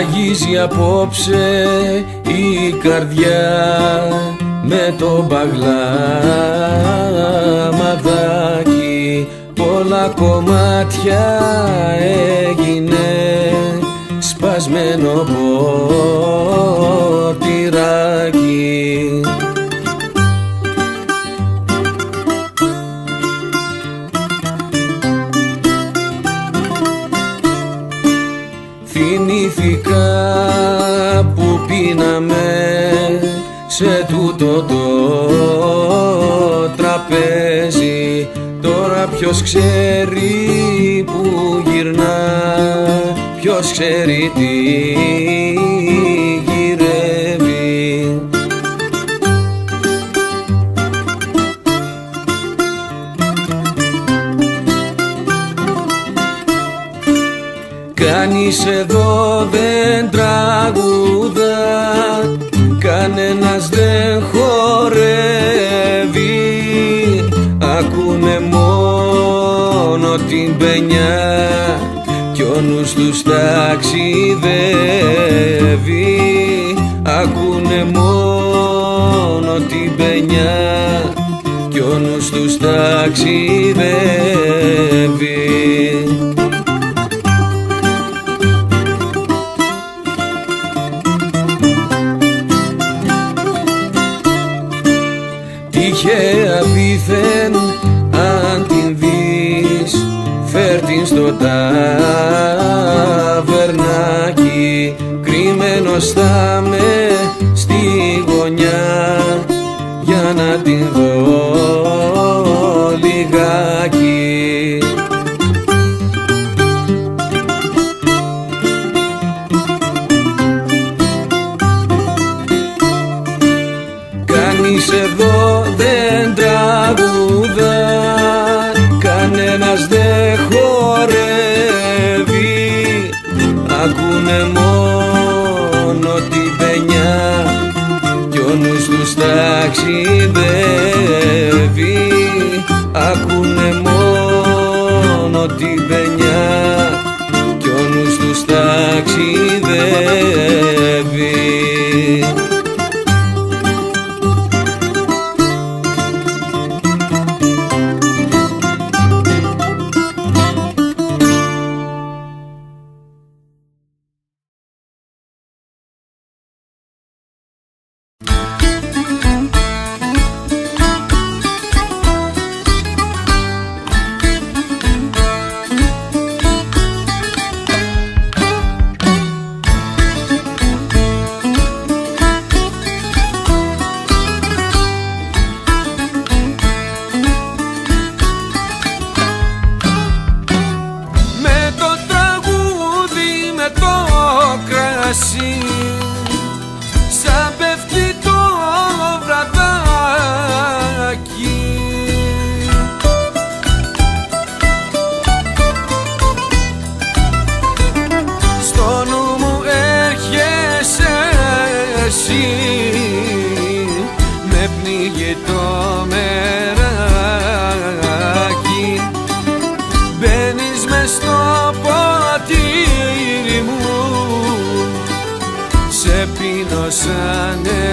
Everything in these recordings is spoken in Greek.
Ραγίζει απόψε η καρδιά με το μπαγλαμαδάκι. Πολλά κομμάτια έγινε σπασμένο ποτηράκι. Θυμήθηκα που πίναμε σε τούτο το τραπέζι. Τώρα ποιος ξέρει που γυρνά, ποιος ξέρει τι γυρεύει. Κανείς εδώ δεν τραγουδά, κανένας δεν χορεύει. Ακούνε μόνο την παινιά κι ο νους τους ταξιδεύει. Ακούνε μόνο την παινιά κι ο νους τους ταξιδεύει. Τυχαία δήθεν αν την δεις, φέρ' την στο ταβερνάκι. Κρυμμένος θα με στη γωνιά για να την δω λιγάκι. Κανείς εδώ δεν τραγουδά, κανένας δεν χορεύει. Ακούνε μόνο την παινιά κι ο νους τους ταξιδεύει. Ακούνε μόνο την παινιά κι ο νους τους ταξιδεύει. σαν πέφτει το βραδάκι. Στο νου μου έρχεσαι εσύ, με πνίγει το μεράκι. Μπαίνεις μες στο ποτήρι μου, σε πίνω σαν νεράκι.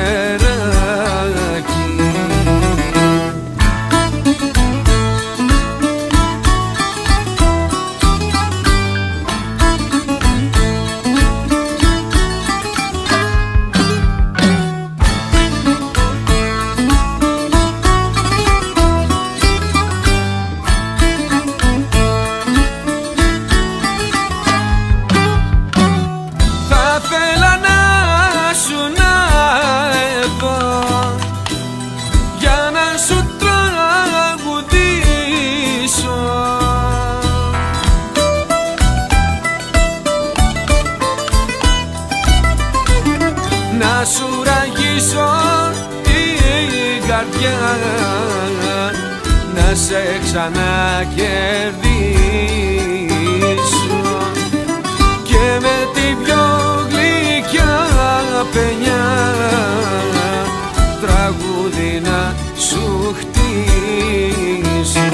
Να σου ραγίσω την καρδιά, να σε ξανακερδίσω και με την πιο γλυκιά παινιά τραγούδι να σου χτίσω.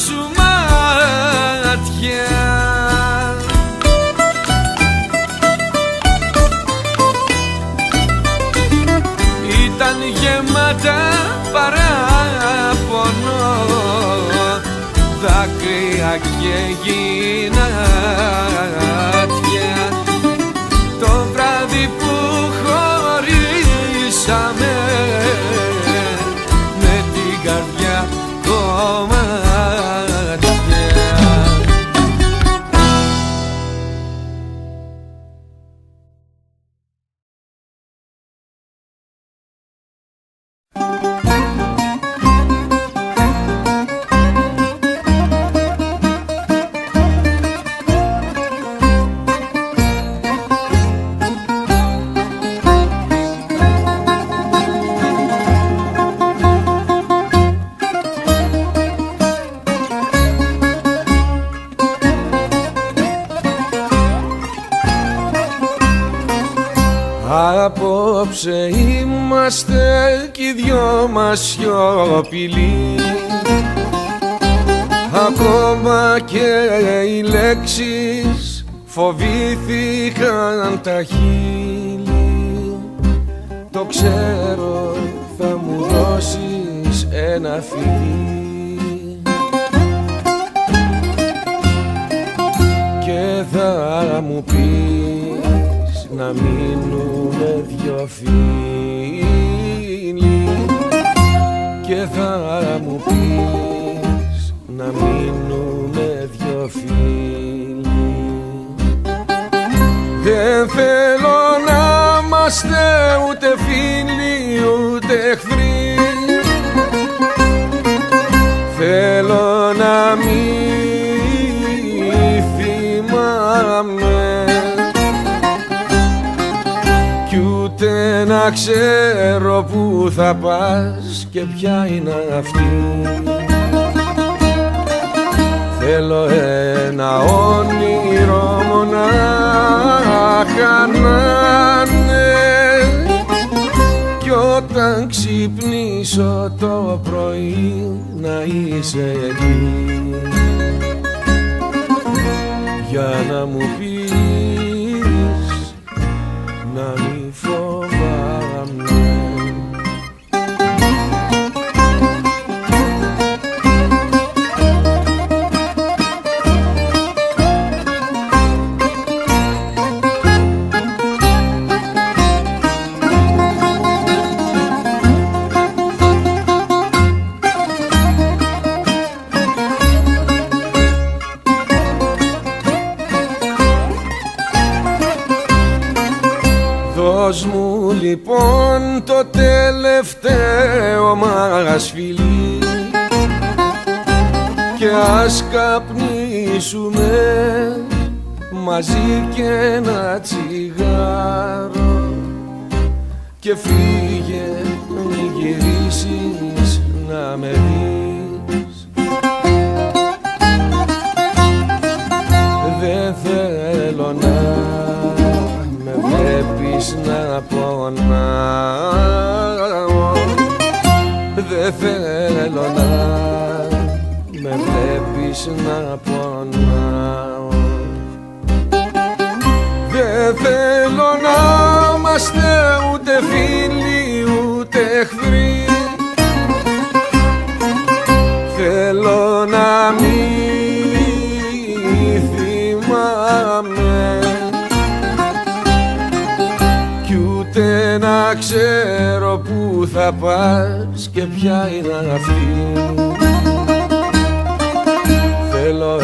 σου μάτια ήταν γεμάτα παράπονο, δάκρυα και γυνάτια. Το βράδυ που χωρίσαμε με την καρδιά κομμάτια. Απόψε είμαστε κι οι δυο μας σιωπηλοί, ακόμα και οι λέξεις φοβήθηκαν τα χείλη. Το ξέρω, θα μου δώσεις ένα φιλί και θα μου πεις να μείνουμε δυο φίλοι και θα μου πεις να μείνουμε δυο φίλοι. Δεν θέλω να είμαστε ούτε φίλοι ούτε εχθροί, θέλω να μην θυμάμαι κι ούτε να ξέρω που θα πας και ποια είναι αυτή. Θέλω ένα όνειρο μονάχα να είναι κι όταν ξυπνήσω το πρωί να είσαι εκεί για να μου πεις να μη φοβάμαι. Δώσ' μου λοιπόν το τελευταίο μας φιλί και ας καπνίσουμε μαζί και ένα τσιγάρο και φύγε μη γυρίσεις να με δεις. Δεν θέλω να με βλέπεις να πονάω, δεν θέλω να με βλέπεις να πονάω. Δεν θέλω να είμαστε ούτε φίλοι ούτε εχθροί, θέλω να μην θυμάμαι κι ούτε να ξέρω που θα πας και ποια είναι αυτή. Θέλω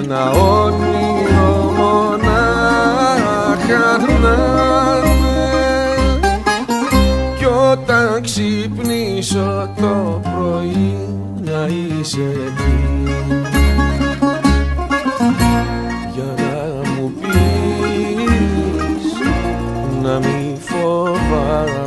ένα όνειρο μονάχα να είναι κι όταν ξυπνήσω το πρωί να είσαι εκεί για να μου πεις να μη φοβάμαι.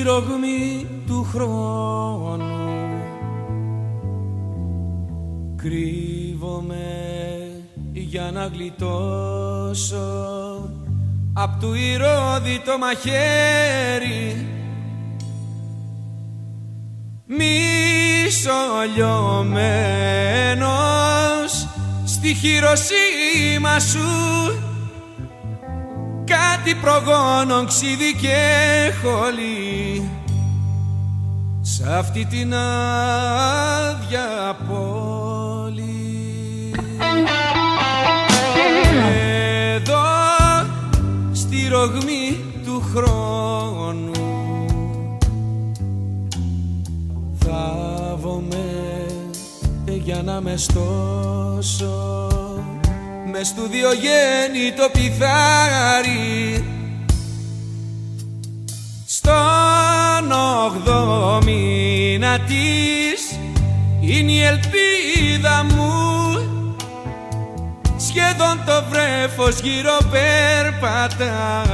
στη ρογμή του χρόνου κρύβομαι για να γλιτώσω απ' του ηρώδη το μαχαίρι, μισολιωμένος στη Χειροσύμα σου, κάτι προγόνων ξύδι και χολή σ' αυτή την άδεια πόλη. Εδώ στη ρογμή του χρόνου θάβομαι για να με στώσω μες στου Διογέννητο πιθάρι, στον 8ο μήνα της είναι η ελπίδα μου, σχεδόν το βρέφος γύρω περπατά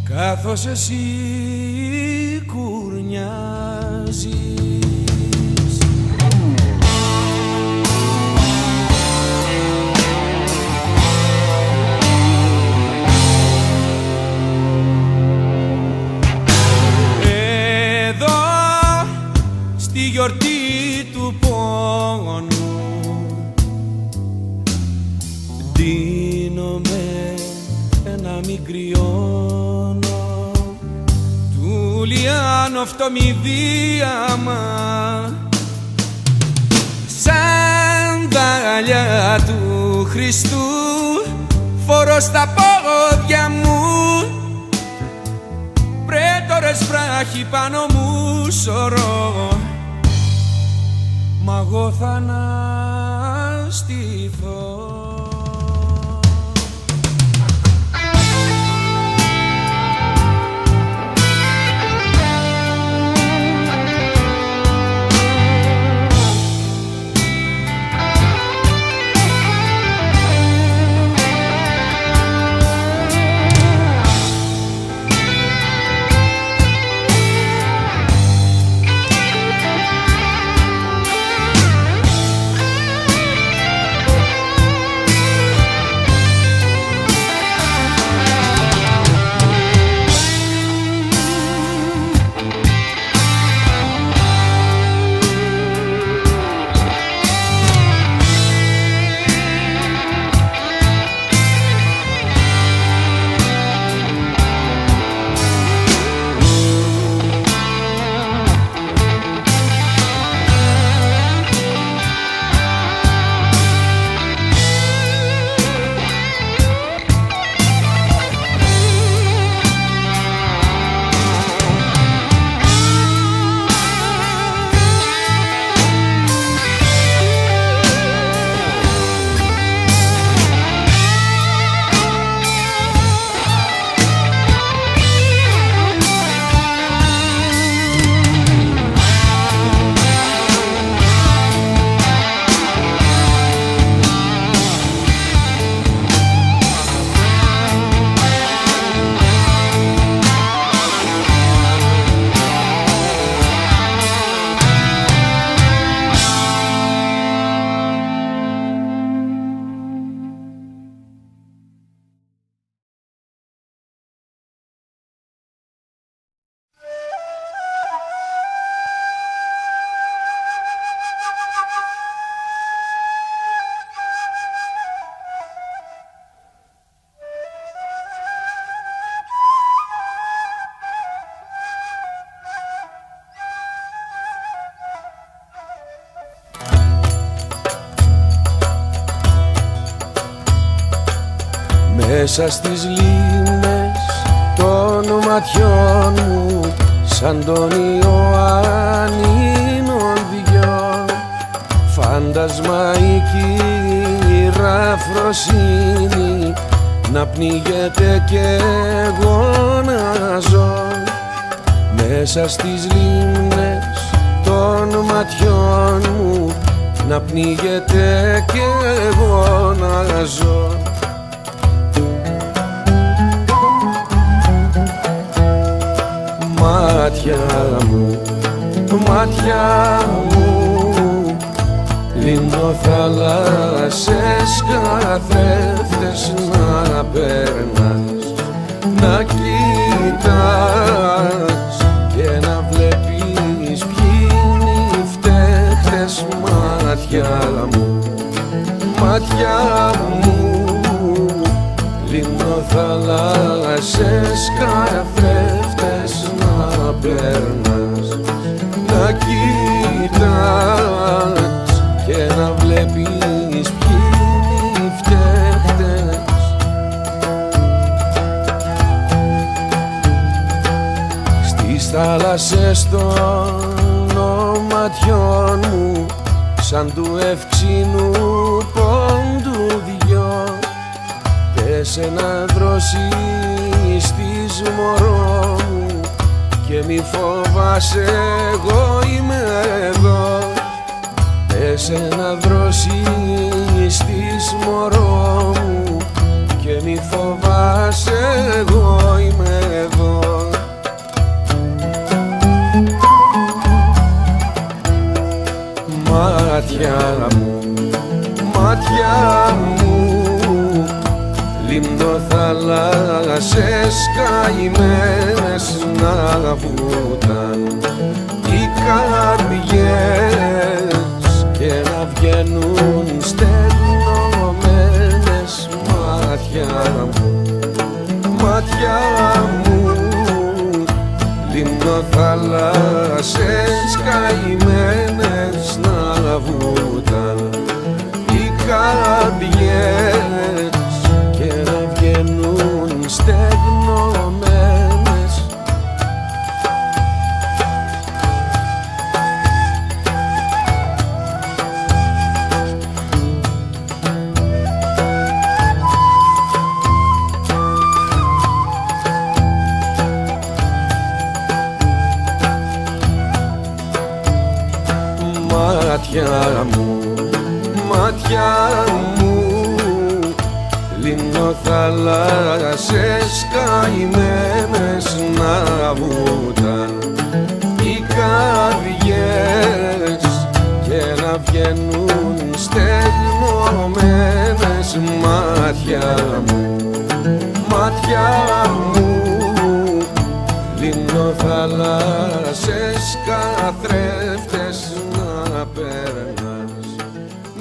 καθώς εσύ κουρνιάζεις. Στη γιορτή του πόνου ντύνομαι να μην κρυώνω του λιάνο φτωμιδίαμα, σανδάλια του Χριστού φορώ στα πόδια μου, πρέτορες βράχοι πάνω μου σωρώ, μα εγώ θα αναστηθώ. Μέσα στις λίμνες των ματιών μου σαν τον Ιωάννινον δυο φάντασμα η κύρα Φροσύνη να πνίγεται κι εγώ να ζω. Μέσα στις λίμνες των ματιών μου να πνίγεται κι εγώ να ζω. μάτια μου, μάτια μου, λύνω θάλασσες καθρέφτες να περνάς, να κοιτάς και να βλέπεις ποιοι είναι οι φταίχτες. Μάτια μου, μάτια μου, λύνω θάλασσες καθρέφτες να περνάς, να κοιτάς και να βλέπεις ποιοι είναι οι φταίχτες. Στις θάλασσες των ματιών μου, σαν του ευξήνου πόντου δυο, πες ένα δρόσι στις μωρό μου και μη φοβάσαι, εγώ είμαι εδώ. Πες ένα δρόσι στις μωρό μου και μη φοβάσαι, εγώ είμαι εδώ. Μάτια μου, μάτια μου, λίμνο θάλασσες καημένες να βούταν οι καρδιές και να βγαίνουν στεγνωμένες. Μάτια μου, μάτια μου, λίμνο θάλασσες καημένες να βούταν οι καρδιές και να βγαίνουν στεγνωμένες. Μάτια μου, μάτια μου, λίμνο θάλασσες καημένες να βούταν οι καρδιές και να βγαίνουν στεγνωμένες. Μάτια μου, μάτια μου, λίμνο θάλασσες καθρέφτες να περνάς,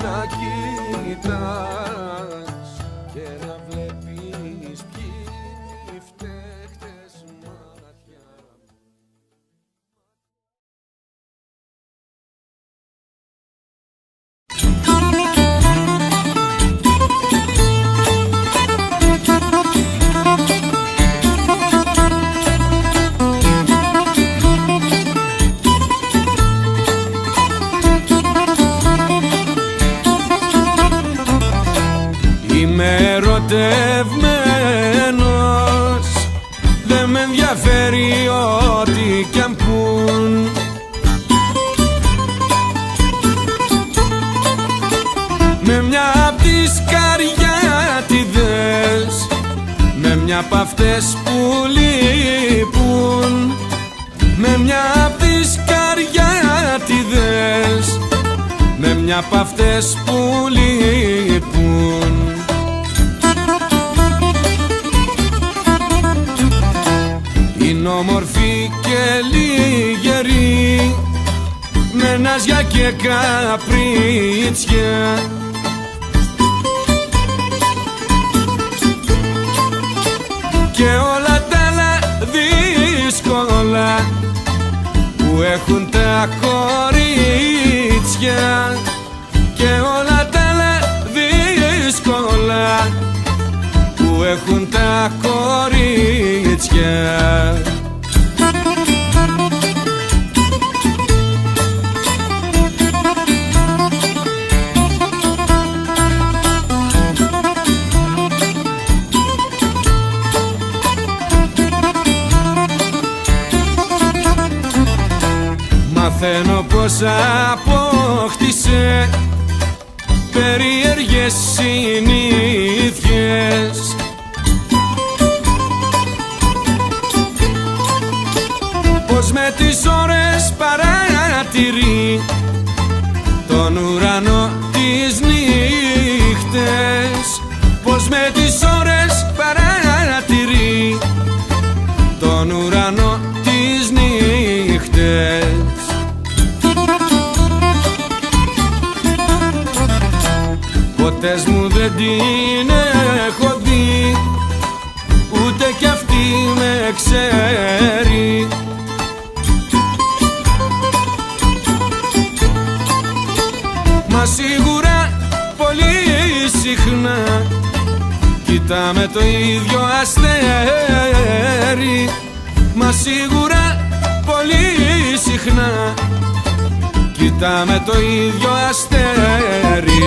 να κοιτάς και να βλέπεις ποιοι είναι οι φταίχτες. Μάτια μου. Είμαι ερωτευμένος, δεν με ενδιαφέρει ό,τι κι αν πουν. Με μια απ' τις καριάτιδες, με μια απ' αυτές που λείπουν, με μια απ' τις καριάτιδες, με μια απ' αυτές που λείπουν. Είναι όμορφη και λιγερή, με ναζιά και καπρίτσια, και όλα τα άλλα δύσκολα που έχουν τα κορίτσια, και όλα τα άλλα δύσκολα που έχουν τα κορίτσια. Μαθαίνω πως απόκτησε περίεργες συνήθειες, πως με τις ώρες παρατηρεί τον ουρανό τις νύχτες, πως με τις ώρες παρατηρεί τον ουρανό τις νύχτες. Ποτέ μου δεν την έχω δει, ούτε κι αυτή με ξέρει. Μα σίγουρα πολύ συχνά κοιτάμε το ίδιο αστέρι. Μα σίγουρα πολύ συχνά κοιτάμε το ίδιο αστέρι.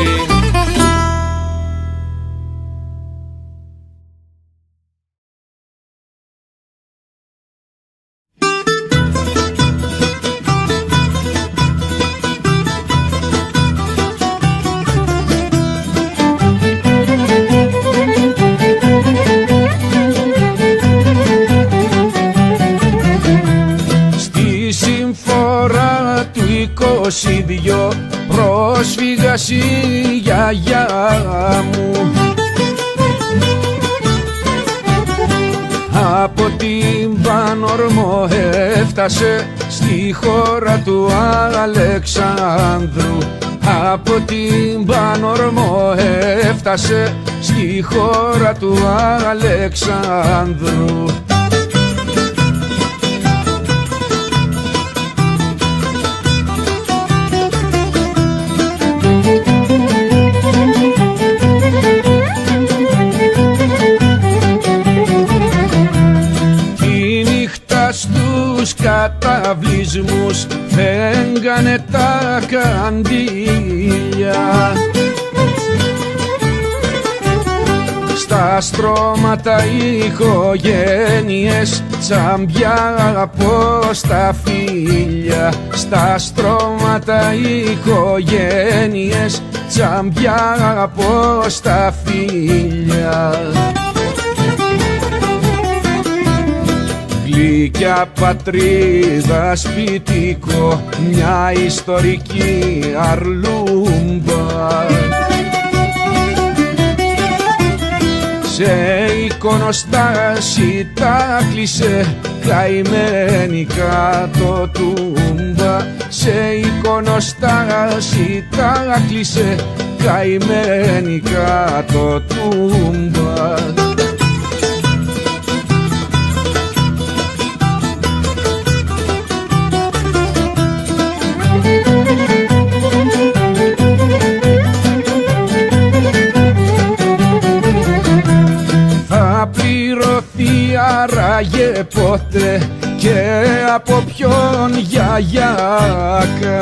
Πρόσφυγας η γιαγιά μου από την Πανορμό έφτασε στη χώρα του Αλεξάνδρου. Από την Πανορμό έφτασε στη χώρα του Αλεξάνδρου. Καταβλισμούς φέγγανε τα καντήλια, στα στρώματα οικογένειες τσαμπιά από στα φίλια. Στα στρώματα οικογένειες τσαμπιά από στα φίλια. Γλυκιά πατρίδα σπιτικό, μια ιστορική αρλούμπα. Σε εικονοστάσι τα κλείσε καημένη κάτω τούμπα. Σε εικονοστάσι τα κλείσε καημένη κάτω τούμπα. Άραγε πότε και από ποιον γιαγιάκα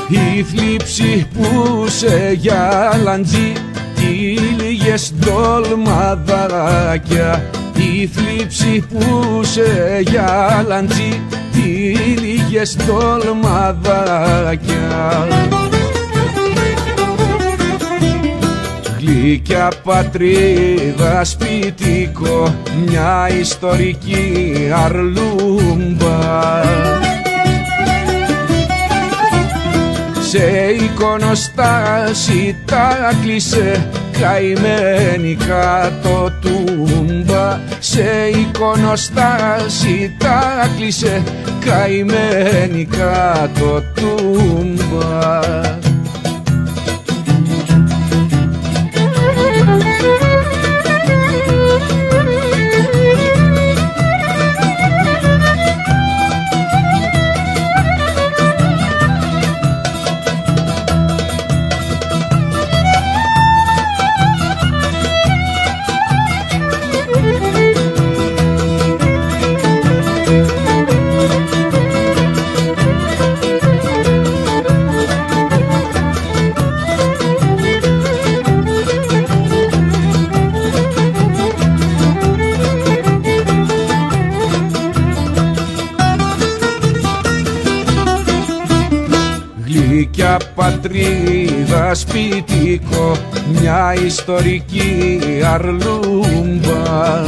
η θλίψη που σε γαλαντζεί τύλιγες ντολμαδάκια. Η θλίψη που σε γαλαντζεί τύλιγες ντολμαδάκια. Γλυκιά πατρίδα σπιτικό, μια ιστορική αρλούμπα. Σε εικονοστάσι τα κλείσε καημένη κάτω τούμπα. Σε εικονοστάσι τα κλείσε καημένη κάτω τούμπα. Γλυκιά πατρίδα σπιτικό, μια ιστορική αρλούμπα.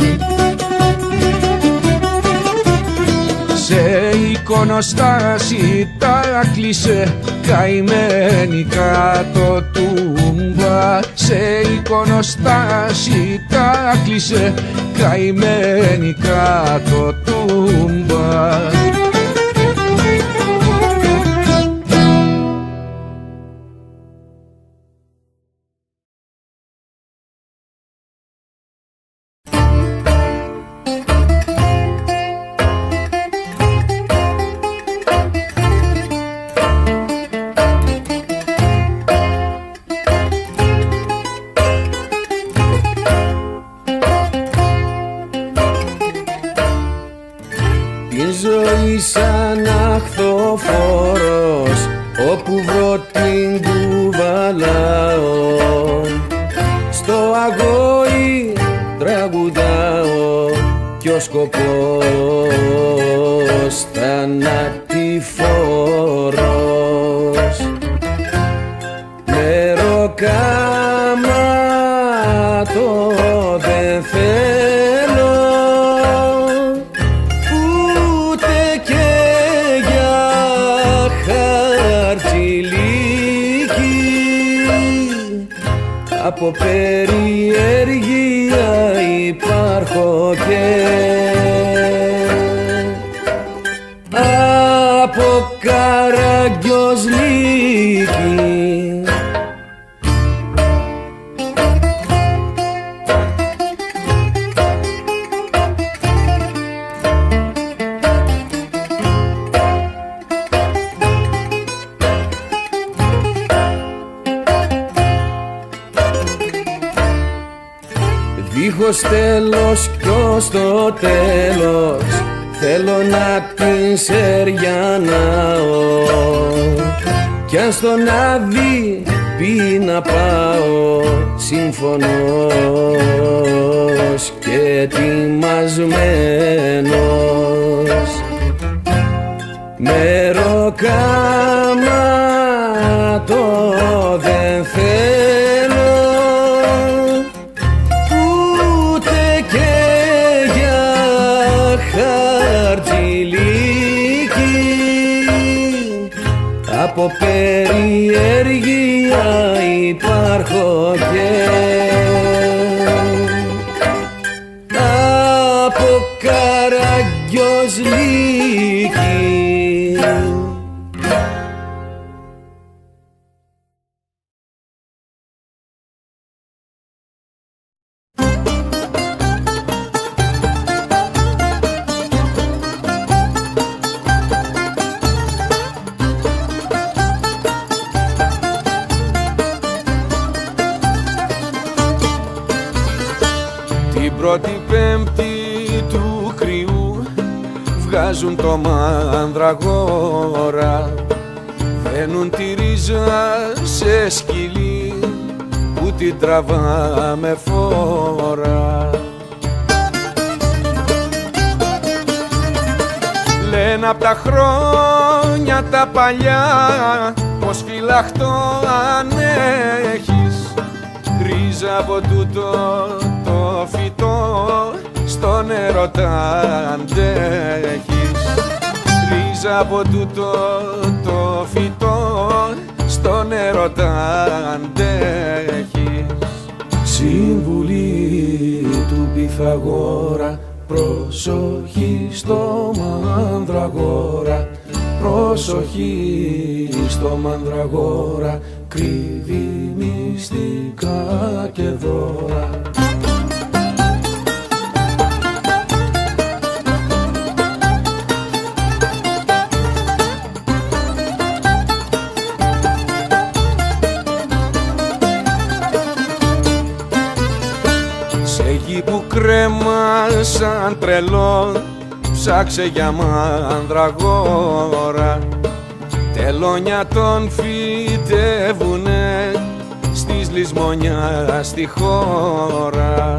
σε εικονοστάσι τα κλείσε καημένη κάτω τούμπα. Σε εικονοστάσι τα κλείσε καημένη κάτω τούμπα. Σαν αχθοφόρος όπου βρω την κουβαλάω, στο αγόη τραγουδάω κι ο σκοπός θανατηφόρος. Μεροκάματο δεν θέλω από περιέργεια υπάρχω και από Καραγκιόζλικη. Δίχως τέλος κι ως το τέλος θέλω να την σεριανάω, κι αν στον Άδη πει να πάω συμφωνός και ετοιμασμένος. Μεροκάματο δεν θέλω από περιέργεια υπάρχω και από Καραγκιόζλικη. Πρώτη Πέμπτη του κρυού βγάζουν το μανδραγόρα, δένουν τη ρίζα σε σκυλί που την τραβά με φόρα. Λένε απ' τα χρόνια τα παλιά πως φυλαχτό αν έχεις ρίζα από τούτο το φυτό στον έρωτα αντέχεις. Ρίζα από τούτο το φυτό στον έρωτα αντέχεις. Συμβουλή του Πυθαγόρα, προσοχή στο μανδραγόρα, προσοχή στο μανδραγόρα, κρύβει μυστικά και δώρα. Που κρέμα σαν τρελό ψάξε για μανδραγόρα, τελώνια τον φυτεύουνε στις λησμονιά στη χώρα.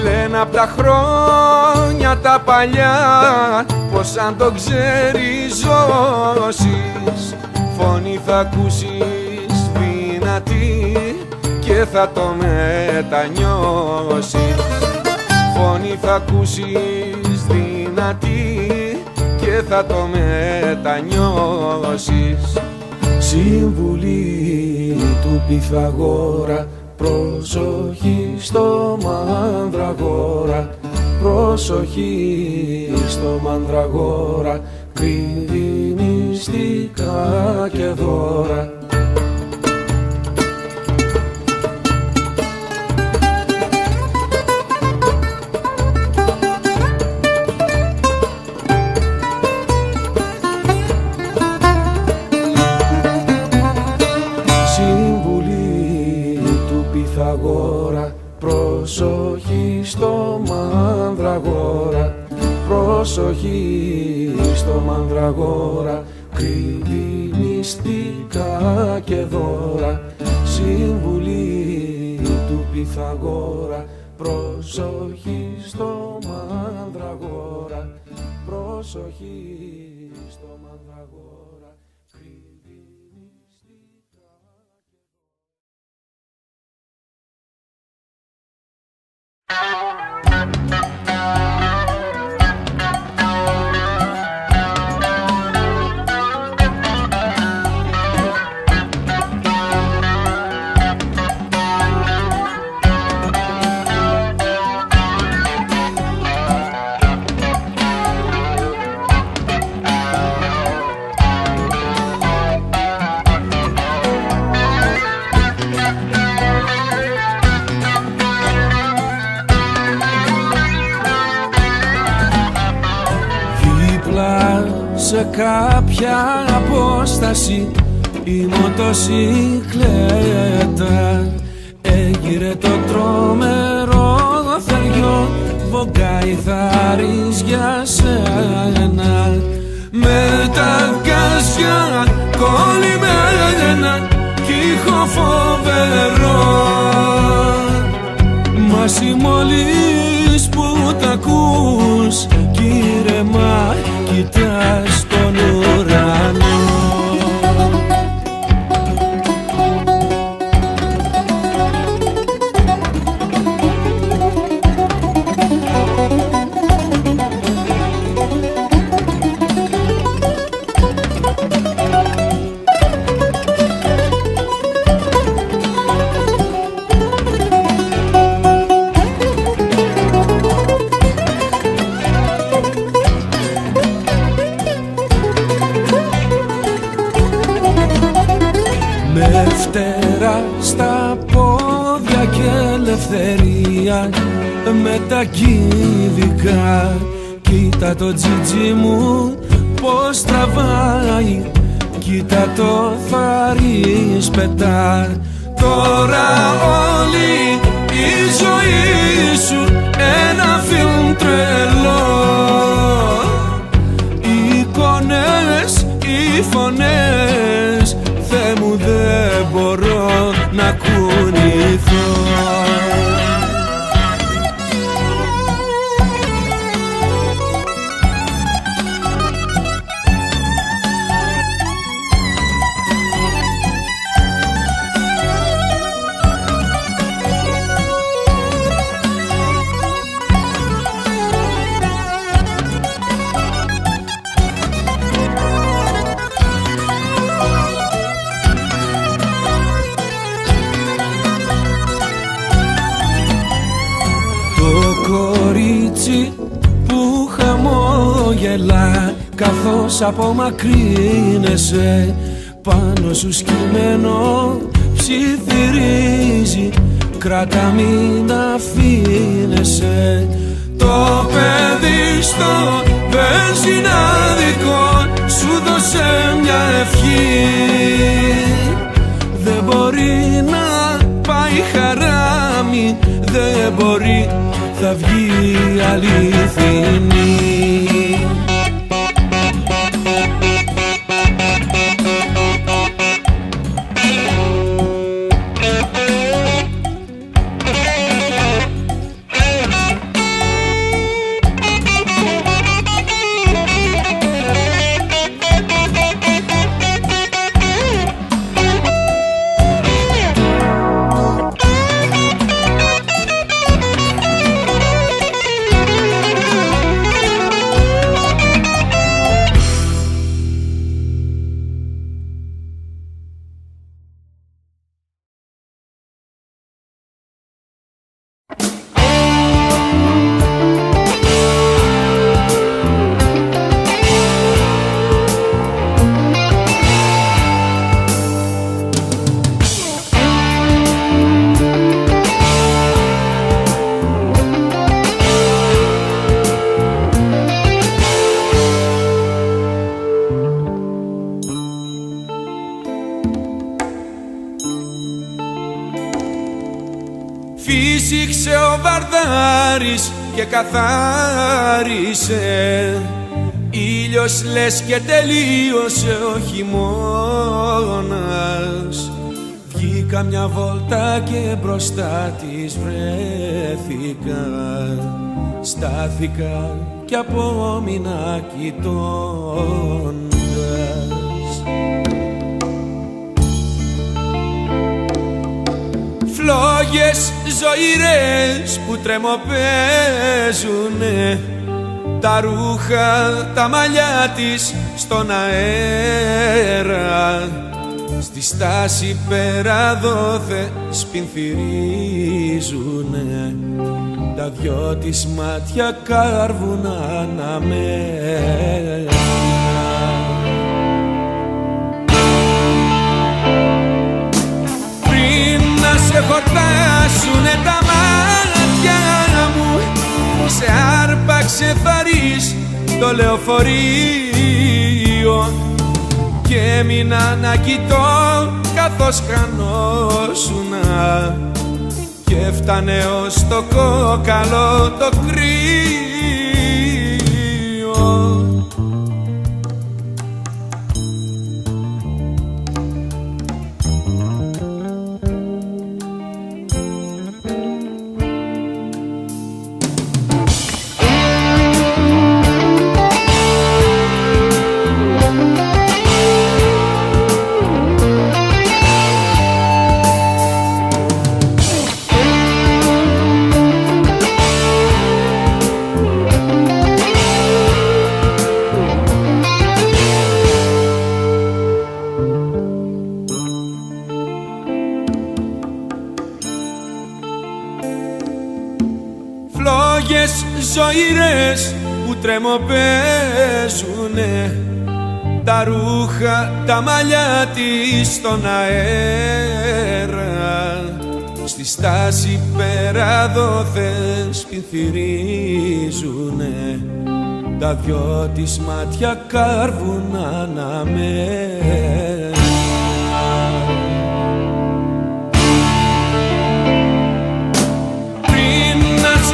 Λένε απ' τα χρόνια τα παλιά πως αν το ξέρεις ζώσεις φωνή θα ακούσεις δυνατή και θα το μετανιώσεις. φωνή θα ακούσεις δυνατή και θα το μετανιώσεις. Συμβουλή του Πυθαγόρα, προσοχή στο μανδραγόρα, προσοχή στο μανδραγόρα, κρύβει μυστικά και δώρα. Προσοχή στο μανδραγόρα, προσοχή στο μανδραγόρα, κρύβει μυστικά και δώρα. Συμβουλή του Πυθαγόρα, προσοχή στο μανδραγόρα, προσοχή στο μανδραγόρα, κρύβει μυστικά. Σε κάποια απόσταση η μοτοσικλέτα έγειρε το τρομερό θεριό, βογκάει θάρρης για σένα. Με τα κάσια κολλημένα κι ήχο φοβερό, μας μόλις που τ' ακούς κι ήρεμα κοιτάς τον ουρανό. Στα πόδια και ελευθερία με τα κύδικα, κοίτα το τζιτζί μου πως τραβάει, κοίτα το θάρι σπετά. Τώρα όλη η ζωή σου ένα φιλμ τρελό, οι εικόνες, οι φωνές, Θεέ μου δεν μπορώ να κουνηθώ. Κορίτσι που χαμόγελα καθώς απομακρύνεσαι, πάνω σου σκυμμένο ψιθυρίζει, κράτα μην αφήνεσαι. Το παιδί στο βενζινάδικο σου δώσε μια ευχή, δεν μπορεί να πάει χαράμι, δεν μπορεί, θα βγει αληθινή. Φύσηξε ο Βαρδάρης και καθάρισε, ήλιος λες και τελείωσε ο χειμώνας. Βγήκα μια βόλτα και μπροστά της βρέθηκα, στάθηκα και απόμεινα κοιτώντας. Φλόγες ζωηρές που τρεμοπαίζουνε, τα ρούχα, τα μαλλιά της στον αέρα, στη στάση πέρα δόθε σπινθυρίζουνε, τα δυο της μάτια κάρβουν αναμένα. Πριν να σε χορτάσουνε τα μάτια μου, σε άρπαξε θαρής το λεωφορείο και έμεινα να κοιτώ καθώς χανόσουνα και έφτανε ως το κόκαλο το κρύο. Φλόγες ζωηρές που τρεμοπαίζουνε, τα ρούχα, τα μαλλιά της στον αέρα, στη στάση πέρα δόθεν σπινθυρίζουνε, τα δυο της μάτια κάρβουν αναμένα.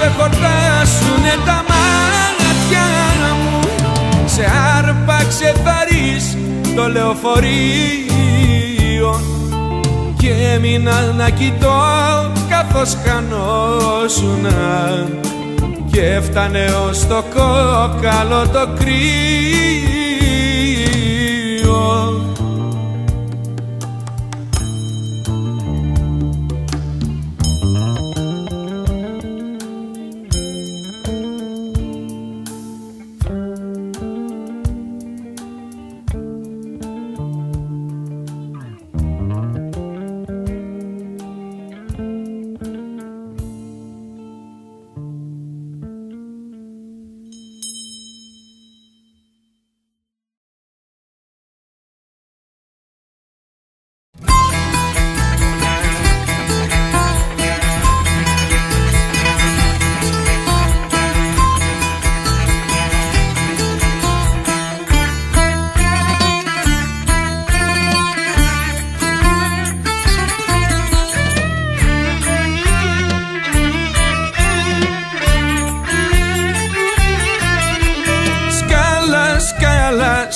Σε χορτάσουνε τα μάτια μου, σε άρπαξε θαρής το λεωφορείο και έμεινα να κοιτώ καθώς χανόσουνα και έφτανε ως το κόκαλο το κρύο.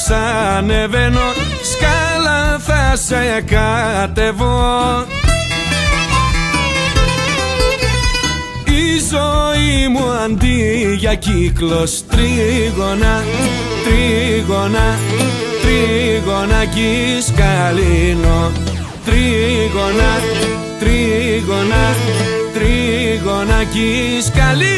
Σ' ανεβαίνω, σκάλα θα σε κατεβώ. Η ζωή μου αντί για κύκλος τρίγωνα, τρίγωνα, τρίγωνα κι σκαλίνω. Τρίγωνα, τρίγωνα, τρίγωνα κι σκαλίνω.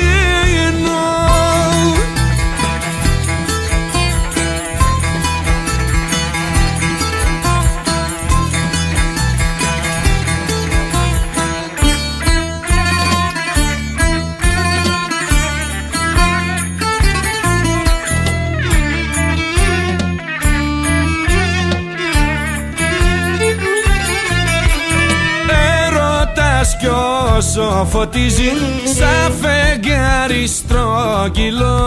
Κι όσο φωτίζει σαν φεγγάρι στρογγυλό,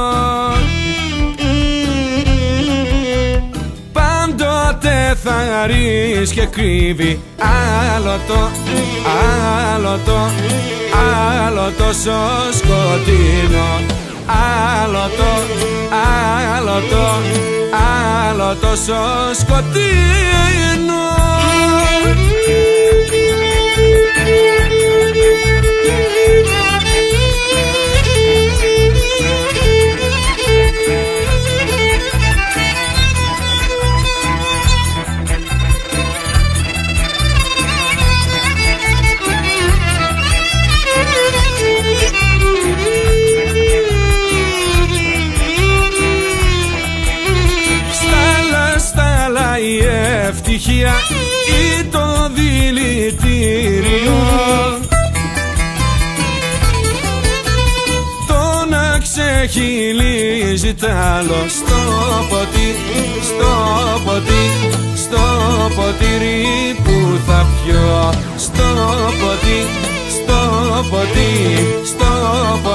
πάντοτε Τότε θα ρεις και κρύβει άλλο το τόσο σκοτεινό, άλλο το τόσο σκοτεινό. Η ευτυχία ή το δηλητήριο, το να ξεχυλίζει τ' άλλο στο ποτήρι που θα πιω, στο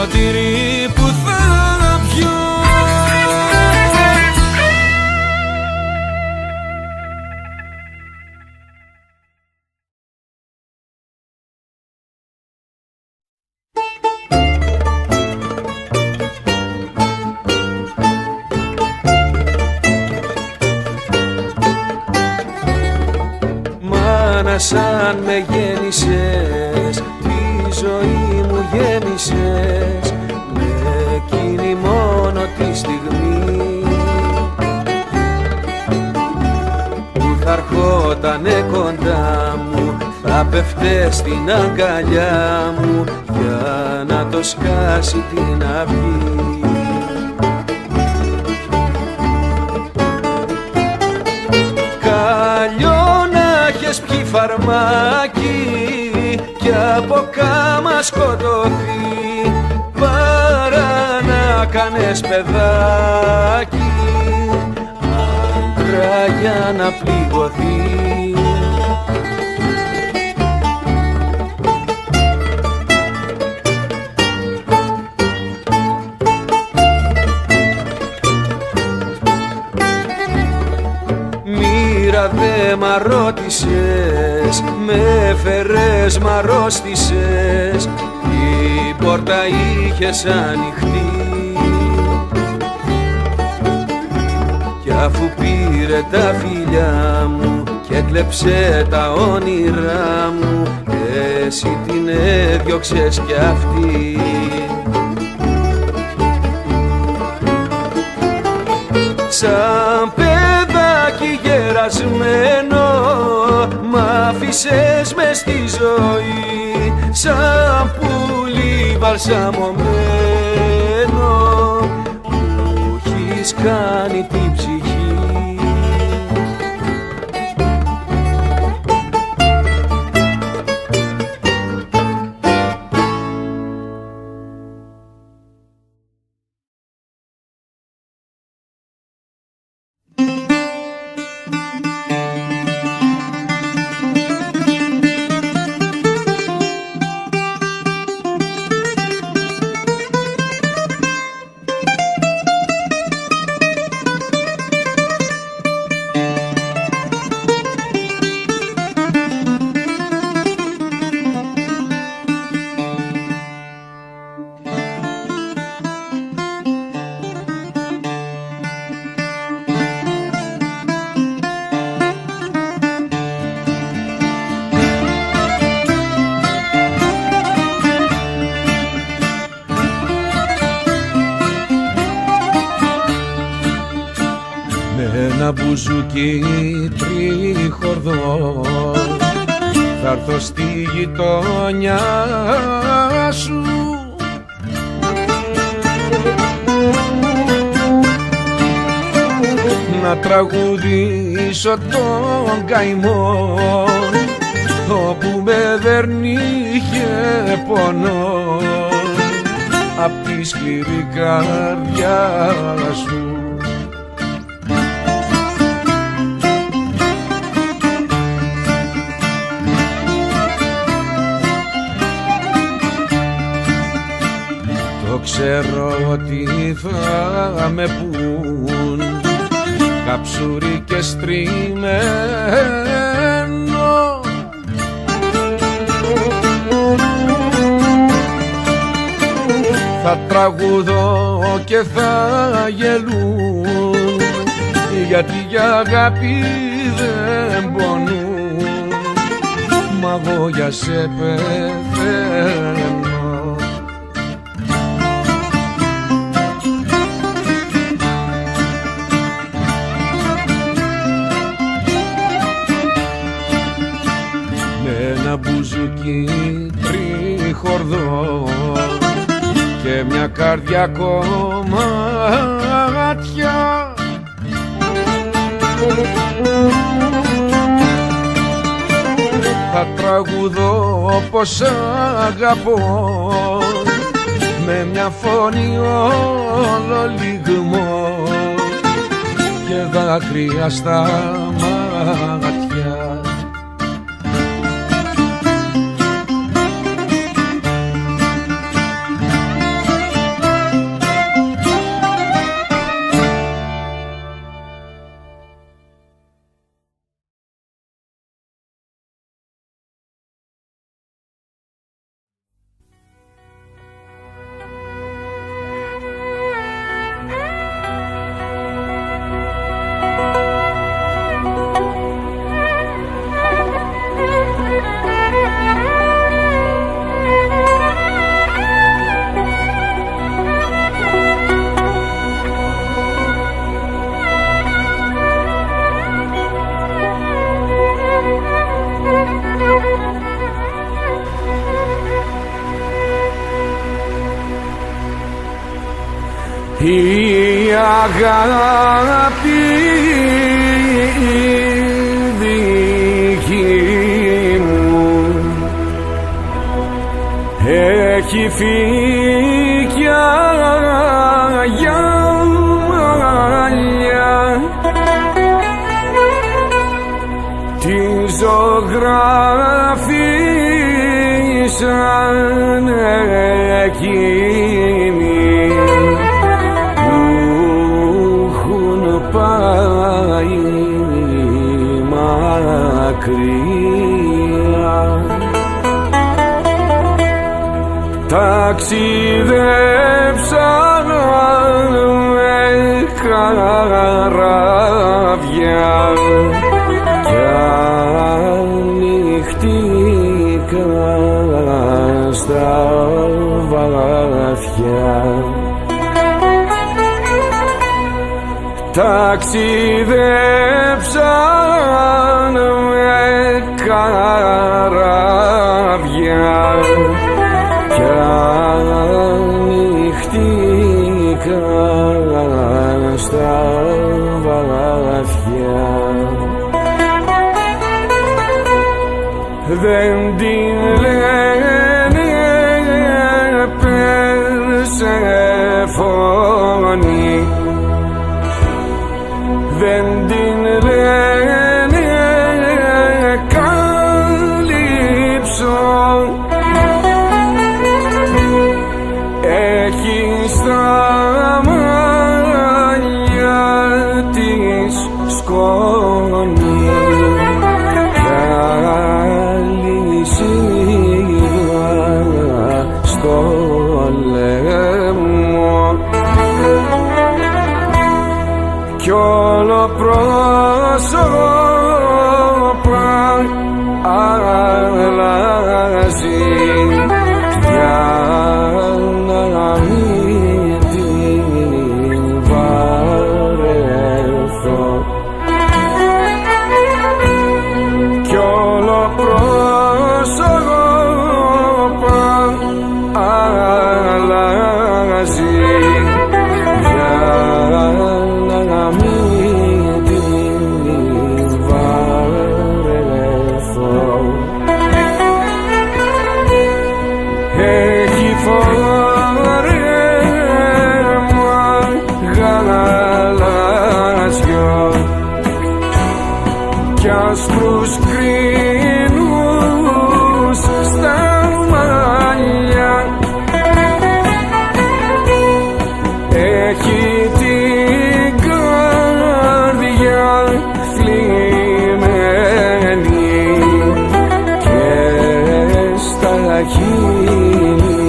ποτήρι που θα πιω. Σαν με γέννησες, τη ζωή μου γέμισες με εκείνη μόνο τη στιγμή που θα ερχότανε κοντά μου, θα πέφτε στην αγκαλιά μου για να το σκάσει την αυγή. Πιει φαρμάκι κι από κάμα σκοτωθεί, παρά να κάνεις παιδάκι άντρα για να πληγωθεί. Δε μ' ρώτησες, με φέρες μ' αρρώστησες, η πόρτα είχες ανοιχτή κι αφού πήρε τα φιλιά μου και έκλεψε τα όνειρά μου, εσύ την έδιωξες κι αυτή. Σαν παιδάκι γερασμένο μ' άφησες μες στη ζωή, σαν πουλί βαλσαμωμένο που έχεις κάνει την ψυχή. ένα μπουζούκι τριχορδό, θα έρθω στη γειτονιά σου να τραγουδήσω τον καημό όπου με δερνείχε πονό απ' τη σκληρή καρδιά σου. Το ξέρω ότι θα με πουν καψούρι και στριμμένο. Θα τραγουδώ και θα γελούν, γιατί για αγάπη δεν πονούν, μα εγώ για σε πεθαίνω. Με ένα μπουζούκι τριχορδό και μια καρδιά κομμάτια, θα τραγουδώ πως αγαπώ, με μια φωνή όλο λιγμό και δάκρυα στα μάτια. Η αγάπη δική μου έχει φύγει για μαλλιά, τη ζωγράφισαν εκείνη πάει μακριά. Ταξιδέψαν με καράβια κι ανοιχτήκαν στα βαθιά. Ταξιδέψαν με καράβια κι ανοιχτήκαν στα βαθιά. Δεν την λένε Περσεφόνη, δεν την λένε Καλύψο, έχει στα μαλλιά της σκόνη κι αλυσίδα στο λαιμό κι όλο χείλη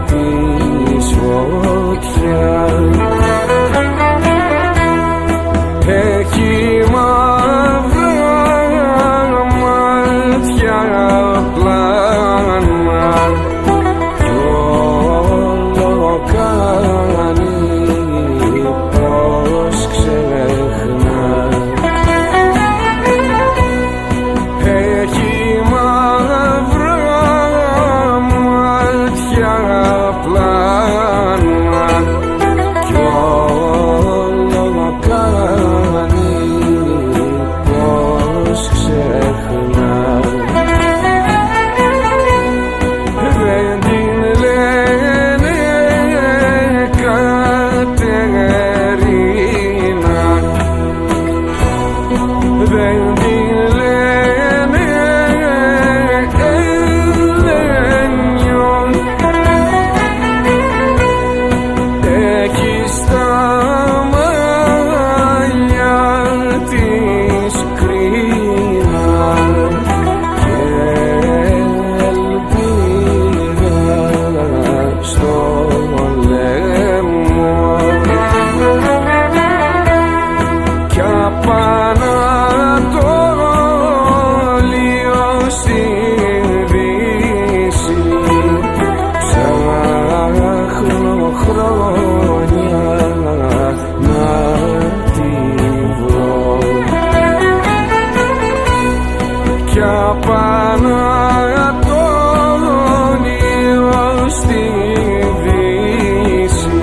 της φωτιάς. Έχει μαύρα μάτια πλάνα κι όλο κάνει πως ξεχνά. Έχει μαύρα μάτια πλάνα κι όλο κάνει πως ξεχνά. Δεν την λένε Κατερίνα, δεν την λένε Ελένιον. Έχει στα μαλλιά της κρίνα και ελπίδα στο λαιμό κι απανατολείο στη δύση ψάχνω χρόνια να τη βρω κι απανατολείο στη δύση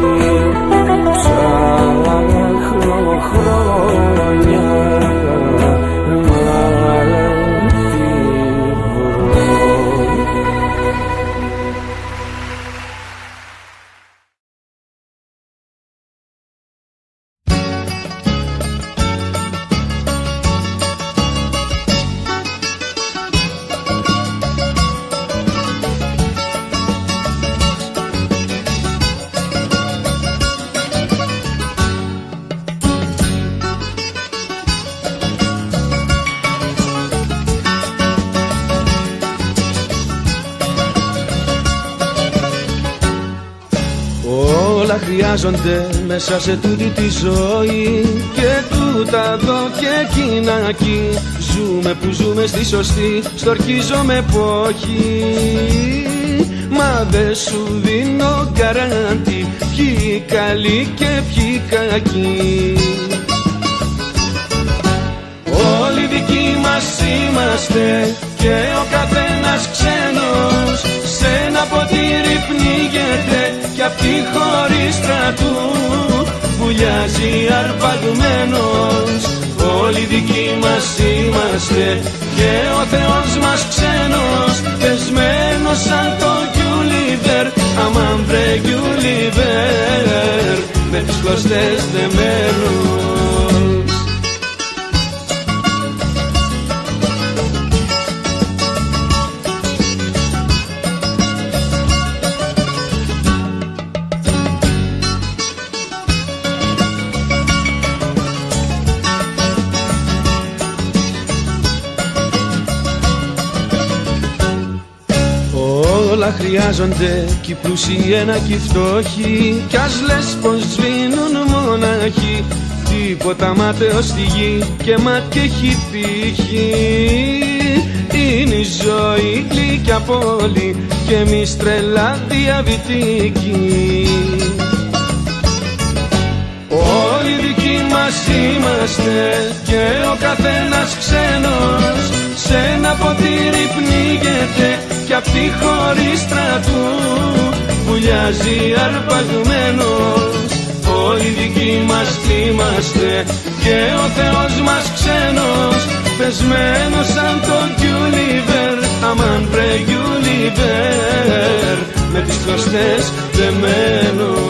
ψάχνω χρόνια να τη βρω. Όλα χρειάζονται μέσα σε τούτη τη ζωή και τούτα εδώ και εκείνα εκεί. Ζούμε που ζούμε στη σωστή, στορκίζομαι εποχή. Μα δεν σου δίνω γκαράντι ποιοι καλοί και ποιοι κακοί. Όλοι δικοί μας είμαστε και ο καθένας ξένος σε ένα ποτήρι πνίγεται κι απ' τη χωρίστρα του βουλιάζει αρπαγμένος. Όλοι δικοί μας είμαστε και ο Θεός μας ξένος πεσμένος σαν το Γκιούλιβερ. Αμάν βρε Γκιούλιβερ με τους κλωστές δεμένους. Όλα χρειάζονται κι οι πλούσιοι ένα κι οι φτώχοι κι ας λες πως σβήνουν μονάχοι. Τίποτα μάταιο στη γη και μάτια έχει πύχη. Είναι η ζωή γλυκιά πόλη και εμείς τρελά διαβητικοί. Όλοι δικοί μας είμαστε και ο καθένας ξένος σε ένα ποτήρι πνίγεται κι απ' τη χωρίστρα του βουλιάζει αρπαγμένος. Όλοι δικοί μας είμαστε και ο Θεός μας ξένος πεσμένος σαν το Γκιούλιβερ. Αμάν βρε Γκιούλιβερ με τις κλωστές δεμένος.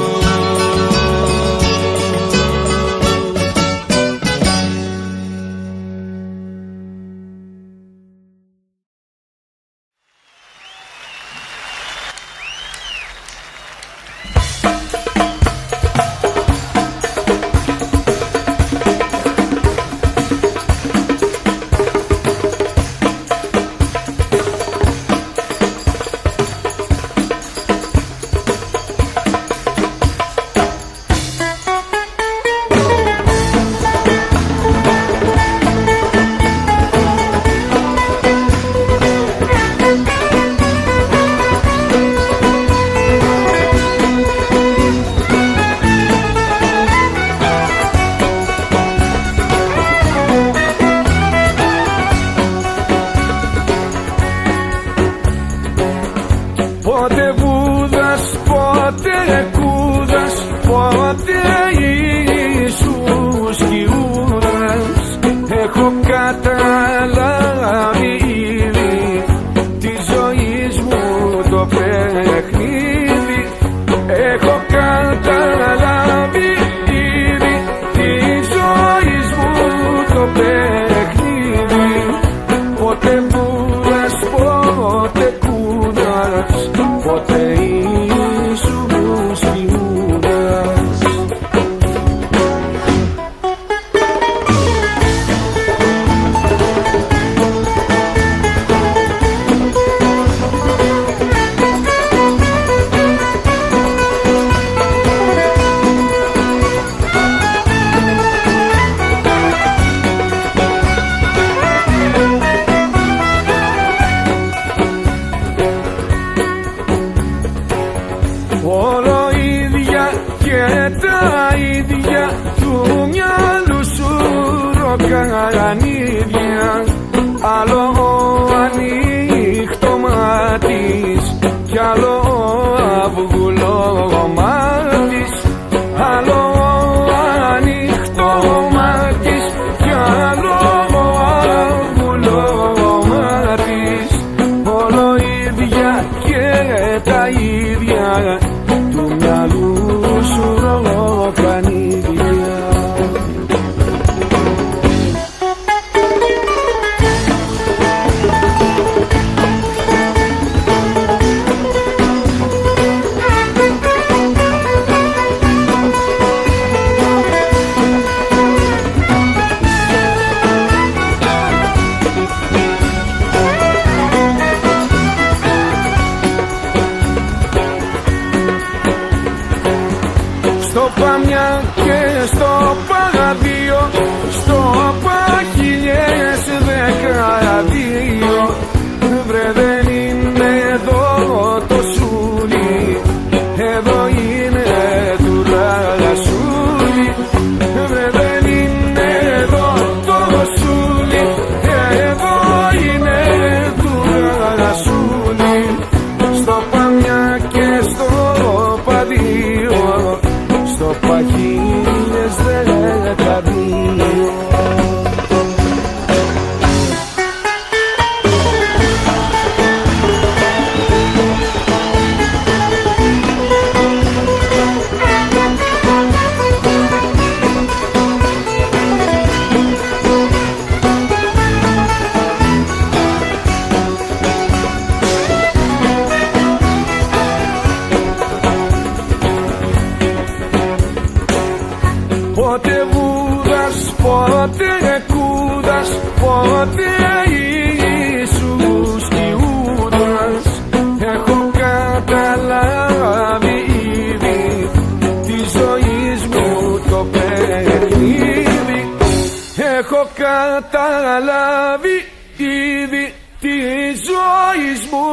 δεις μου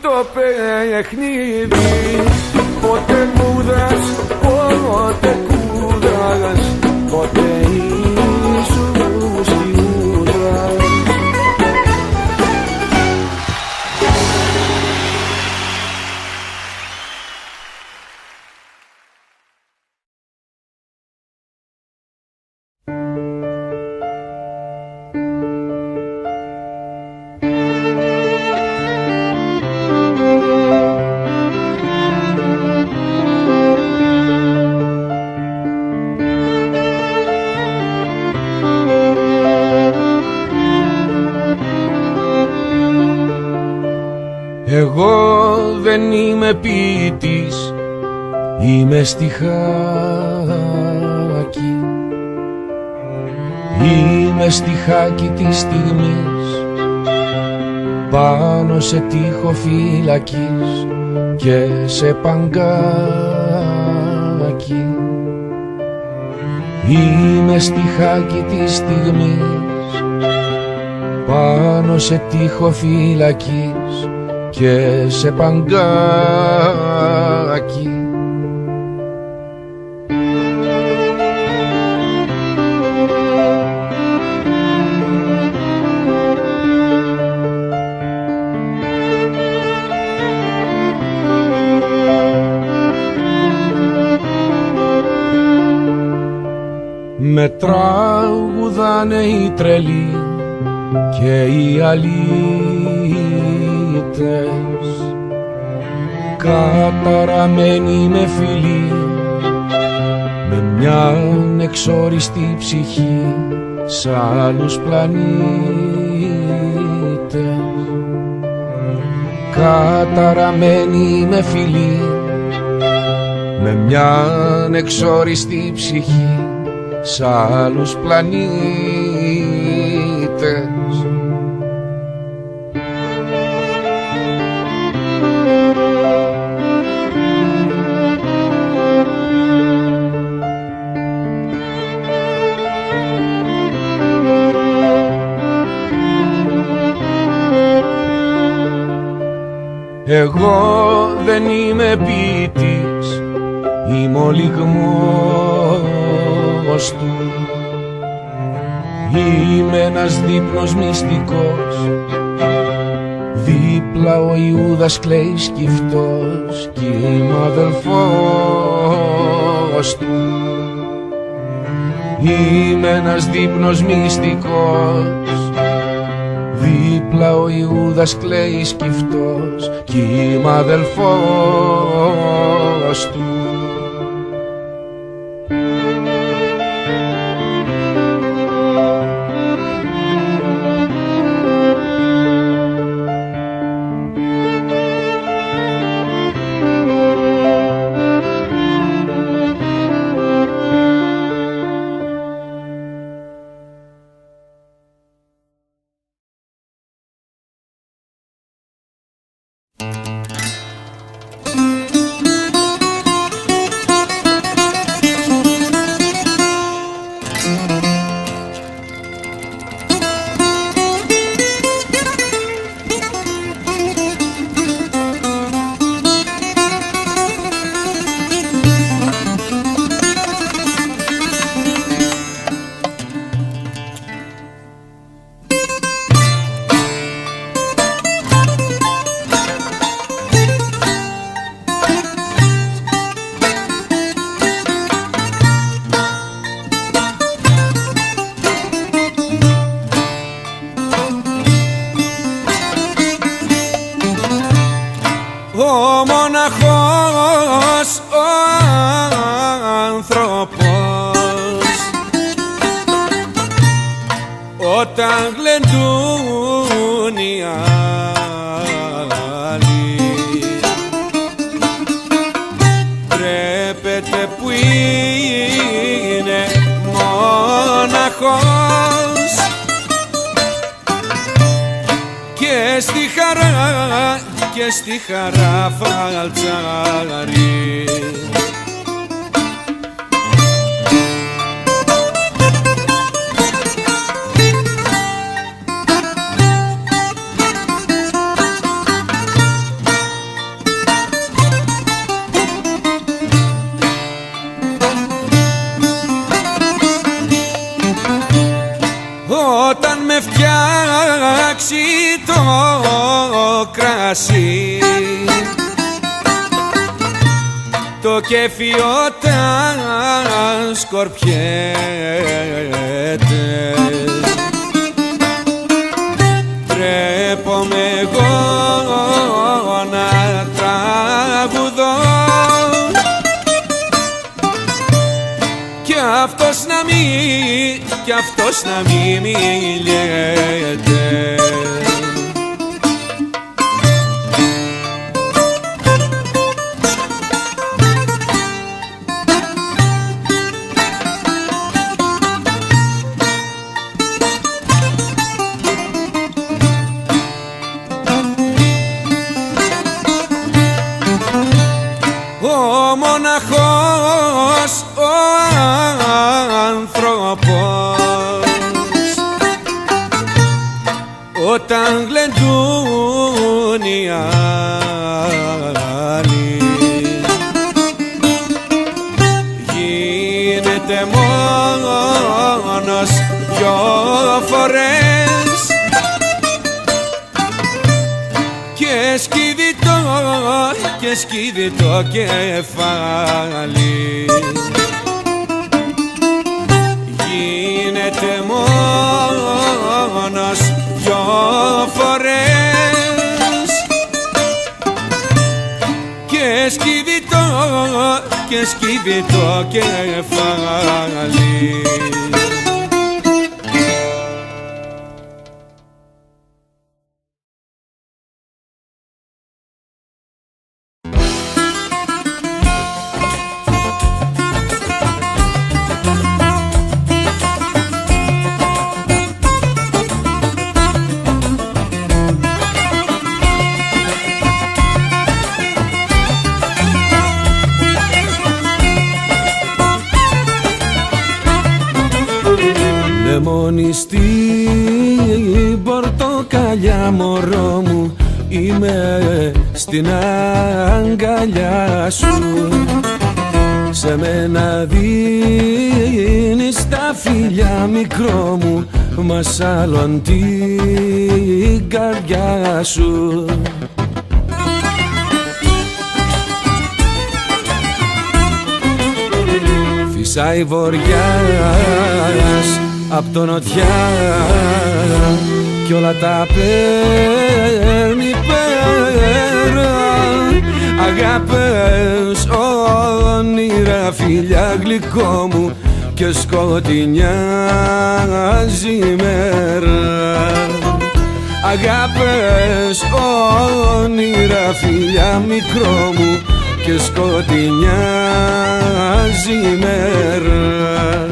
το παιχνίδι, πότε μούδας, πότε κούδας, πότε ήσουν στη μούδα. Εγώ δεν είμαι ποιητής, είμαι στιχάκι. Είμαι στιχάκι της στιγμής, πάνω σε τοίχο φυλακής και σε παγκάκι. Είμαι στιχάκι της στιγμής, πάνω σε τοίχο φυλακής και σε παγκάκι. Με τραγουδάνε οι τρελοί και οι αλήτες, καταραμένοι με φιλί, με μια εξόριστη ψυχή σ' άλλους πλανήτες. Καταραμένοι με φιλί, με μια εξόριστη ψυχή σ' άλλους πλανήτες. Εγώ δεν είμαι ποιητής, είμαι ο λυγμός του. Είμαι ένας δείπνος μυστικός, δίπλα ο Ιούδας κλαίει σκυφτός κι είμαι αδελφός του. Είμαι ένας δείπνος μυστικός, δίπλα ο Ιούδας κλαίει σκυφτός κι είμαι αδελφός του. όταν γλεντούν οι άλλοι. Τρέπεται που είναι μοναχός και στη χαρά φαλτσάρει. περάσει το κρασί, το κέφι όταν σκορπιέται, τρέπομαι εγώ να τραγουδώ κι αυτός να μη μιλιέται. Ο μοναχός ο άνθρωπος όταν γλεντούν οι άλλοι γίνεται μόνος δυο φορές και σκύβει το κεφάλι. Γίνεται μόνος δυο φορές και σκύβει το κεφάλι. Λεμόνι στην πορτοκαλιά μωρό μου, είμαι στην αγκαλιά σου. Σε μένα δίνεις τα φιλιά μικρό μου, μας άλλον την καρδιά σου. Φυσάει βοριάς απ' το νοτιά κι όλα τα παίρνει πέρα. Αγάπες, όνειρα, φιλιά γλυκό μου και σκοτεινιάζει η μέρα. Αγάπες, όνειρα, φιλιά μικρό μου και σκοτεινιάζει η μέρα.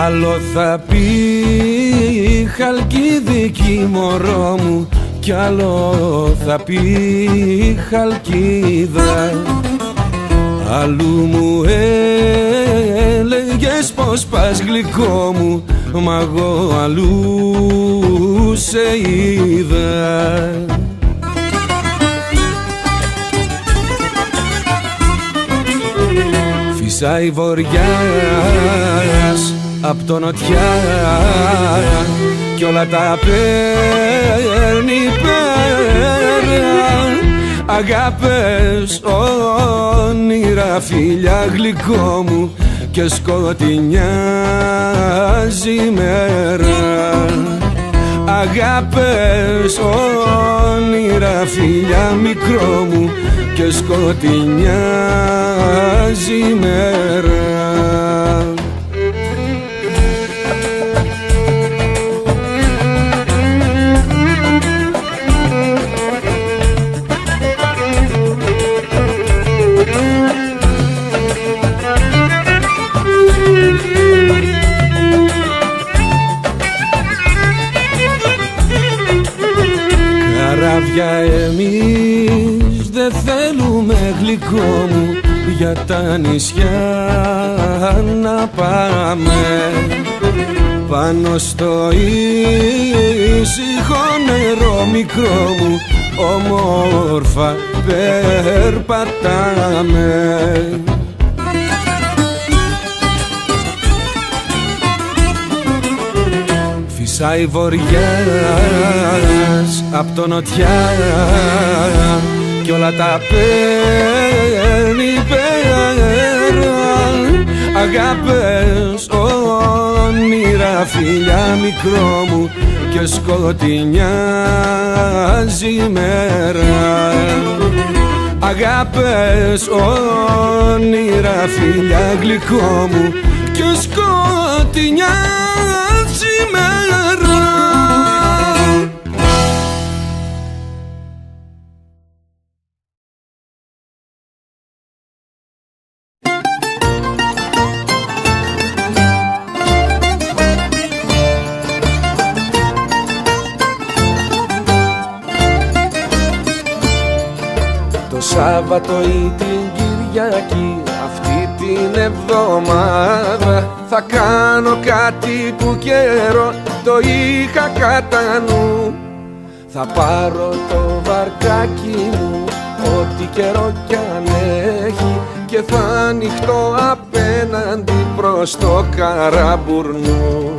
Άλλο θα πει Χαλκίδικη μωρό μου κι άλλο θα πει Χαλκίδα. Αλλού μου έλεγες πως πας γλυκό μου, μα εγώ αλλού σε είδα. Φυσάει βοριάς απ' το νοτιά κι όλα τα παίρνει πέρα. Αγάπες, όνειρα, φιλιά γλυκό μου και σκοτεινιάζει η μέρα. Αγάπες, όνειρα, φιλιά μικρό μου και σκοτεινιάζει η μέρα. Καράβια εμείς δεν θέλουμε γλυκό μου, για τα νησιά να πάμε πάνω στο ήσυχο νερό μικρό μου, όμορφα περπατάμε. Φυσάει βοριάς απ' το νοτιά κι όλα τα παίρνει πέρα. Αγάπες, όνειρα, φιλιά μικρό μου και σκοτεινιάζει η μέρα. Αγάπες, όνειρα, φιλιά γλυκό μου και σκοτεινιάζει η μέρα. Σάββατο ή την Κυριακή, αυτή την εβδομάδα θα κάνω κάτι που καιρό το είχα κατά νου. Θα πάρω το βαρκάκι μου, ό,τι καιρό κι αν έχει, και θα ανοιχτώ απέναντι προς το Καραμπουρνού.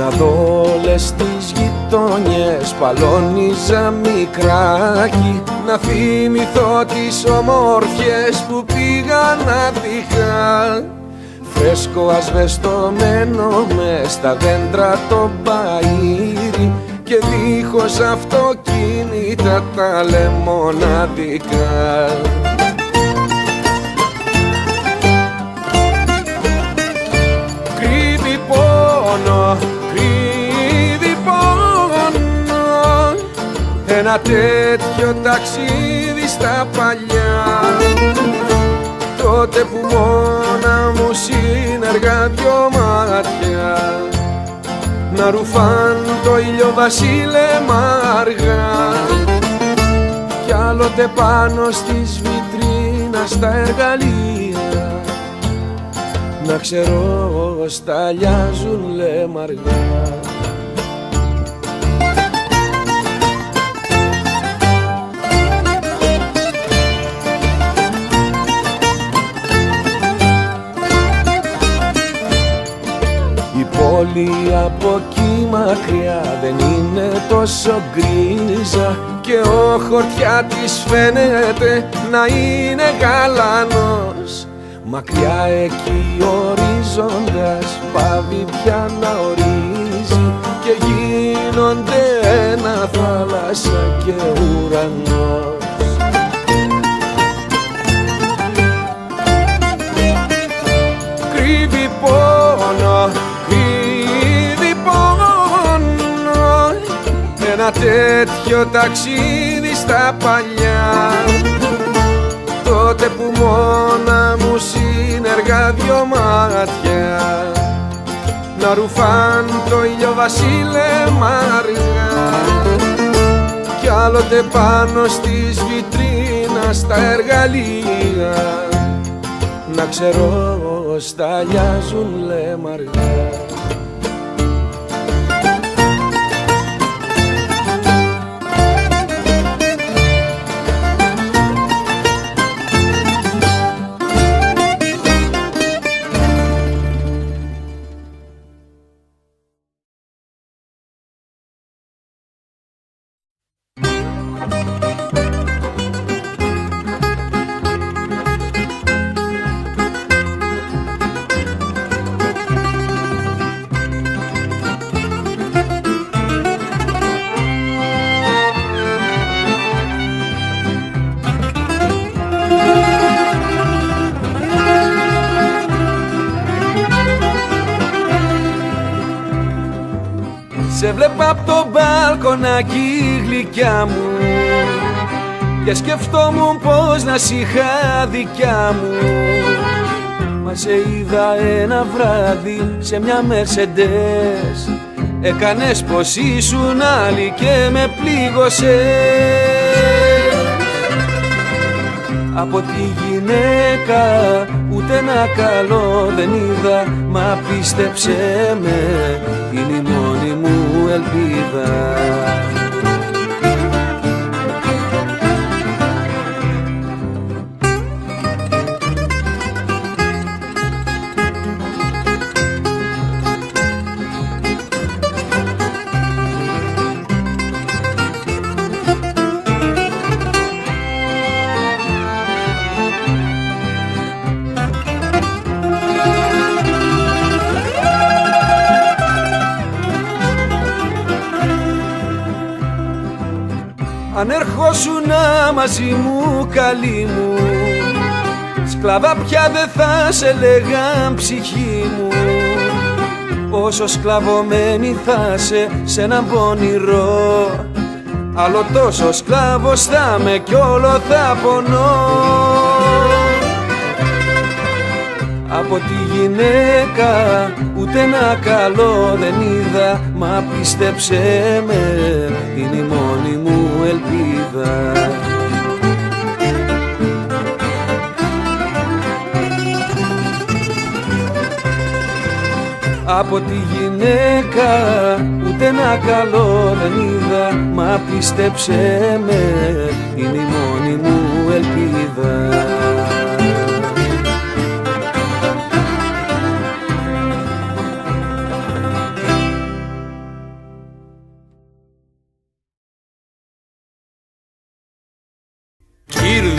Να δω όλες τις γειτόνιες, παλώνιζα μικράκι, να θυμηθώ τις ομόρφιες που πήγα να δείχα. Φρέσκο ασβεστομένο μες στα δέντρα το μπαΐρι και δίχως αυτοκίνητα τα λεμοναδικά. Κρύβει πόνο, κρύβει πόνο, ένα τέτοιο ταξίδι στα παλιά, τότε που μόνα μου συνεργά δυο μάτια να ρουφάν το ηλιοβασίλεμα αργά, κι άλλοτε πάνω στις βιτρίνας τα εργαλεία να ξέρω σταλιάζουν λεμαργά. Η πόλη από εκεί μακριά δεν είναι τόσο γκρίζα και ο χορτιάτης φαίνεται να είναι γαλανός. Μακριά εκεί ο ορίζοντας πάβει πια να ορίζει και γίνονται ένα θάλασσα και ουρανός. Κρύβει πόνο, κρύβει πόνο, ένα τέτοιο ταξίδι στα παλιά, τότε που μόνα μου συνεργά δυο μάτια να ρουφάν το ηλιοβασίλεμα αργά, κι άλλοτε πάνω στις βιτρίνας τα εργαλεία να ξέρω σταλιάζουν λεμαργά. Σε βλέπα απ' το μπαλκονάκι γλυκιά μου και σκεφτόμουν πως να σ' είχα δικιά μου. Μα σε είδα ένα βράδυ σε μια Mercedes έκανες πως ήσουν άλλη και με πλήγωσες. Από τη γυναίκα ούτε ένα καλό δεν είδα, μα πίστεψέ με, είναι η μόνη μου ελπίδα. Αν ερχόσουνα μαζί μου καλή μου, σκλαβά πια δεν θα σε λέγαν ψυχή μου. Όσο σκλαβωμένη θα σε έναν πονηρό, άλλο τόσο σκλάβος θα με κι όλο θα πονώ. Από τη γυναίκα ούτε ένα καλό δεν είδα, μα πίστεψέ με, είναι η μόνη μου ελπίδα. Από τη γυναίκα ούτε ένα καλό δεν είδα, μα πίστεψέ με, είναι η μόνη μου ελπίδα.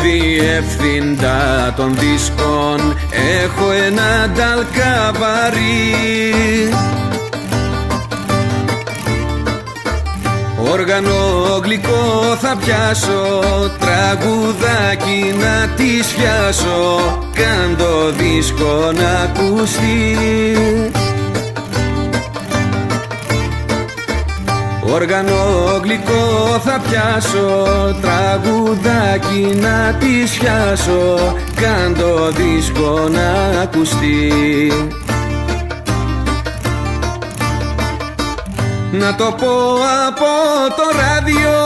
Διευθύντα των δίσκων έχω ένα νταλκαβαρί, όργανο γλυκό θα πιάσω, τραγουδάκι να τη σφιάσω, κάν το δίσκο να ακουστεί. Όργανο γλυκό θα πιάσω, τραγουδάκι να τη σφιάσω, κάν το δίσκο να ακουστεί. Να το πω από το ράδιο,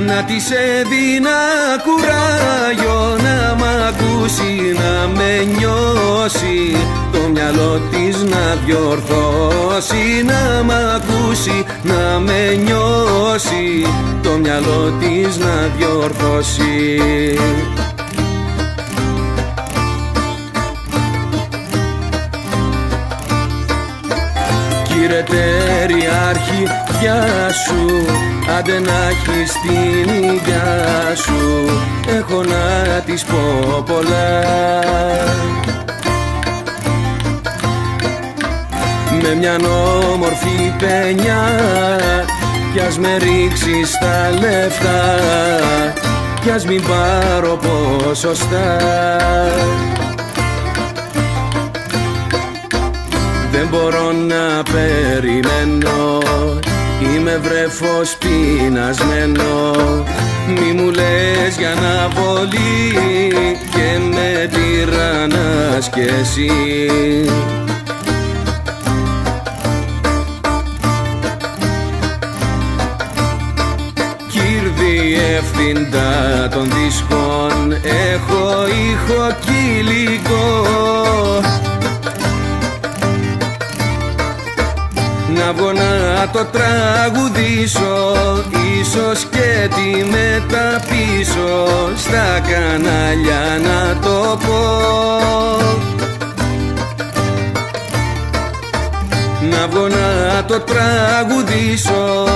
να της έδινα κουράγιο, να μ' ακούσει, να με νιώσει, το μυαλό της να διορθώσει. Να μ' ακούσει, να με νιώσει, το μυαλό της να διορθώσει. Κύριε Τεριάρχη, γεια σου, άντε να έχεις την υγειά σου, έχω να της πω πολλά. Με μιαν όμορφη παινιά, κι ας με ρίξεις τα λεφτά, κι ας μην πάρω ποσοστά. Δεν μπορώ να περιμένω, είμαι βρέφος πεινασμένο. Μη μου λες για να βολεί και με τυραννάς κι εσύ. Διευθύντα των δίσκων έχω ήχο κυλικό, να βγω να το τραγουδήσω, ίσως και τη μεταπίσω, στα κανάλια να το πω. Να βγω να το τραγουδήσω,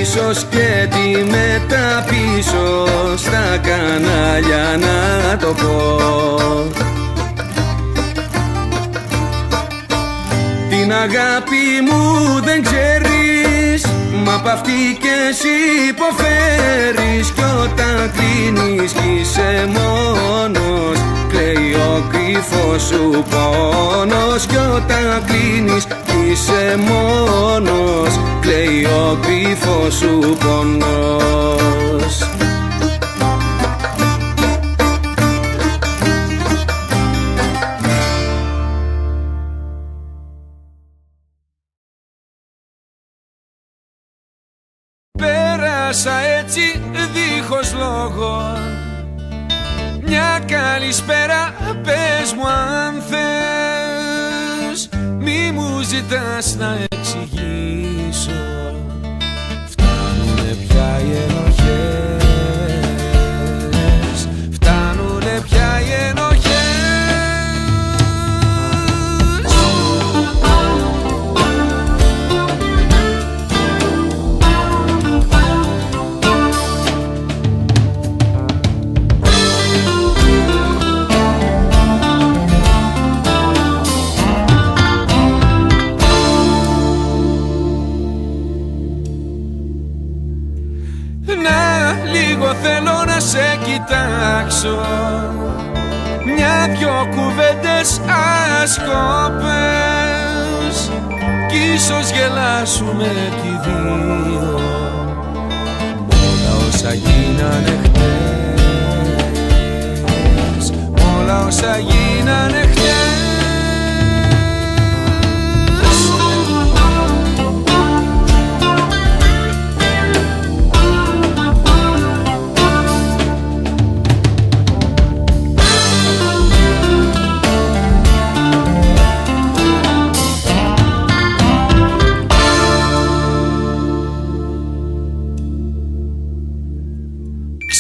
ίσως και τη μεταπίσω, στα κανάλια να το πω. Την αγάπη μου δεν ξέρεις, μα απ' αυτή κι εσύ υποφέρεις, κι όταν κλείνεις κι είσαι μόνος, κλαίει ο κρυφός σου πόνος. Κι όταν κλείνεις κι είσαι μόνος, κλαίει ο κρυφός σου πόνος. διάβασα έτσι δίχως λόγο μια καλησπέρα, πες μου αν θες. Μη μου ζητάς να εξηγήσω, φτάνουνε πια οι ενοχές, φτάνουνε πια οι ενοχές. Θέλω να σε κοιτάξω, μια-δυο κουβέντες άσκοπες κι ίσως γελάσουμε κι οι δύο μ' όλα όσα γίνανε χτες, μ' όλα όσα γίνανε χτες.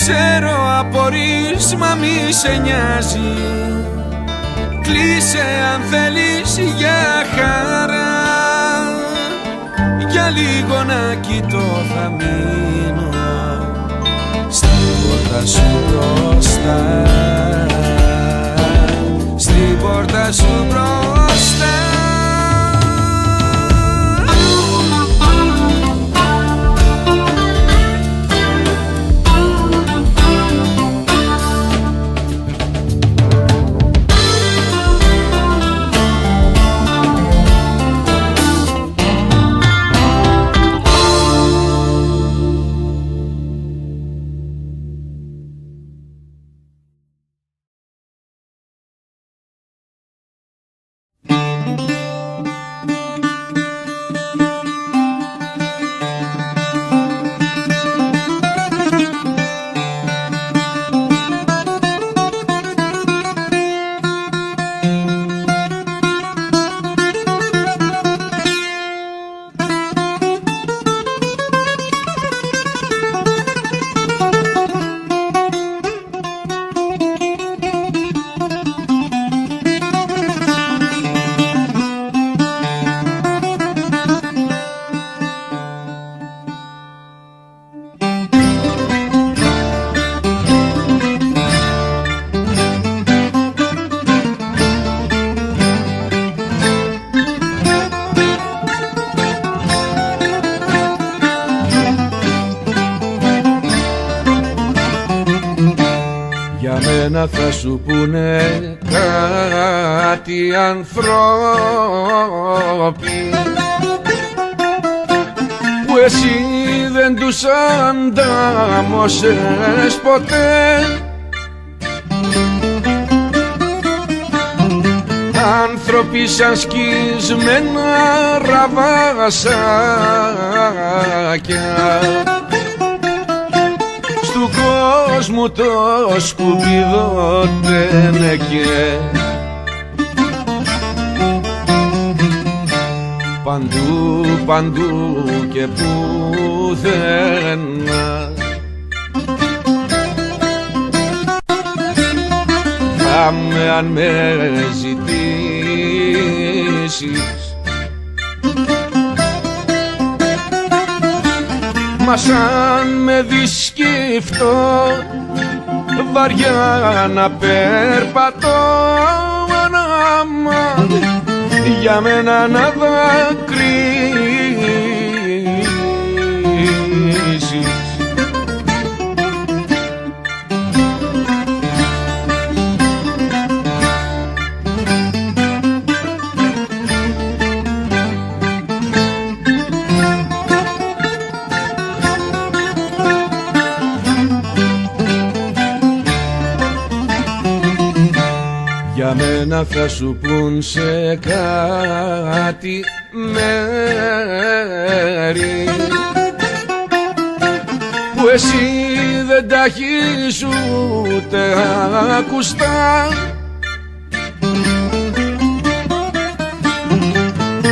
Ξέρω απορείς μα μη σε νοιάζει, κλείσε αν θέλεις για χαρά, για λίγο να κοιτώ θα μείνω στην πόρτα σου μπροστά, στην πόρτα σου μπροστά. Θα σου πούνε κάτι ανθρώποι που εσύ δεν τους αντάμωσες ποτέ. Άνθρωποι σαν σκισμένα ραβασάκια, του κόσμου το σκουπιδό τένεκε. Παντού, παντού και πουθενά πάμε αν με ζητήσεις, μα σαν με δεις σκυφτώ βαριά να περπατώ, ανάμα για μένα να δακρύσεις. Για μένα θα σου πουν σε κάτι μέρη εσύ δεν τα έχεις ούτε ακουστά.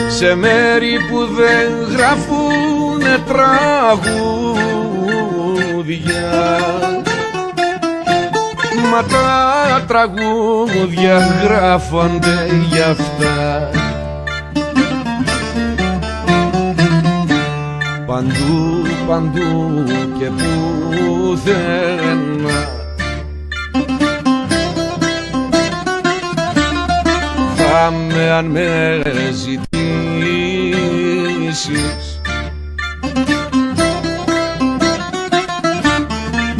Σε μέρη που δεν γράφουνε τραγούδια, μα τα τραγούδια γράφονται γι' αυτά. Παντού, παντού και πουθενά θα με αν με ζητήσεις.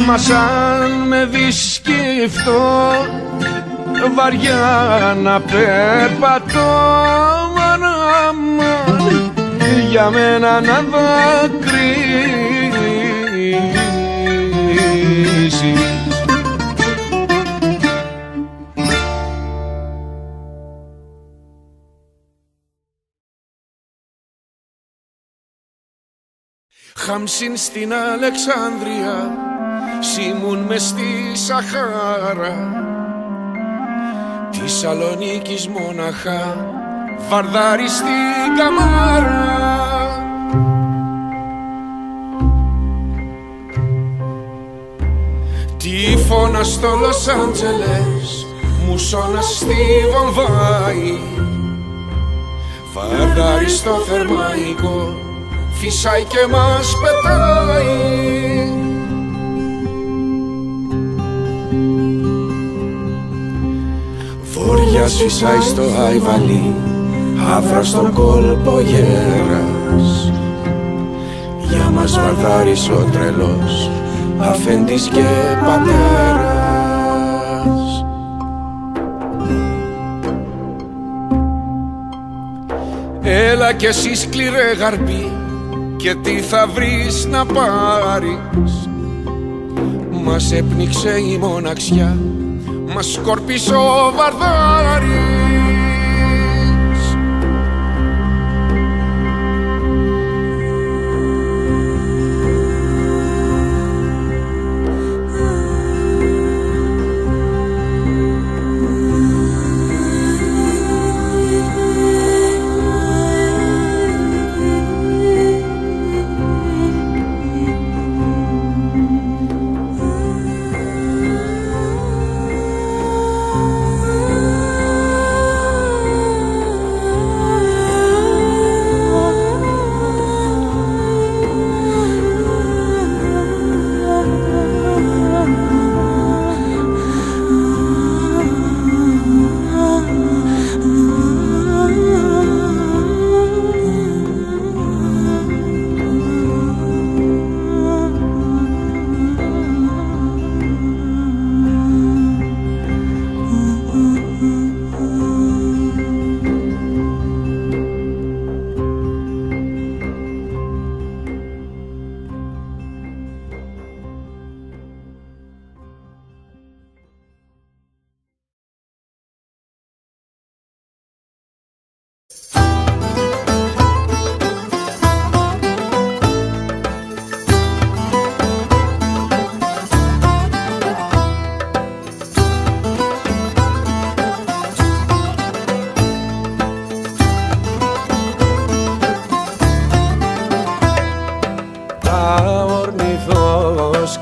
Μα σαν με δεις σκυφτώ βαριά να περπατώ, για μένα να δακρύσεις. Χάμσιν στην Αλεξάνδρεια, Σίμουν μες στη Σαχάρα, τη Σαλονίκης μοναχά, Βαρδάρι στην Καμάρα. Τύφωνα στο Λος Άντζελες, μουσώνας στη Βομβάη, Βαρδάρι στο Θερμαϊκό, φυσάει και μας πετάει. Βόρειας φυσάει στο Αϊβαλί, Άφρα στον κόλπο γέρας. Για μας Βαρδάρης ο τρελός, αφέντης και πατέρας. Έλα κι εσύ σκληρέ γαρμπή, και τι θα βρεις να πάρεις. Μας έπνιξε η μοναξιά, μας σκόρπισε ο Βαρδάρης.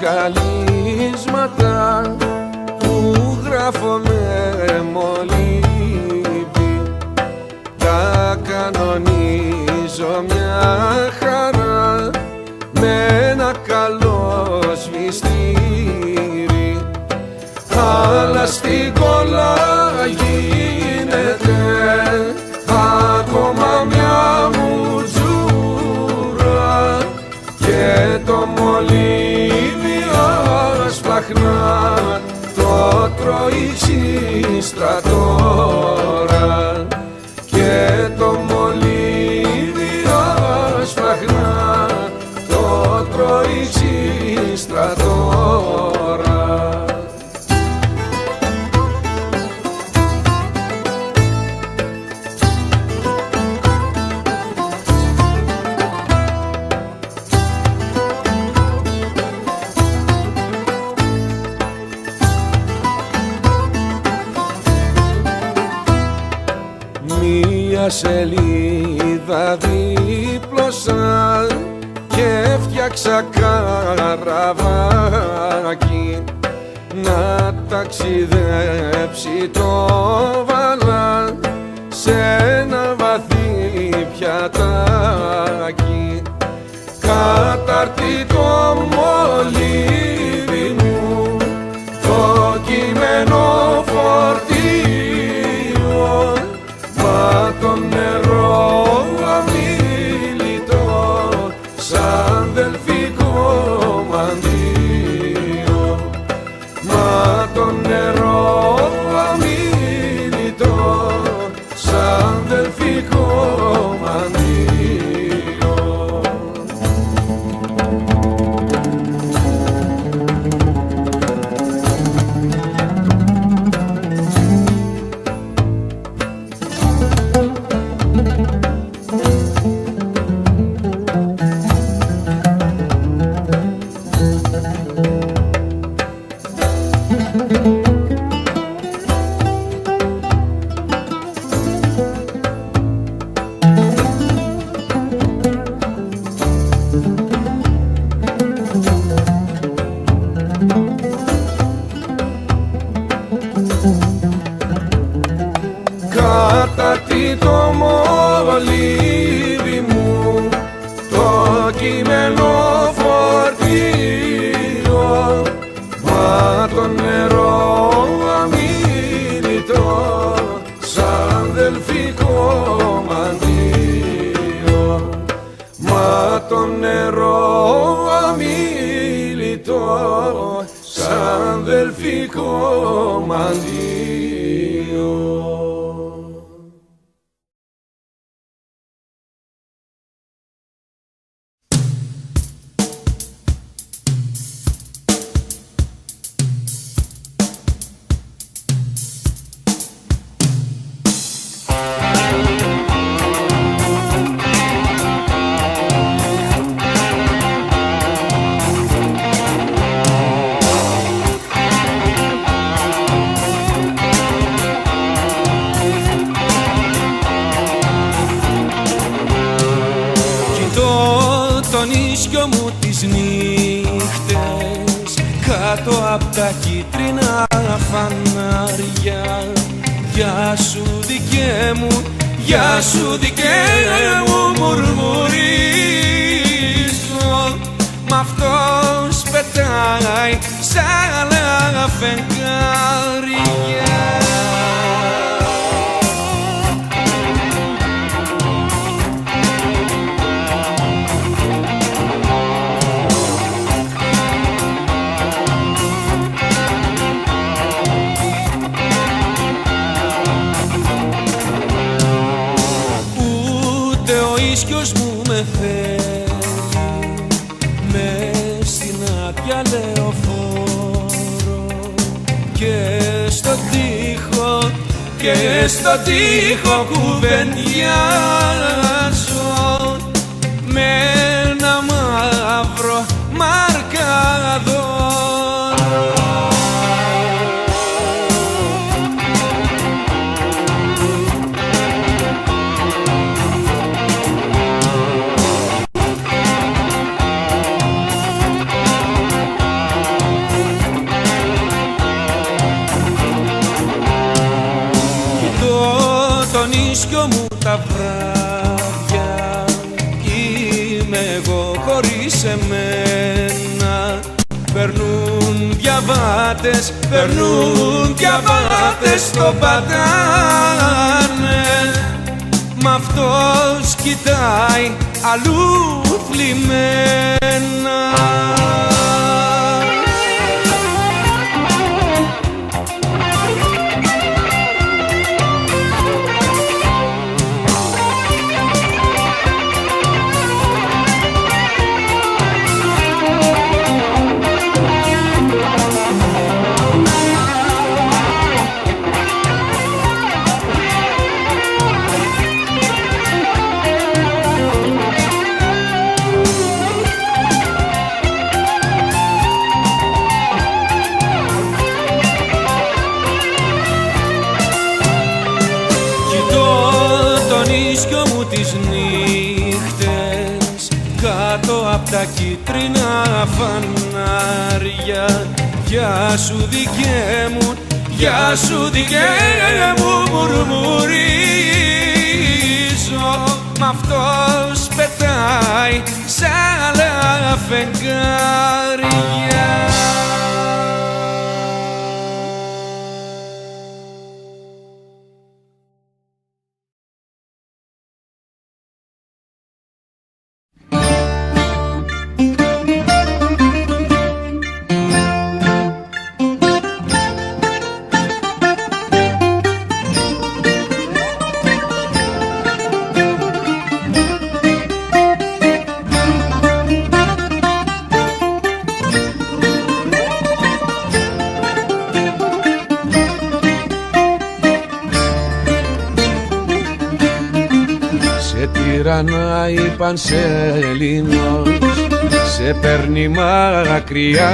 Σκαλίσματα που γράφω με μολύβι, τα κανονίζω μια χαρά με ένα καλό σβηστήρι. Αλλά στην κόλλα γίνεται ακόμα μια μουτζούρα και το μολύβι ασπλαχνά το τρώει σύστρα τώρα και το μολύβι ασπλαχνά το τρώει σύστρα τώρα. μια σελίδα δίπλωσα και έφτιαξα καραβάκι να ταξιδέψει, το βάλα σε ένα βαθύ πιατάκι. Κατάρτι το μολύβι μου, το κείμενο φορτίο, μα το νερό αμίλητο σαν δελφικό μαντίο, μα το νερό αμίλητο σαν δελφικό μαντίο. Κατάρτι το μολύβι μου, το κείμενο φορτίο, μα το νερό αμίλητο σαν δελφικό μαντίο, μα το νερό αμίλητο σαν δελφικό μαντίο. Κάτω απ' τα κίτρινα φανάρια, γεια σου δικέ μου, γεια σου δικέ μου, μουρμουρίζω. Μ' αυτός πετάει σαν άλλα φεγγάρια. Ίσιος μου με θέλει μες στην άδεια λεωφόρο και στο τοίχο κουβεντιάζω με ένα μαύρο μαρκαδόρο. Ίσιο μου τα βράδια, είμαι εγώ χωρίς εμένα. Περνούν διαβάτες, το πατάνε, μ' αυτός κοιτάει αλλού θλιμμένα. τα κίτρινα φανάρια. Γεια σου δικαί μου, γεια σου δικαί μου, μουρμουρίζω. Μ' αυτός πετάει σ' άλλα φεγγάρια. Τυραννάει πανσελίνος, σε παίρνει μακριά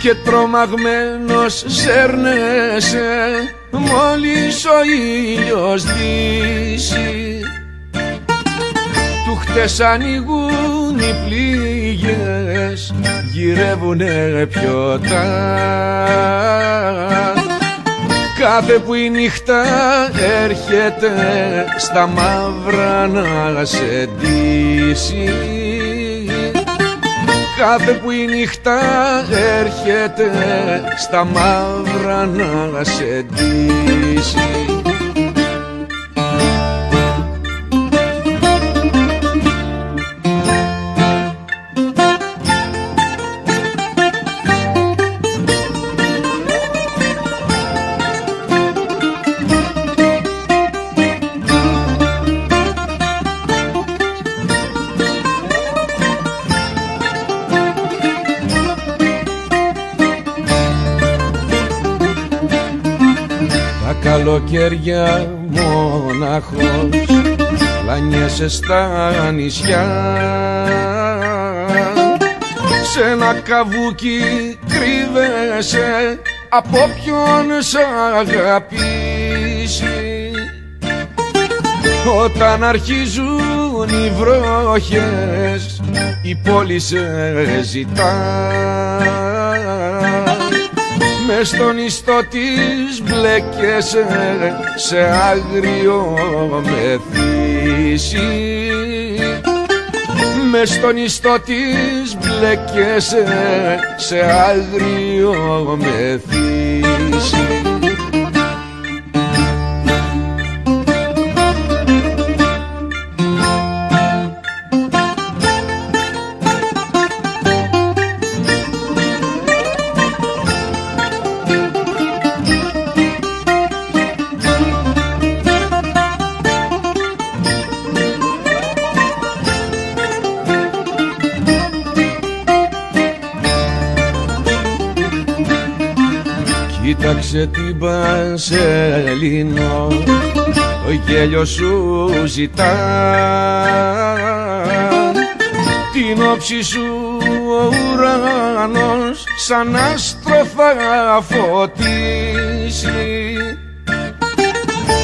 και τρομαγμένος σέρνεσαι μόλις ο ήλιος δύσει. Του χτες ανοίγουν οι πληγές, γυρεύουνε πιωτά. Κάθε που η νύχτα έρχεται στα μαύρα να σε ντύσει. Κάθε που η νύχτα έρχεται στα μαύρα να σε ντύσει. Καλοκαίρια μοναχός, πλανιέσαι στα νησιά. Σ' ένα καβούκι κρύβεσαι, από ποιον σ' αγαπήσει. Όταν αρχίζουν οι βροχές, η πόλη σε ζητά. Μες στον ιστό της μπλέκεσαι, σε άγριο μεθύσι. Μες στον ιστό της μπλέκεσαι, σε άγριο μεθύσι. Κοίταξε την Πανσελίνο, το γέλιο σου ζητά. Την όψη σου ο ουρανός σαν άστρο θα φωτίσει.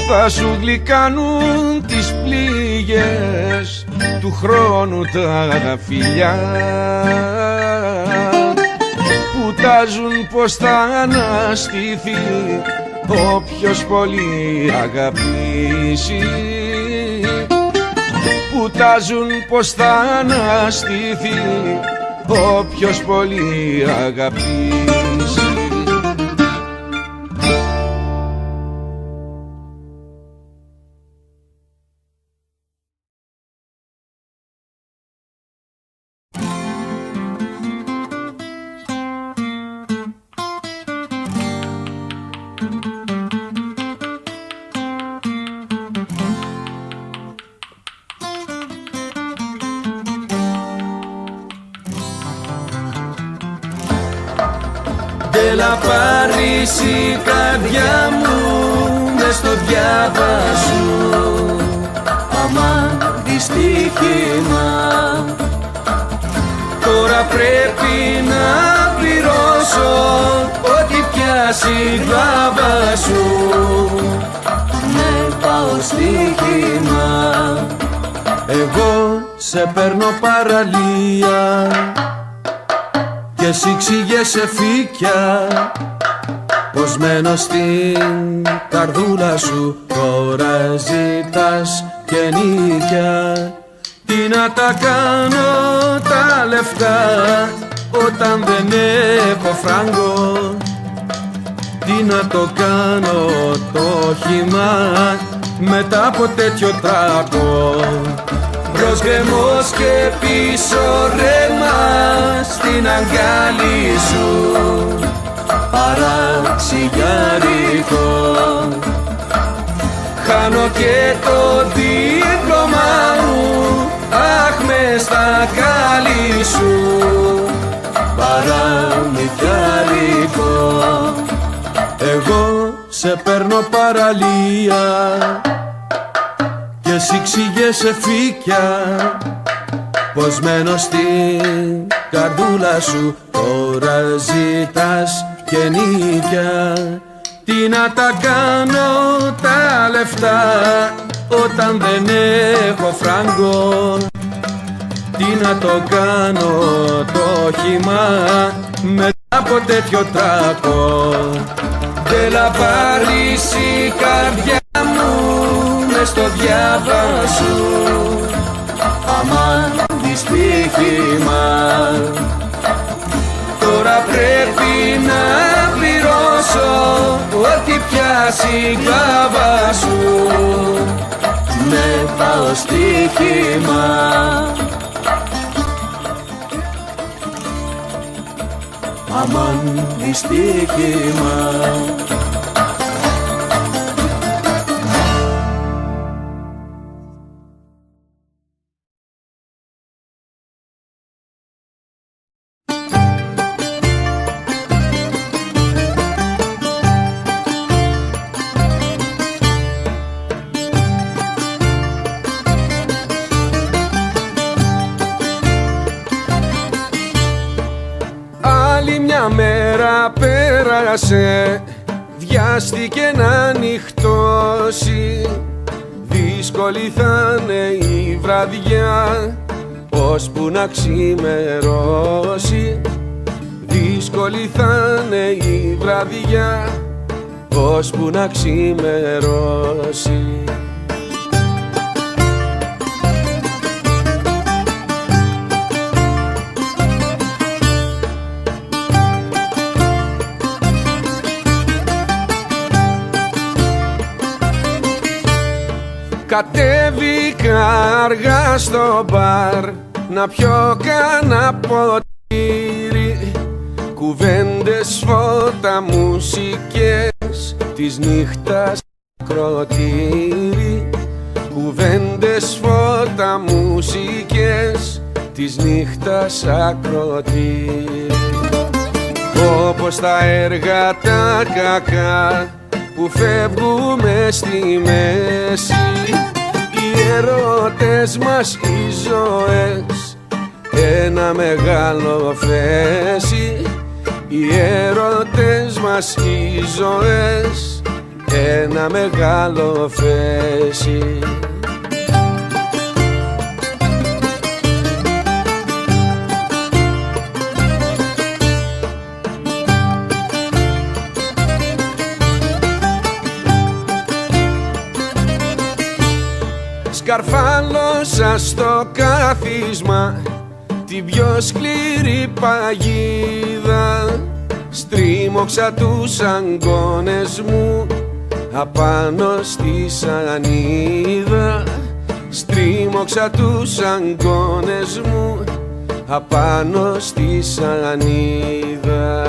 Θα σου γλυκάνουν τις πληγές του χρόνου τα φιλιά. Πουτάζουν πως θα αναστηθεί όποιος πολύ αγαπήσει. Πουτάζουν πως θα αναστηθεί όποιος πολύ αγαπήσει. Έλα πάρεις η καρδιά μου μες στο διάβα σου, αμάν δυστύχημα. Τώρα πρέπει να πληρώσω ό,τι πιάσει η γλάβα σου. Ναι, πάω στοίχημα. Εγώ σε παίρνω παραλία και εσύ ξηγέσαι φύκια πως μένω στην καρδούλα σου. Τώρα ζητάς και νίκια. Τι να τα κάνω τα λεφτά όταν δεν έχω φράγκο? Τι να το κάνω το χειμά μετά από τέτοιο τράκο? Μπρος γκρεμός και πίσω ρέμα στην αγκάλι σου, παραξηγιάρικο. Χάνω και το δίπλωμα μου, αχ μες στα κάλλη σου, παραμυθιάρικο. Εγώ σε παίρνω παραλία και εσύ ξηγέσαι φύκια πως μένω στην καρδούλα σου. Τώρα ζητάς και νίκια. Τι να τα κάνω τα λεφτά όταν δεν έχω φράγκο? Τι να το κάνω το χειμά μετά από τέτοιο τράκο? Έλα πάρεις η καρδιά μου μες στο διάβα σου, αμάν δυστύχημα. Τώρα πρέπει να πληρώσω ό,τι πιάσει η κλάβα σου. Ναι, πάω στοίχημα. Αμάν δυστύχημα. Μέρα πέρασε, βιάστηκε να νυχτώσει. Δύσκολη θα είναι η βραδιά, ώσπου να ξημερώσει. Δύσκολη θα είναι η βραδιά, ώσπου να ξημερώσει. Κατέβηκα αργά στο μπαρ να πιω κάνα ποτήρι. Κουβέντες, φώτα, μουσικές, της νύχτας ακροτήρι. Κουβέντες, φώτα, μουσικές, της νύχτας ακροτήρι. Όπως τα έργα τα κακά που φεύγουμε στη μέση, οι ερώτες μας οι ζωές ένα μεγάλο φέση. Οι ερώτες μας οι ζωές ένα μεγάλο φέση. Σκαρφάλωσα στο κάθισμα την πιο σκληρή παγίδα. Στρίμωξα τους αγκώνες μου απάνω στη σανίδα. Στρίμωξα τους αγκώνες μου απάνω στη σανίδα.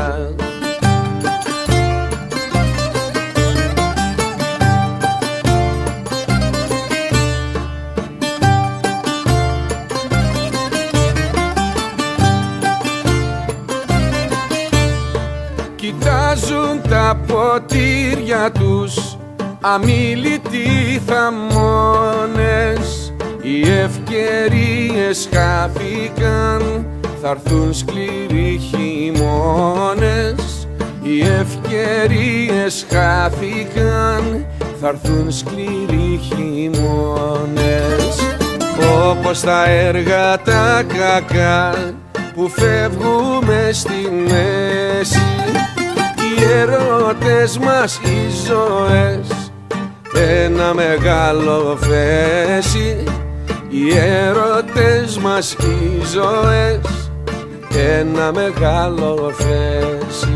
Κοιτάζουν τα ποτήρια τους αμίλητοι θαμώνες. Οι ευκαιρίες χάθηκαν, θa'ρθούν σκληροί χειμώνες. Οι ευκαιρίες χάθηκαν, θa'ρθούν σκληροί χειμώνες. όπως τα έργα τα κακά που φεύγουμε στη μέση. Οι έρωτες μας οι ζωές ένα μεγάλο φέση. Οι έρωτες μας οι ζωές ένα μεγάλο φέση.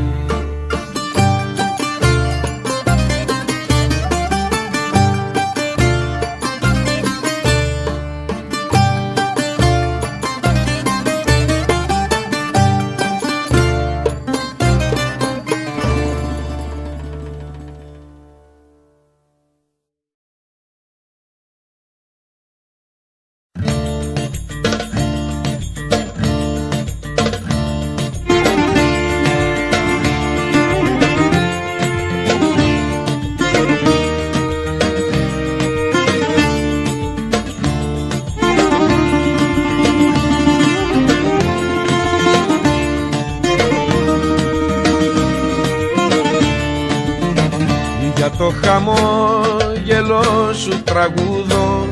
Το χαμόγελο σου τραγούδο,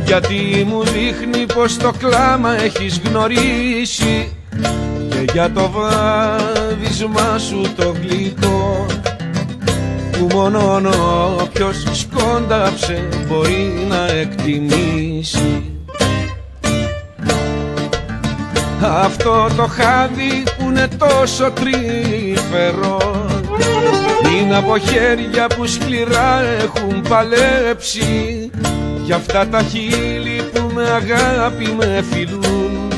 γιατί μου δείχνει πως το κλάμα έχεις γνωρίσει, και για το βάδισμά σου το γλυκό που μόνον όποιος σκόνταψε μπορεί να εκτιμήσει. Αυτό το χάδι που είναι τόσο τρυφερό είναι από χέρια που σκληρά έχουν παλέψει, για αυτά τα χείλη που με αγάπη με φιλούν.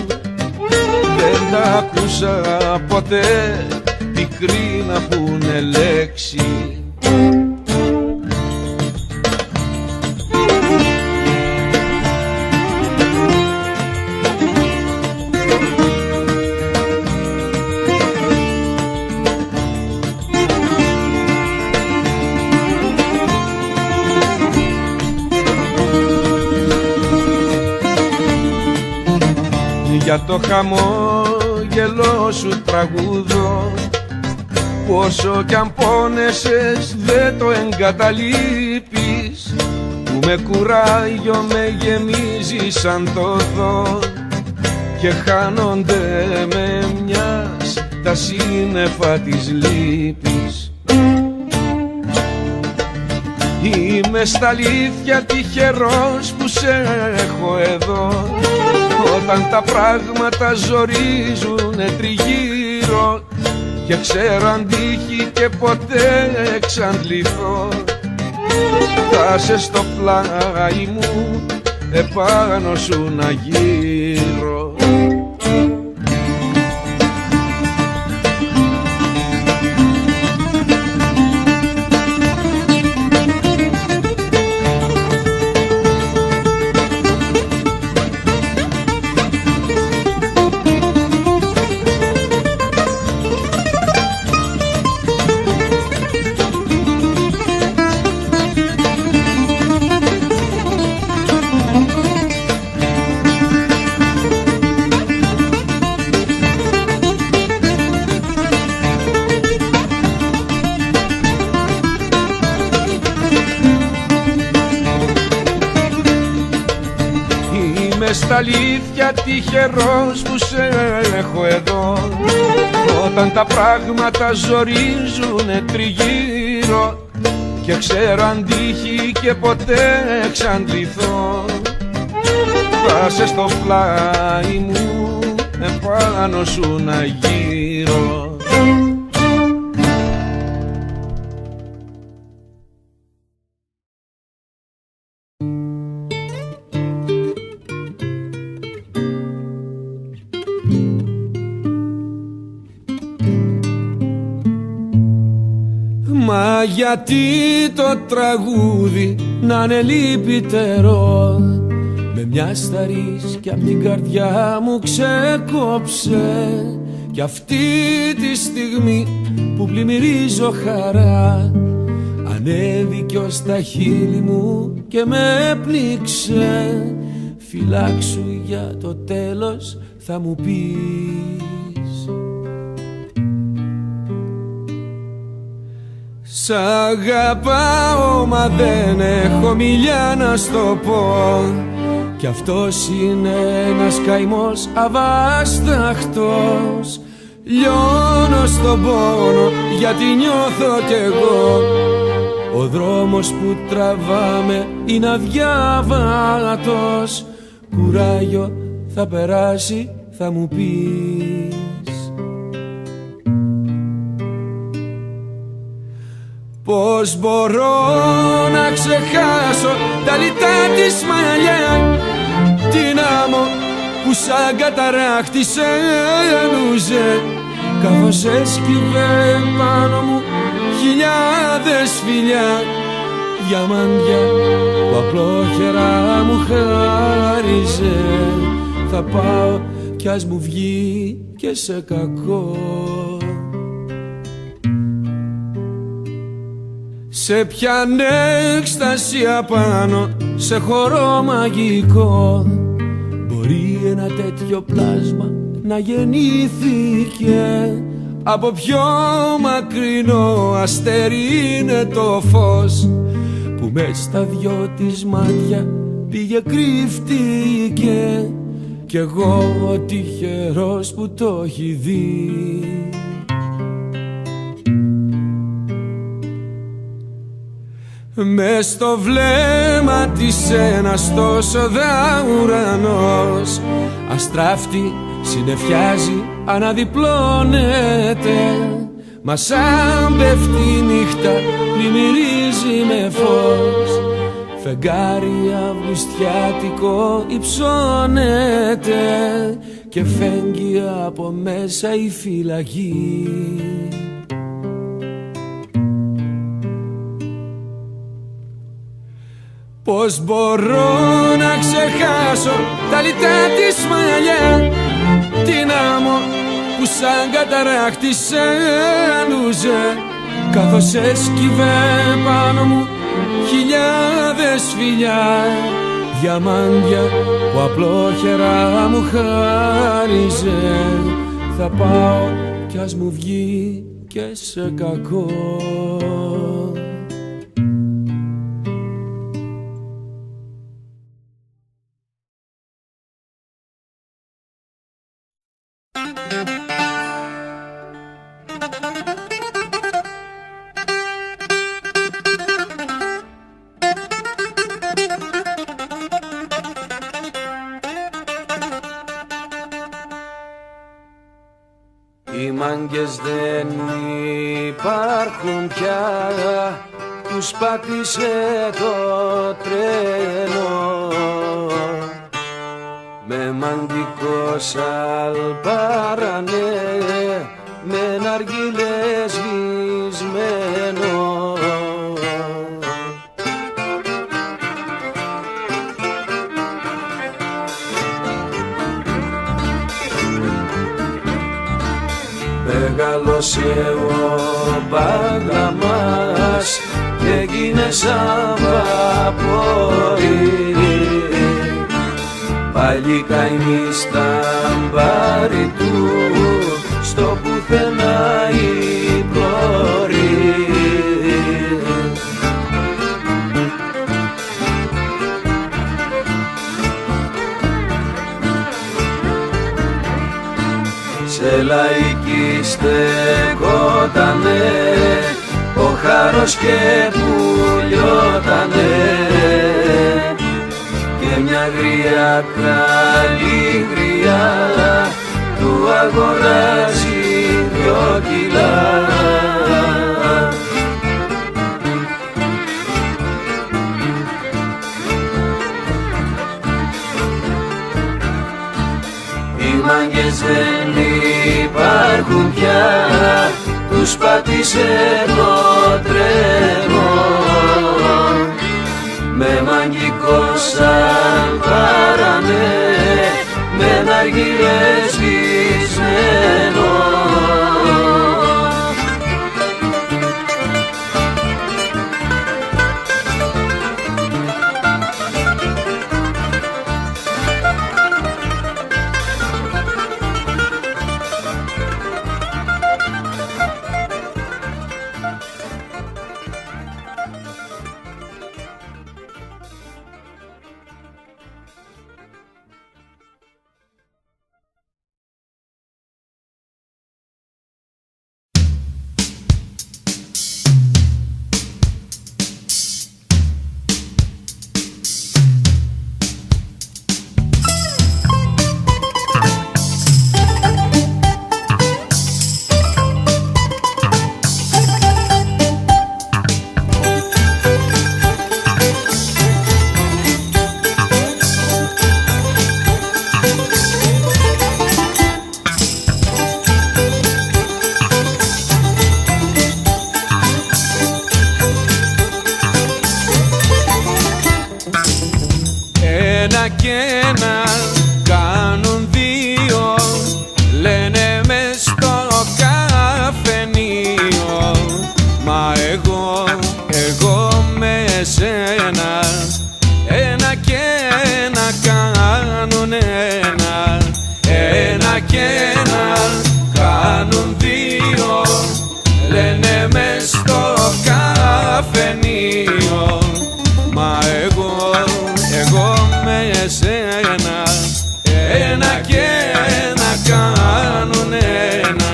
Δεν τα άκουσα ποτέ πικρή να πούνε λέξη. Για το χαμόγελο σου τραγούδο, πόσο κι αν πόνεσες δεν το εγκαταλείπεις, που με κουράγιο με γεμίζει σαν το δω και χάνονται με μιας τα σύννεφα της λύπης. Είμαι στα αλήθεια τυχερός που σε έχω εδώ, όταν τα πράγματα ζορίζουνε τριγύρω και ξέρω αντίχει και ποτέ εξαντληθώ. Θα σε στο πλάι μου επάνω σου να γύρω. Στα αλήθεια τυχερός που σε έχω εδώ, όταν τα πράγματα ζορίζουνε τριγύρω και ξέρω αντίχει και ποτέ εξαντληθώ. Θα σε στο πλάι μου επάνω σου να γύρω. Μα γιατί το τραγούδι να είναι λυπητερό, με μια σταρίς κι απ' την καρδιά μου ξεκόψε, κι αυτή τη στιγμή που πλημμυρίζω χαρά ανέβηκε ως τα χείλη μου και με πνίξε. Φυλάξου για το τέλος θα μου πεις. Σ' αγαπάω μα δεν έχω μιλιά να στο πω, κι αυτός είναι ένας καημός αβάσταχτος. Λιώνω στον πόνο γιατί νιώθω κι εγώ. Ο δρόμος που τραβάμε είναι αδιάβατος. Κουράγιο θα περάσει θα μου πεις. Πώς μπορώ να ξεχάσω τα λιτά της μαλλιά, την άμμο που σαν καταράκτη σε ενούσε, καθώς έσκυβε πάνω μου χιλιάδες φιλιά, διαμάντια που απλόχερα μου χάριζε. Θα πάω κι ας μου βγει και σε κακό. Σε πιάνε έκσταση απάνω σε χώρο μαγικό. Μπορεί ένα τέτοιο πλάσμα να γεννήθηκε από πιο μακρινό αστέρι. Είναι το φως που μες στα δυο της μάτια πήγε κρύφτηκε, κι εγώ ο τυχερός που το έχει δει. Μες στο βλέμμα της ένας τόσο δα ουρανός, αστράφτη συννεφιάζει, αναδιπλώνεται. Μα σαν πέφτει η νύχτα πλημμυρίζει με φως, φεγγάρι αυγουστιάτικο υψώνεται και φέγγει από μέσα η φυλακή. Πώς μπορώ να ξεχάσω τα λιτά της μαλλιά, την άμμο που σαν καταράκτη σε ενούσε, καθώς έσκυβε πάνω μου χιλιάδες φιλιά, διαμάντια που απλόχερα μου χάριζε. Θα πάω κι ας μου βγει και σε κακό. Οι μάγκες δεν υπάρχουν πια, τους πάτησε το τρένο. Με μαντικό σαλπάρανε, με ναργίλε σβησμένο. Μεγάλωσε ο μπάγκα μας και έγινε σαν βαπόρι, πάλι καημί στα μπάρι του, στο πουθενά η πλώρη. Σε λαϊκή στεκότανε ο χάρος και πουλιότανε, και μια γριά καλή γριά του αγοράζει 2 κιλά. Οι μάγκες δεν υπάρχουν πια, τους πάτησε το τρένο. Με μαγικό σαλπάρανε, με ναργίλες σβησμένο. ένα και ένα κάνουν δύο, λένε μες στο καφενείο. Μα εγώ με σένα ένα και ένα κάνουν ένα.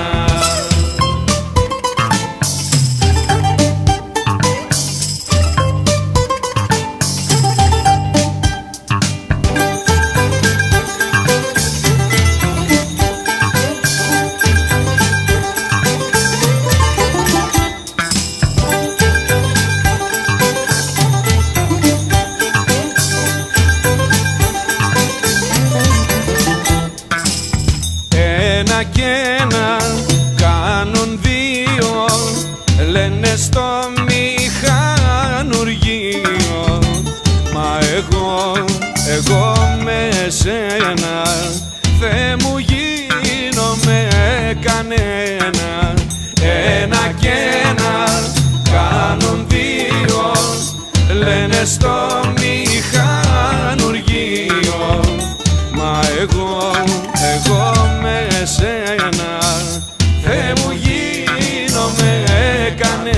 Ένα και ένα κάνουν δύο, λένε στο μηχανουργείο. Μα εγώ με σένα δεν μου γίνομαι κανένα. Ένα και ένα κάνουν δύο, λένε στο μηχανουργείο. Μα εγώ με σένα δεν μου γίνομαι κανένα.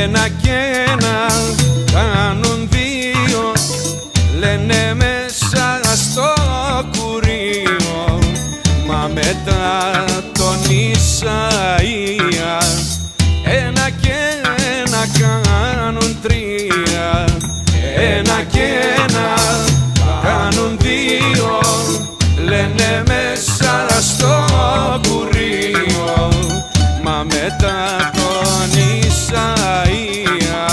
Ένα και ένα κάνουν δύο, λένε μέσα στο κουρίο. Μα μετά τον Ισαΐα ένα και ένα κάνουν τρία. Ένα και ένα κάνουν δύο, λένε μέσα στο κουρίο. Μα μετά τον Ισαΐα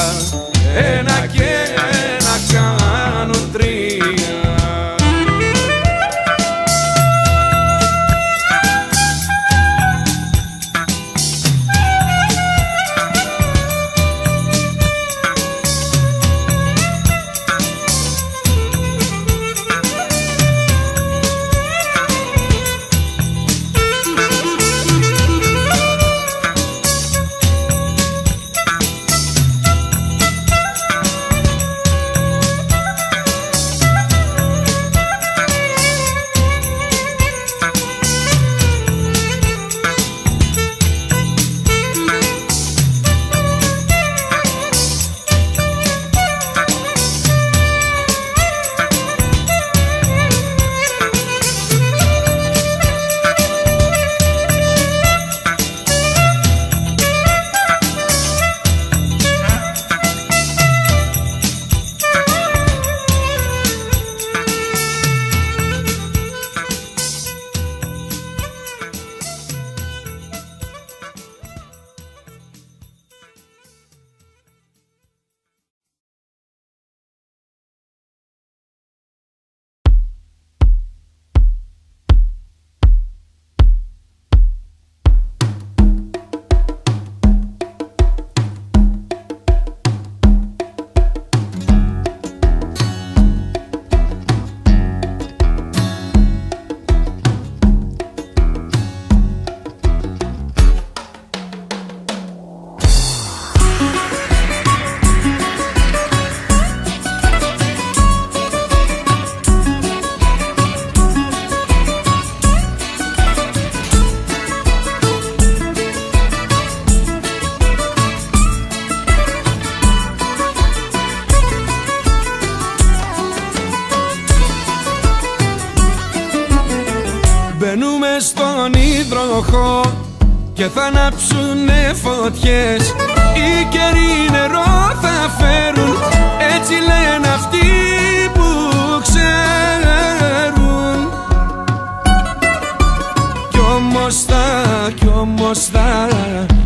ένα και ένα κάνουν τρία. Μπαίνουμε στον υδροχό και θα ανάψουνε φωτιές. Οι καιροί νερό θα φέρουν, έτσι λένε αυτοί που ξέρουν.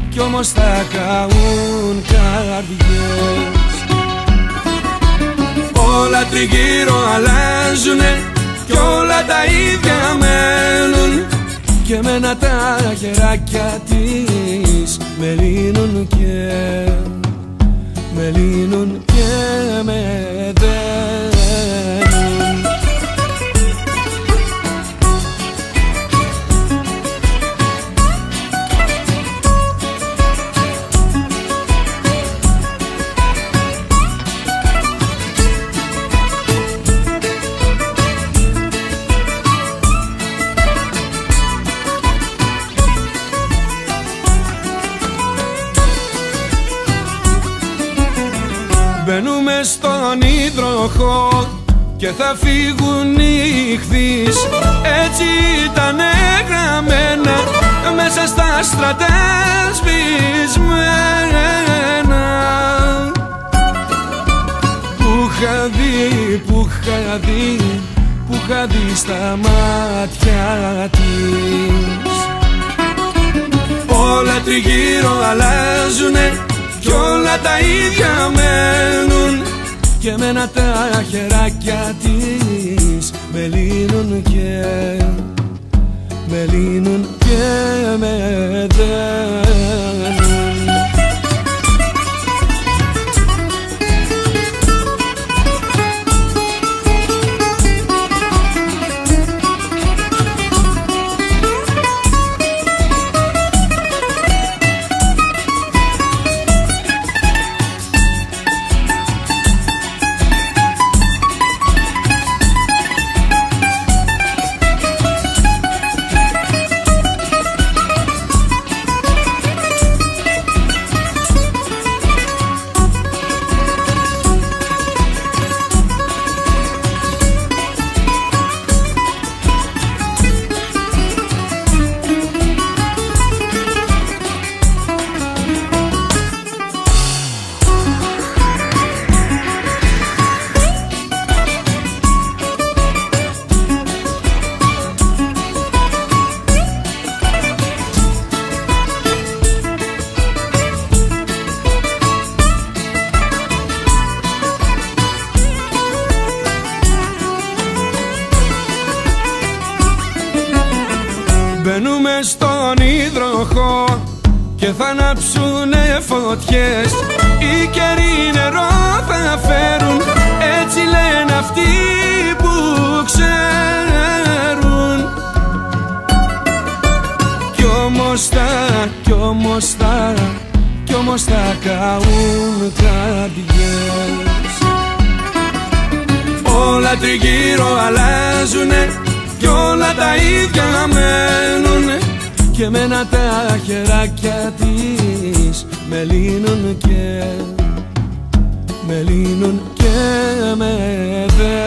Κι όμως θα καούν καρδιές. Όλα τριγύρω αλλάζουνε κι όλα τα ίδια μένουν. και εμένα τα χεράκια της με λύνουν και με λύνουν και με δένουν. Μπαίνουμε στον υδροχό και θα φύγουν οι χθείς. Έτσι ήταν γραμμένα μέσα στα στρατά σβησμένα. Που είχα δει, που είχα δει, που είχα δει στα μάτια της. Όλα τριγύρω αλλάζουνε κι όλα τα ίδια μένουν και εμένα τα χεράκια της με λύνουν και με λύνουν και με δένουν. Μπαίνουμε στον υδροχό και θα ανάψουνε φωτιές. Οι καιροί νερό θα φέρουν, έτσι λένε αυτοί που ξέρουν. Κι όμως θα καούν καρδιές. Όλα τριγύρω αλλάζουνε κι όλα τα ίδια μένουν και εμένα τα χεράκια της με λύνουν και με λύνουν και με δένουν.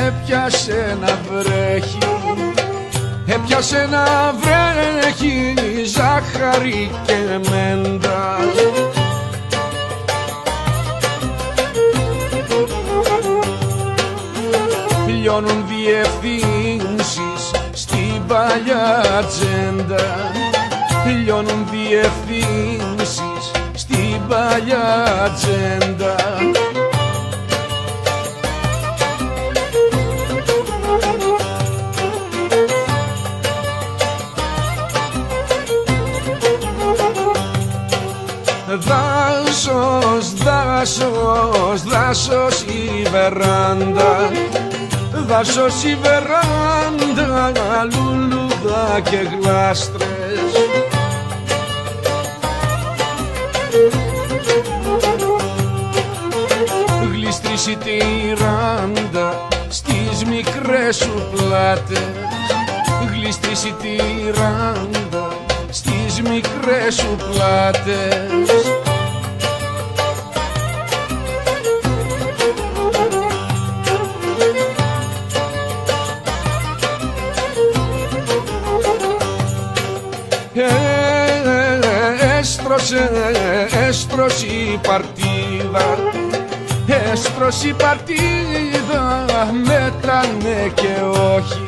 Έπιασε να βρέχει, έπιασε να βρέχει ζάχαρη και μέντα. Λιώνουν διευθύνσεις στην παλιά ατζέντα. Λιώνουν διευθύνσεις στην παλιά ατζέντα. Δάσος, δάσος, δάσος η βεράντα. Δάσος η βεράντα, λουλούδα και γλάστρες. Γλιστρήσει τη ράντα στις μικρές σου πλάτες, γλιστρήσει τη ράντα στις μικρές σου πλάτες. Έστρωσε η παρτίδα, έστρωσε η παρτίδα, μέτρανε και όχι.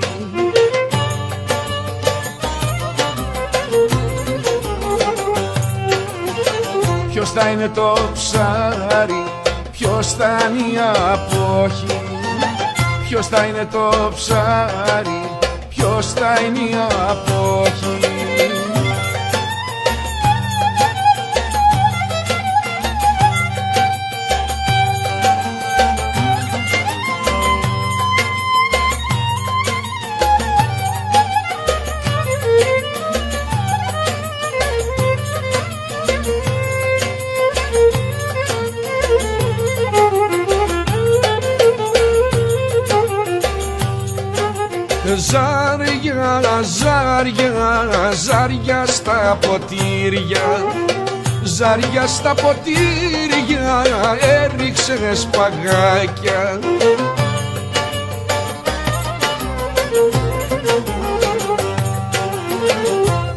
Ποιος θα είναι το ψάρι, ποιος θα είναι η απόχη, ποιος θα είναι το ψάρι, ποιος θα είναι η απόχη. Ζάρια, ζάρια, ζάρια στα ποτήρια, ζάρια στα ποτήρια, έριξε σπαγάκια.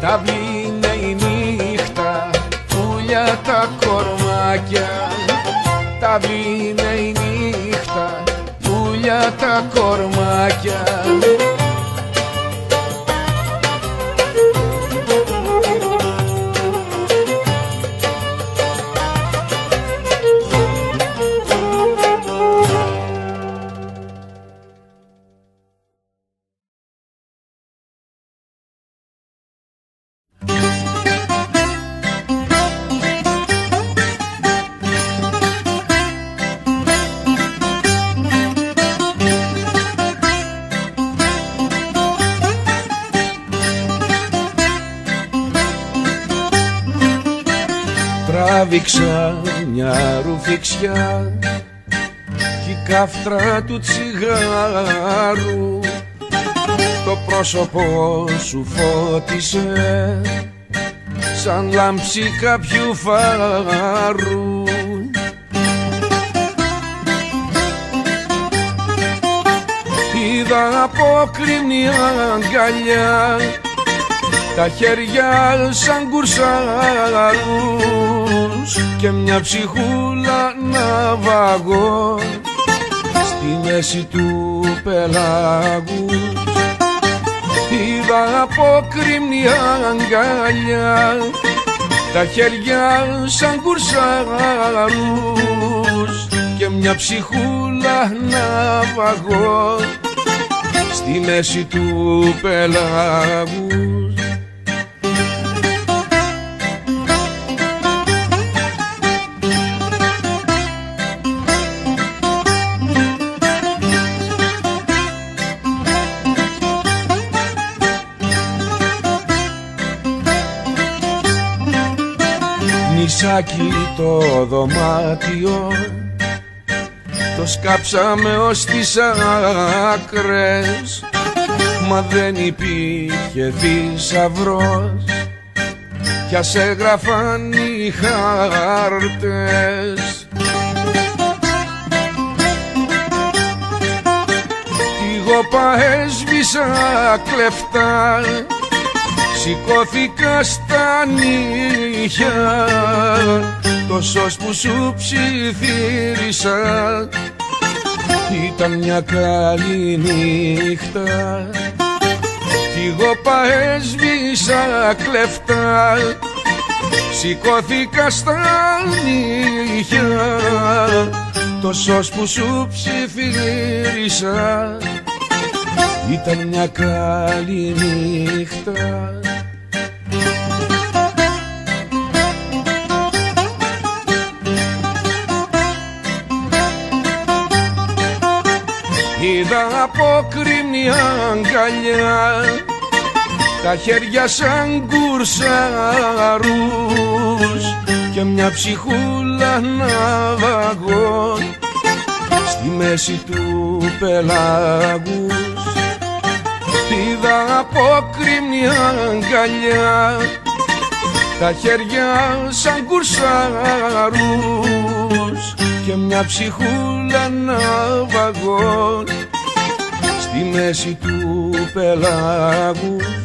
Τα βλήνε η νύχτα, πουλιά τα κορμάκια, τα βλήνε η νύχτα, πουλιά τα κορμάκια. Τράβηξα μια ρουφιξιά κι η καύτρα του τσιγάρου το πρόσωπο σου φώτισε σαν λάμψη κάποιου φάρου. Είδα απόκριμνη αγκαλιά, τα χέρια σαν κουρσάρους και μια ψυχούλα ναυαγό στη μέση του πελάγους. Είδα απόκριμνη αγκαλιά, τα χέρια σαν κουρσάρους και μια ψυχούλα ναυαγό στη μέση του πελάγους. Νησάκι το δωμάτιο, το σκάψαμε ως τις άκρες, μα δεν υπήρχε θησαυρός κι ας έγραφαν οι χάρτες. Τη γόπα έσβησα κλεφτά, σηκώθηκα στα νύχια, το σως που σου ψιθύρισα ήταν μια καλή νύχτα. Τη γόπα έσβησα κλεφτά, σηκώθηκα στα νύχια, το σως που σου ψιθύρισα ήταν μια καλή νύχτα. Είδα απόκριμνη αγκαλιά, τα χέρια σαν κουρσάρους και μια ψυχούλα ένα βαγόν στη μέση του πελάγους. Είδα απόκρημνη αγκαλιά, τα χέρια σαν κουρσάρους και μια ψυχούλα ένα βαγόν στη μέση του πελάγους.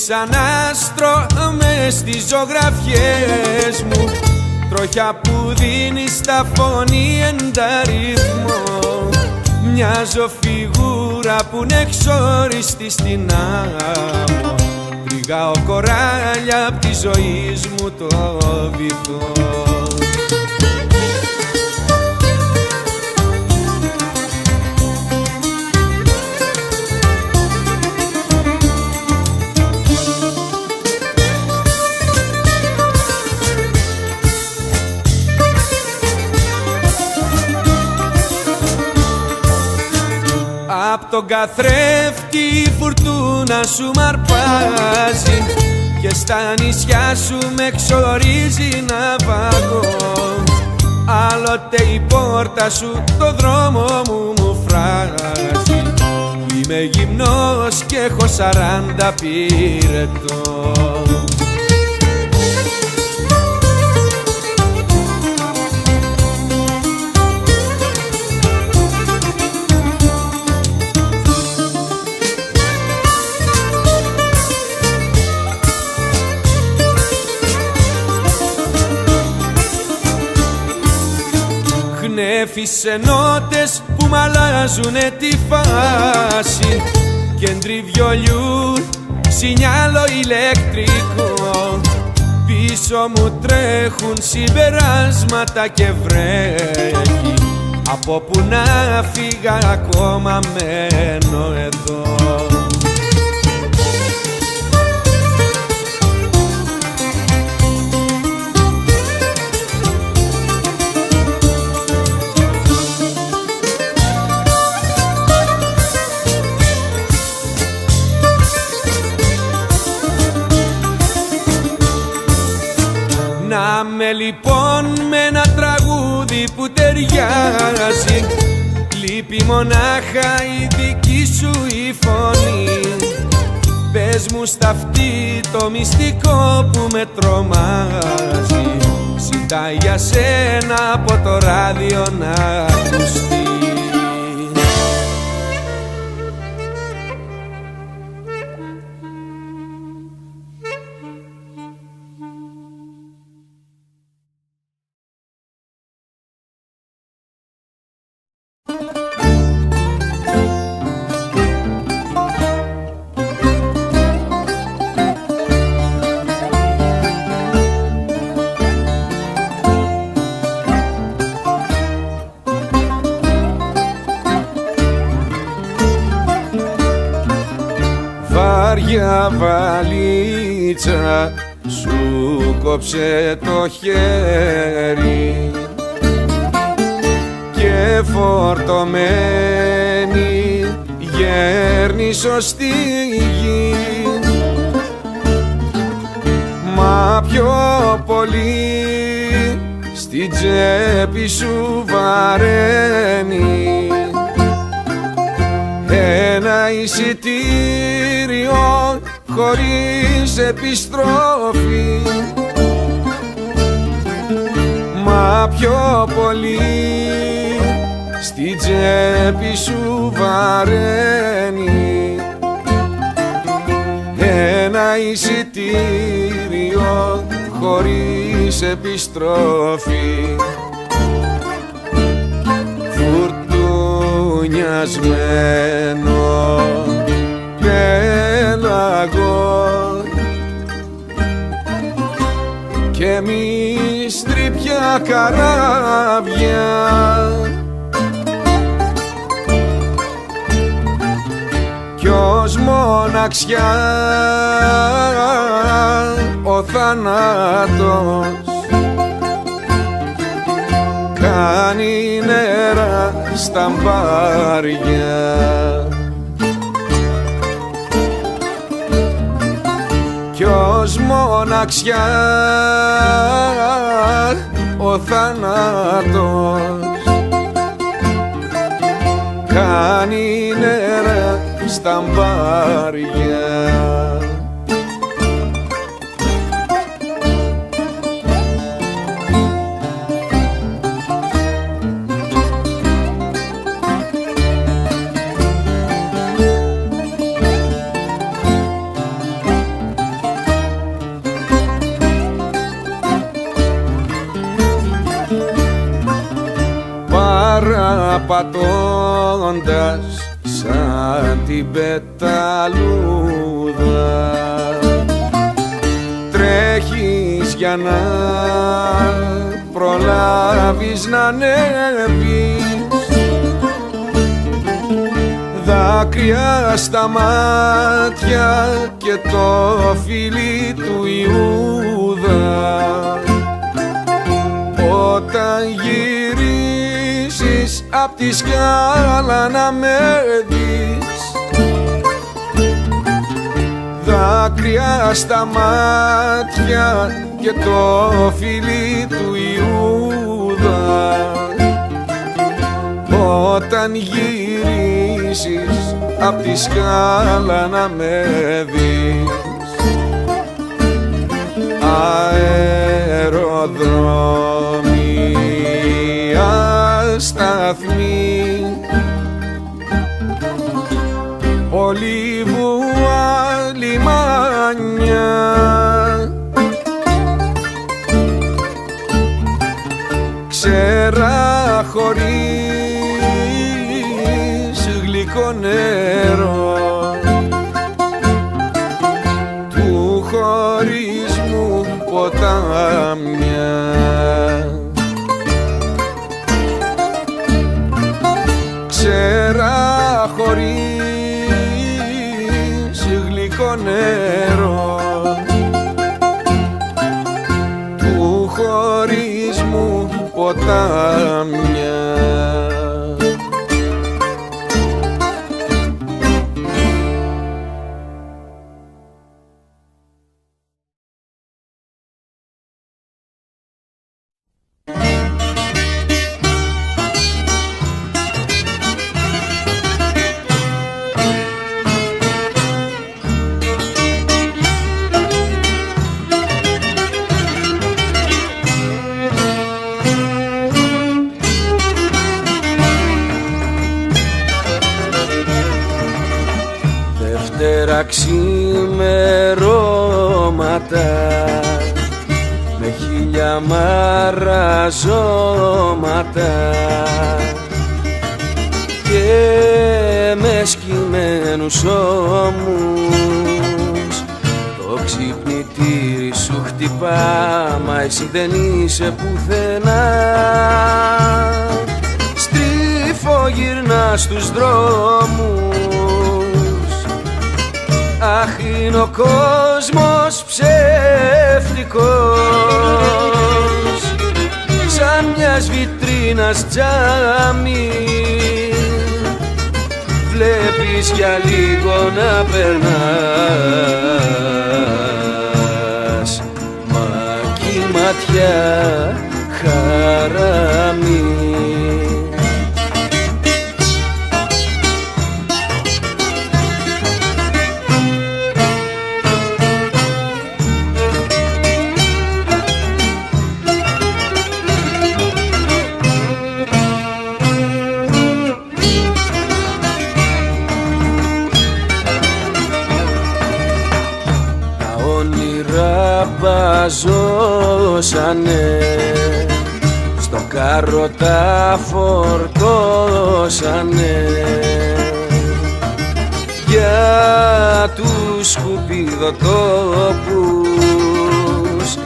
Σαν άστρο μες στις ζωγραφιές μου, τροχιά που δίνει στα φωνή ενταρρυθμό. Μοιάζω φιγούρα που είναι εξόριστη στην άμμο, τριγάω κοράλια απ' τη ζωή μου το βυθό. Απ' τον καθρέφτη η φουρτούνα σου μ' αρπάζει και στα νησιά σου με εξορίζει ναυαγό. Άλλοτε η πόρτα σου το δρόμο μου φράζει, είμαι γυμνός και έχω 40 πυρετό. Γνέφησε νότες που μ' αλλάζουνε τη φάση, κέντρι βιολιού, σινιάλο ηλεκτρικό. Πίσω μου τρέχουν συμπεράσματα και βρέχει, από που να φύγα ακόμα μένω εδώ. Να με λοιπόν με ένα τραγούδι που ταιριάζει, λείπει μονάχα η δική σου η φωνή. Πες μου στα αυτή το μυστικό που με τρομάζει, ζητάει για σένα από το ράδιο να ακουστεί. Βαριά βαλίτσα σου κόψε το χέρι και φορτωμένη γέρνει σωστή γη, μα πιο πολύ στην τσέπη σου βαραίνει ένα εισιτήριο χωρίς επιστροφή, μα πιο πολύ στην τσέπη σου βαραίνει ένα εισιτήριο χωρίς επιστροφή. Φουρτουνιασμένο εμείς τρίπια καράβια. Κι ως μοναξιά ο θάνατος κάνει νερά στα μπάρια. Κι ως μοναξιά ο θάνατος κάνει νερά στα μπάρια. Παραπατώντας σαν την πεταλούδα, τρέχεις για να προλάβεις να ανέβεις, δάκρυα στα μάτια και το φιλί του Ιούδα. Όταν γυρίσεις απ' τη σκάλα να με δεις, δάκρυα στα μάτια και το φιλί του Ιούδα. Όταν γυρίσεις απ' τη σκάλα να με δεις, αεροδρόμοι, ασταθμοί, ολίβουα, λιμάνια, ξέρα χωρίς γλυκό νερό του χωρισμού ποτάμια. Ξέρα χωρίς γλυκό νερό του χωρισμού ποτάμια. Ξημερώματα με χίλια μαραζώματα και με σκυμμένους ώμους, το ξυπνητήρι σου χτυπά, μα εσύ δεν είσαι πουθενά. Στριφογυρνά στους δρόμους, αχ, είναι ο κόσμος ψεύτικος, σαν μιας βιτρίνας τζάμι. Βλέπεις για λίγο να περνάς, μα κι η ματιά χαράμι. Ζώσανε, στο κάρο τα φορτώσανε, για τους σκουπιδοτόπους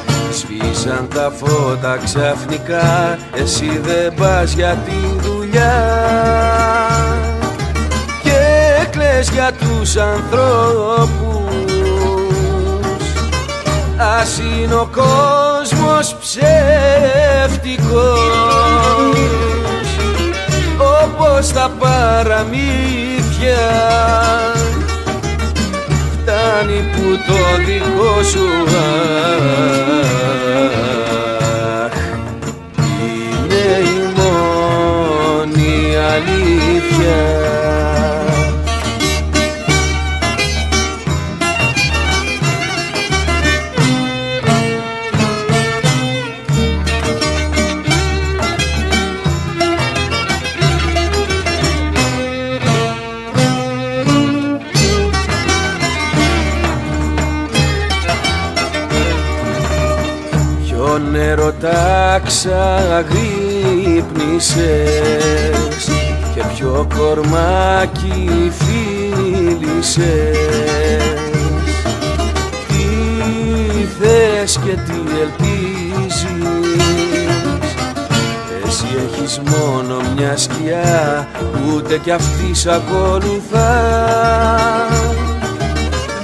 Σβήσαν τα φώτα ξαφνικά, εσύ δεν πας για τη δουλειά και κλαις για τους ανθρώπους. Ας είναι ο κόσμος ψεύτικος όπως τα παραμύθια, φτάνει που το δικό σου είναι η μόνη αλήθεια. Ποιον έρωτα ξαγρύπνησες και ποιο κορμάκι φίλησες, τι θες και τι ελπίζεις. Εσύ έχεις μόνο μια σκιά, ούτε κι αυτή σ' ακολουθά,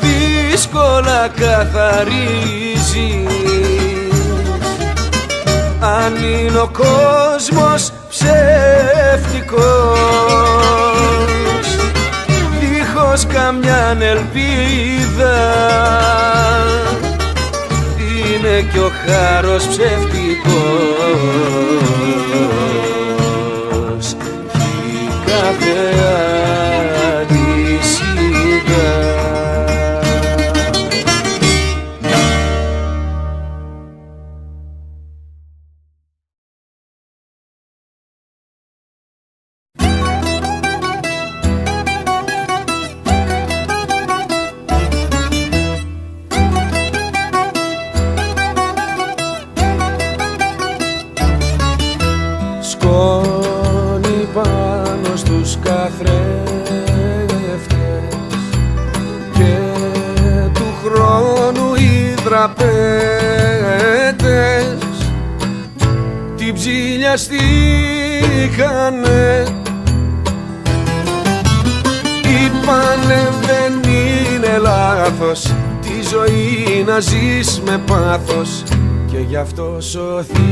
δύσκολα καθαρίζει. Αν είναι ο κόσμος ψεύτικος, δίχως καμιάν ελπίδα, είναι κι ο χάρος ψεύτικος κι κάθε αλυσίδα. Σκόνη πάνω στους καθρέφτες και του χρόνου οι δραπέτες την ψηλιαστήκανε. Είπανε δεν είναι λάθος τη ζωή να ζεις με πάθος και γι' αυτό σωθήκανε.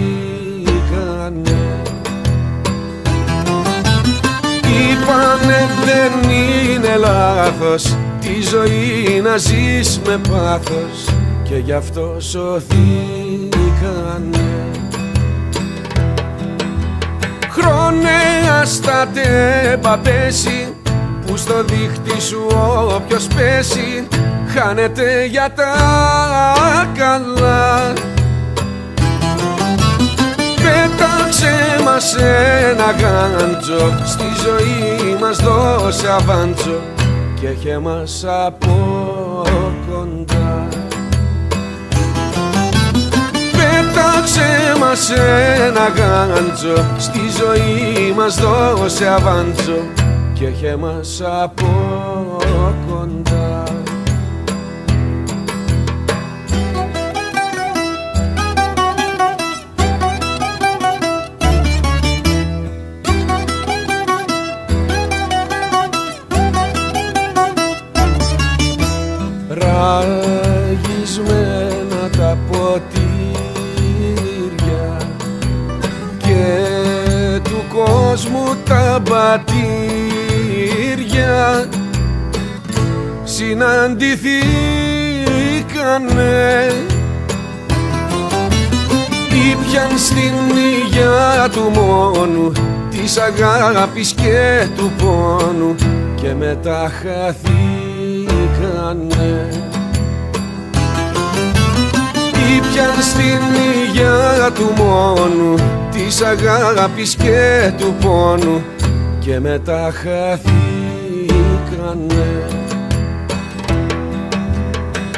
Είπανε δεν είναι λάθος τη ζωή να ζεις με πάθος και γι' αυτό σωθήκανε. Χρόνε ας τα τέμπα πέσει, που στο δίχτυ σου όποιος πέσει χάνεται για τα καλά. Πέταξε μας ένα γάντζο, στη ζωή μας δώσε αβάντζο και έχε μας από κοντά. Πέταξε μας ένα γάντζο, στη ζωή μας δώσε αβάντζο και έχε μας από κοντά. Ραγισμένα τα ποτήρια και του κόσμου τα μπατήρια συναντηθήκανε. Ήπιαν στην υγειά του μόνου, της αγάπης και του πόνου και μετά χαθήκανε. Ήπιαν στην υγειά του μόνου, της αγάπης και του πόνου και μετά χαθήκανε.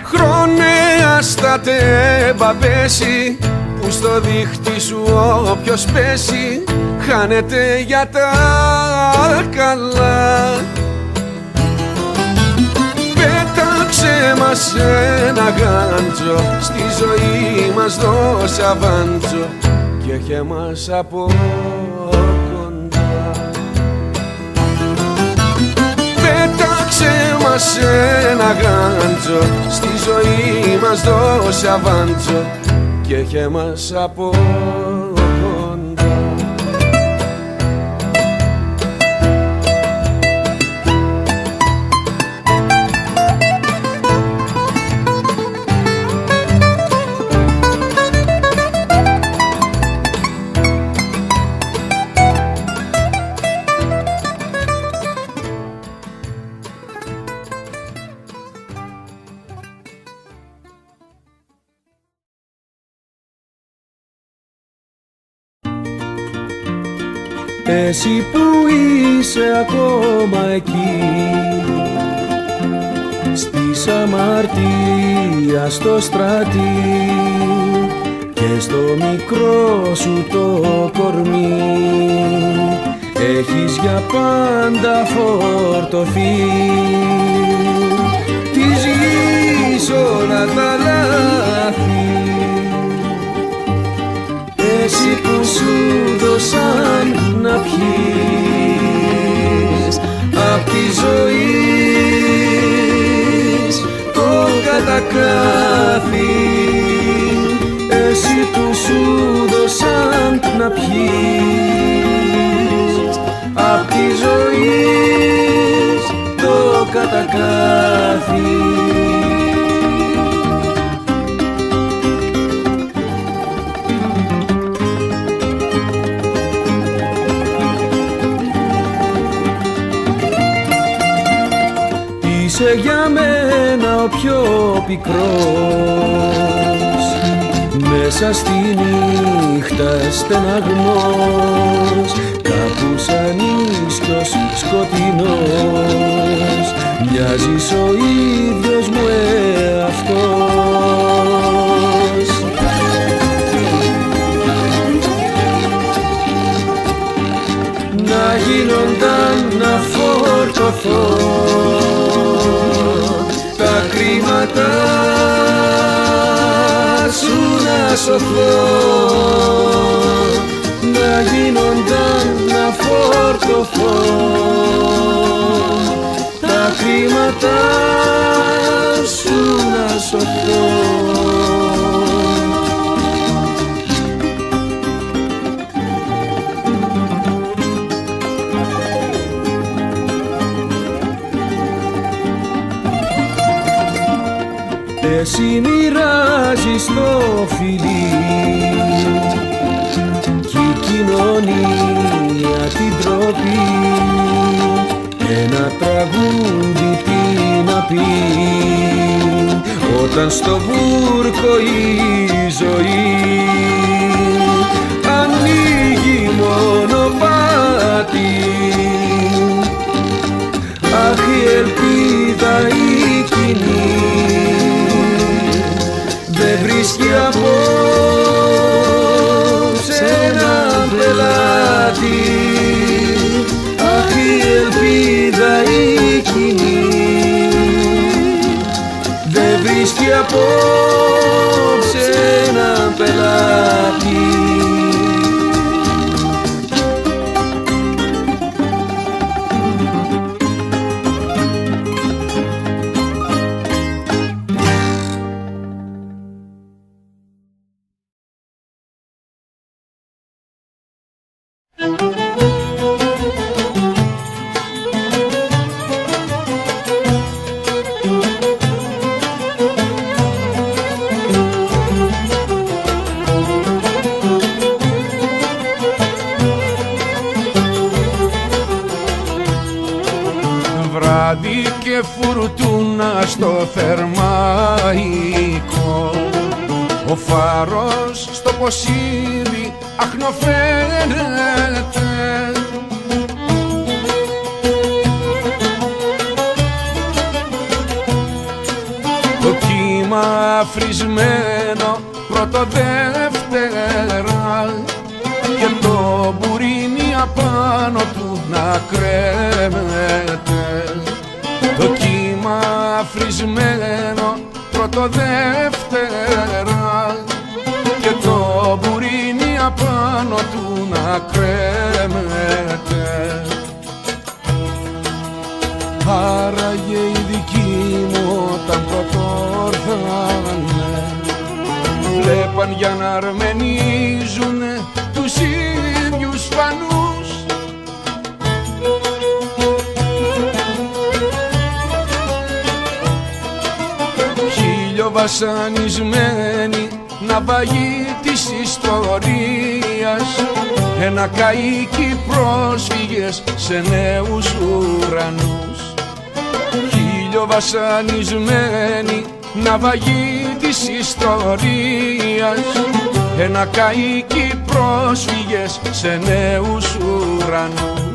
Χρόνε ας τα τέμπα πέσει, που στο δίχτυ σου όποιος πέσει χάνεται για τα καλά. Πέταξε μας μας ένα γάντζο, στη ζωή μας δώσε αβάντζο και έχε μας από κοντά. Πέταξε μας ένα γάντζο, στη ζωή μας δώσε αβάντζο και έχε μας από κοντά. Εσύ που είσαι ακόμα εκεί, στη αμαρτία στο στρατή και στο μικρό σου το κορμί, έχεις για πάντα φορτωθεί της γης όλα τα λάθη. Εσύ που σου δώσαν να πιείς απ' τη ζωή το κατακάθι, εσύ που σου δώσαν να πιείς απ' τη ζωή το κατακάθι. Είσαι για μένα ο πιο πικρός, μέσα στη νύχτα στεναγμός, κάπου σαν ίσκιος σκοτεινός, μοιάζεις ο ίδιος μου εαυτός. Να γίνονταν να φορτωθώ τα κρίματα σου να σωθώ, να γίνονταν να φορτωθώ τα κρίματα σου να σωθώ. Εσύ μοιράζεις το φιλί κι η κοινωνία την τροπή, ένα τραγούδι τι να πει όταν στο βούρκο η ζωή ανοίγει μονοπάτι. Αχ, η ελπίδα η κοινή δεν βρίσκει απόψε έναν πελάτη. Αχ, η ελπίδα η κοινή δεν βρίσκει απόψε έναν πελάτη. Βράδυ και φουρτούνα στο θερμαϊκό, ο φάρος στο ποσίδι αχνοφαίνεται. Το κύμα φρισμένο πρωτοδεύτερα και το μπουρίνι απάνω του να κρέμεται. Το κύμα φρισμένο πρωτοδεύτερα και το μπουρίνι απάνω του να κρέμεται. Άραγε οι δικοί μου όταν πρωτόρθανε βλέπαν για να αρμενίζουνε τους ίδιους φανούς. Χιλιοβασανισμένοι ναυαγοί της ιστορίας, ένα καΐκι πρόσφυγες σε νέους ουρανούς. Χιλιοβασανισμένοι ναυαγοί της ιστορίας, ένα καΐκι πρόσφυγες σε νέους ουρανούς.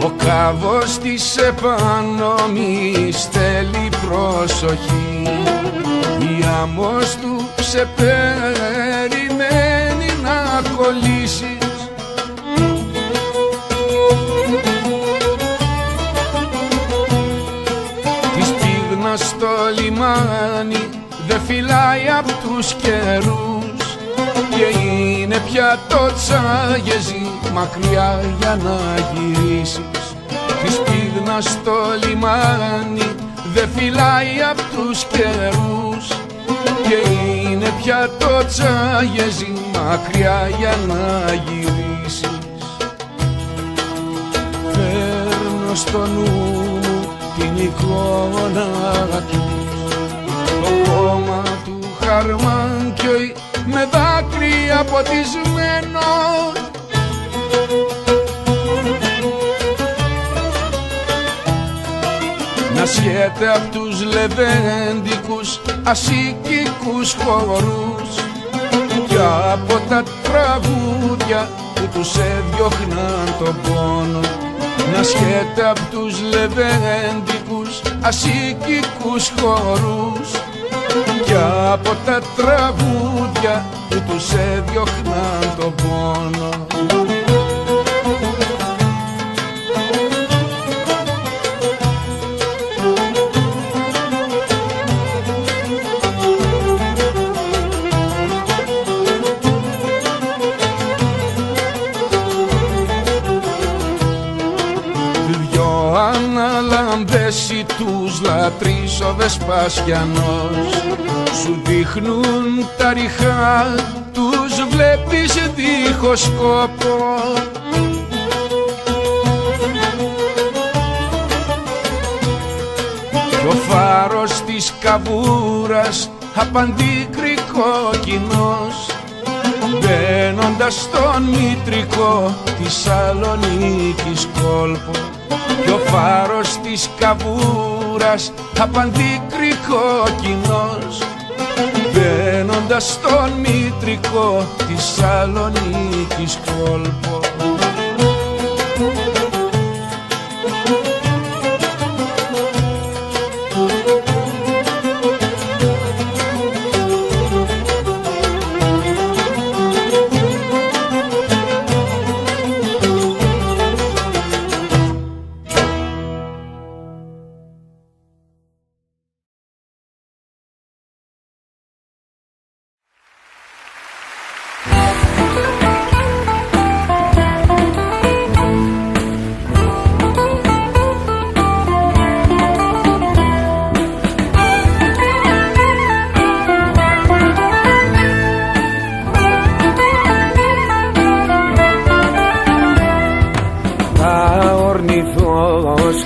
Ο καβός της επάνω μη στέλνει προσοχή, η άμμος του σε περιμένει να κολλήσεις. Της πίγνας στο λιμάνι δε φυλάει απ' τους καιρούς και είναι πια το τσάγεζι μακριά για να γυρίσεις. Της πίγνας στο λιμάνι δε φυλάει απ' τους καιρούς και είναι πια το τσάγεζι μακριά για να γυρίσεις. Φέρνω στο νου μου την εικόνα του, το κόμμα του χαρμάνκιοι με δάκρυα ποτισμένο. Να σχέται απ' τους λεβέντικους ασίκικους χορούς και από τα τραγούδια που τους έδιωχναν τον πόνο. Να σχέται απ' τους λεβέντικους ασίκικους χορούς και από τα τραγούδια που τους έδιωχναν τον πόνο. Αναλαμπέσει τους λατρείς ο Βεσπασιανός, σου δείχνουν τα ριχά, τους βλέπεις δίχως σκόπο. Κι ο φάρος της καβούρας απαντήκρι κόκκινος, μπαίνοντας στον μητρικό της Σαλονίκης κόλπο. Κι ο φάρος της καβούρας απαντήκρι κόκκινος, μπαίνοντας στον μητρικό της Σαλονίκης κόλπο.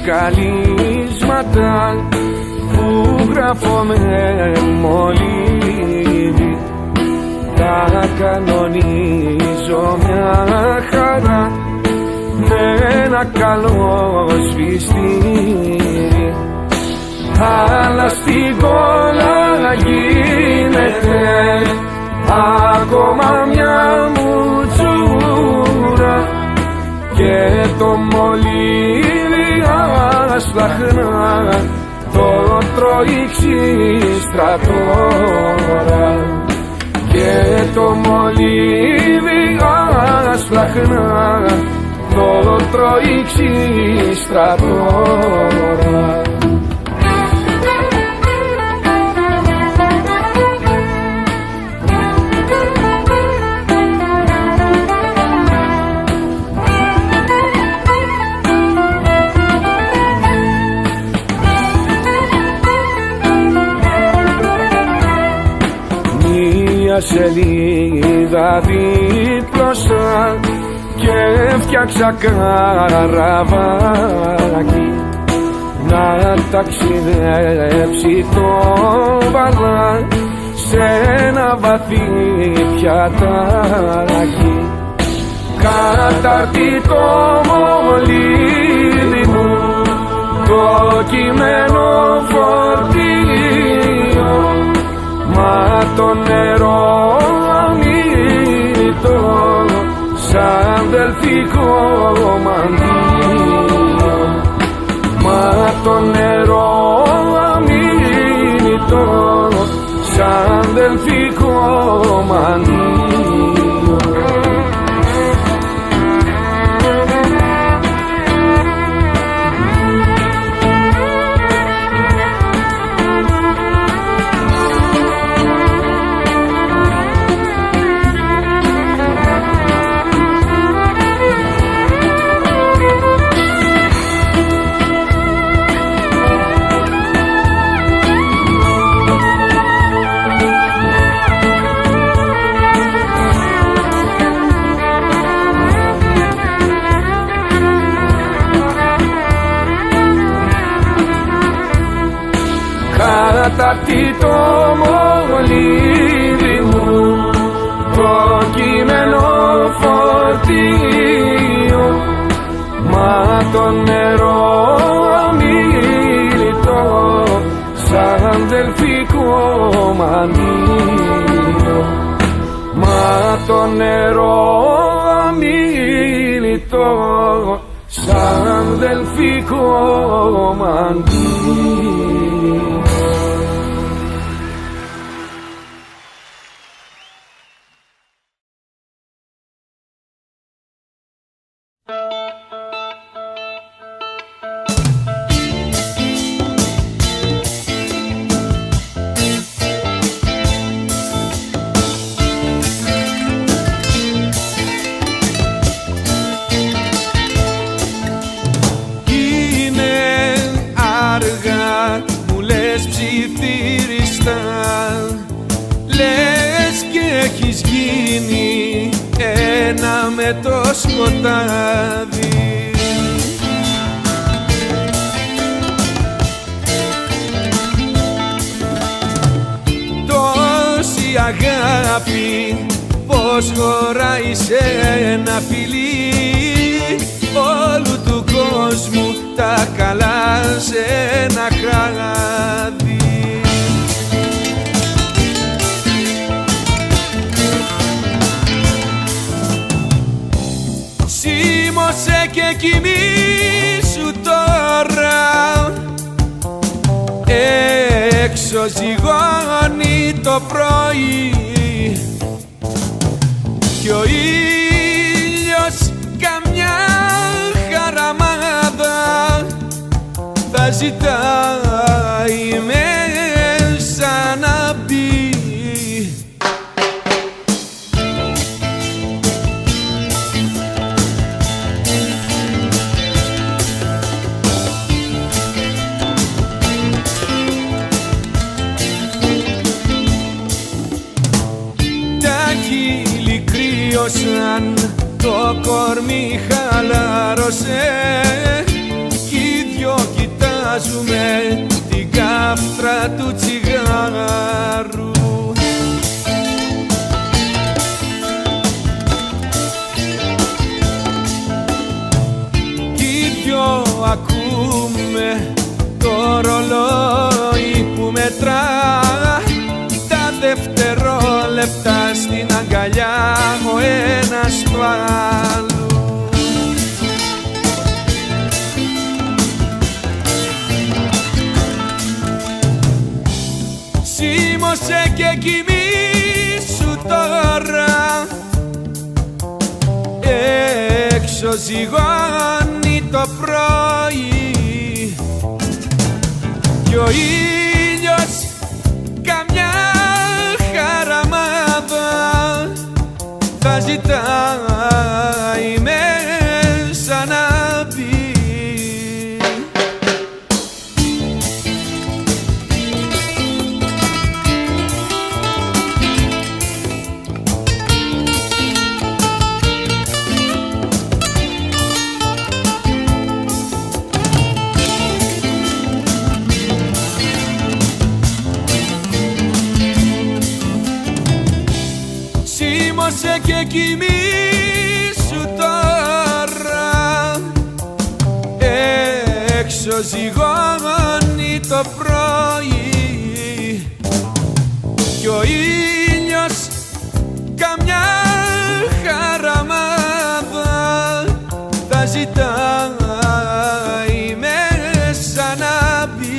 Καλύσματα που γράφω με μολύβι, τα κανονίζω μια χαρά με ένα καλό σβηστήρι. Αλλά στην κόλλα γίνεται ακόμα μια μουτσούρα και το μολύβι ασπλαχνά το τρώει στρατόρα και το μολύβι ασπλαχνά το τρώει στρατόρα. Μια σελίδα δίπλωσα και φτιάξα καραβάκι να ταξιδέψει το βαλά σε ένα βαθύ πιατάκι. Κατάρτι το μολύβι μου το κειμένο φορτίο, μα το νερό αμύτω σαν δελφικό μαντίο, μα το νερό αμύτω σαν δελφικό μαντίο. Κατάρτι το μολύβι μου το κειμένο φορτίο, μα το νερό αμύλητο σαν δελφικό μαντίο, μα το νερό αμύλητο σαν δελφικό μαντίο. Λες και έχεις γίνει ένα με το σκοτάδι. Τόση αγάπη πως χωράει σε ένα φιλί, όλου του κόσμου τα καλά σε ένα χάδι. Σίμωσε και κοιμήσου τώρα, έξω ζυγώνει το πρωί κι ο ήλιος καμιά χαραμάδα θα ζητάει μέσα να μπει. Σαν το κορμί χαλάρωσε κι οι δυο κοιτάζουμε την κάφτρα του τσιγάρου. Κι οι δυο ακούμε το ρολόι που μετρά τα δευτερόλεπτα στην αγκαλιά ο ένας του άλλου. Σήκωσε και κοιμήσου τώρα, έξω ζυγώνει το πρωί κι ο ήλιος καμιά χαραμάδα θα ζητάει μέσα να μπει. Σήκωσε και κοιμήσου τώρα, έξω ζυγώνει το πρωί κι ο ήλιος καμιά χαραμάδα θα ζητάει μέσα να μπει.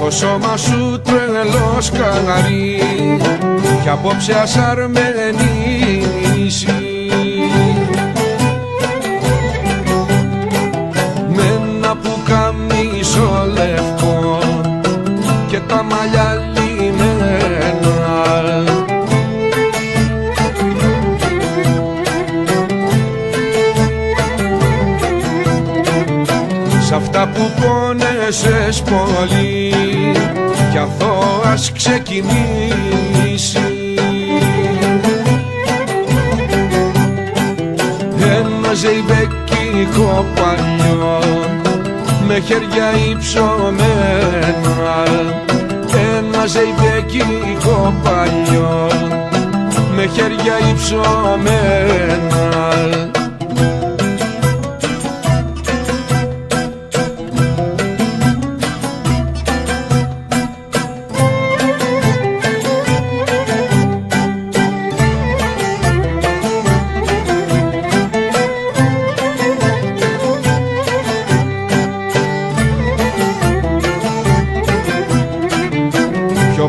Το σώμα σου τρελός καναρί κι απόψε ας αρμενήσει με ένα πουκαμίσο λευκό και τα μαλλιά λιμένα. Σ' αυτά που πόνεσες πολύ κι αθώας ξεκινήσει ένα ζεϊμπεκικό παλιό με χέρια υψωμένα, ένα ζεϊμπεκικό παλιό με χέρια υψωμένα.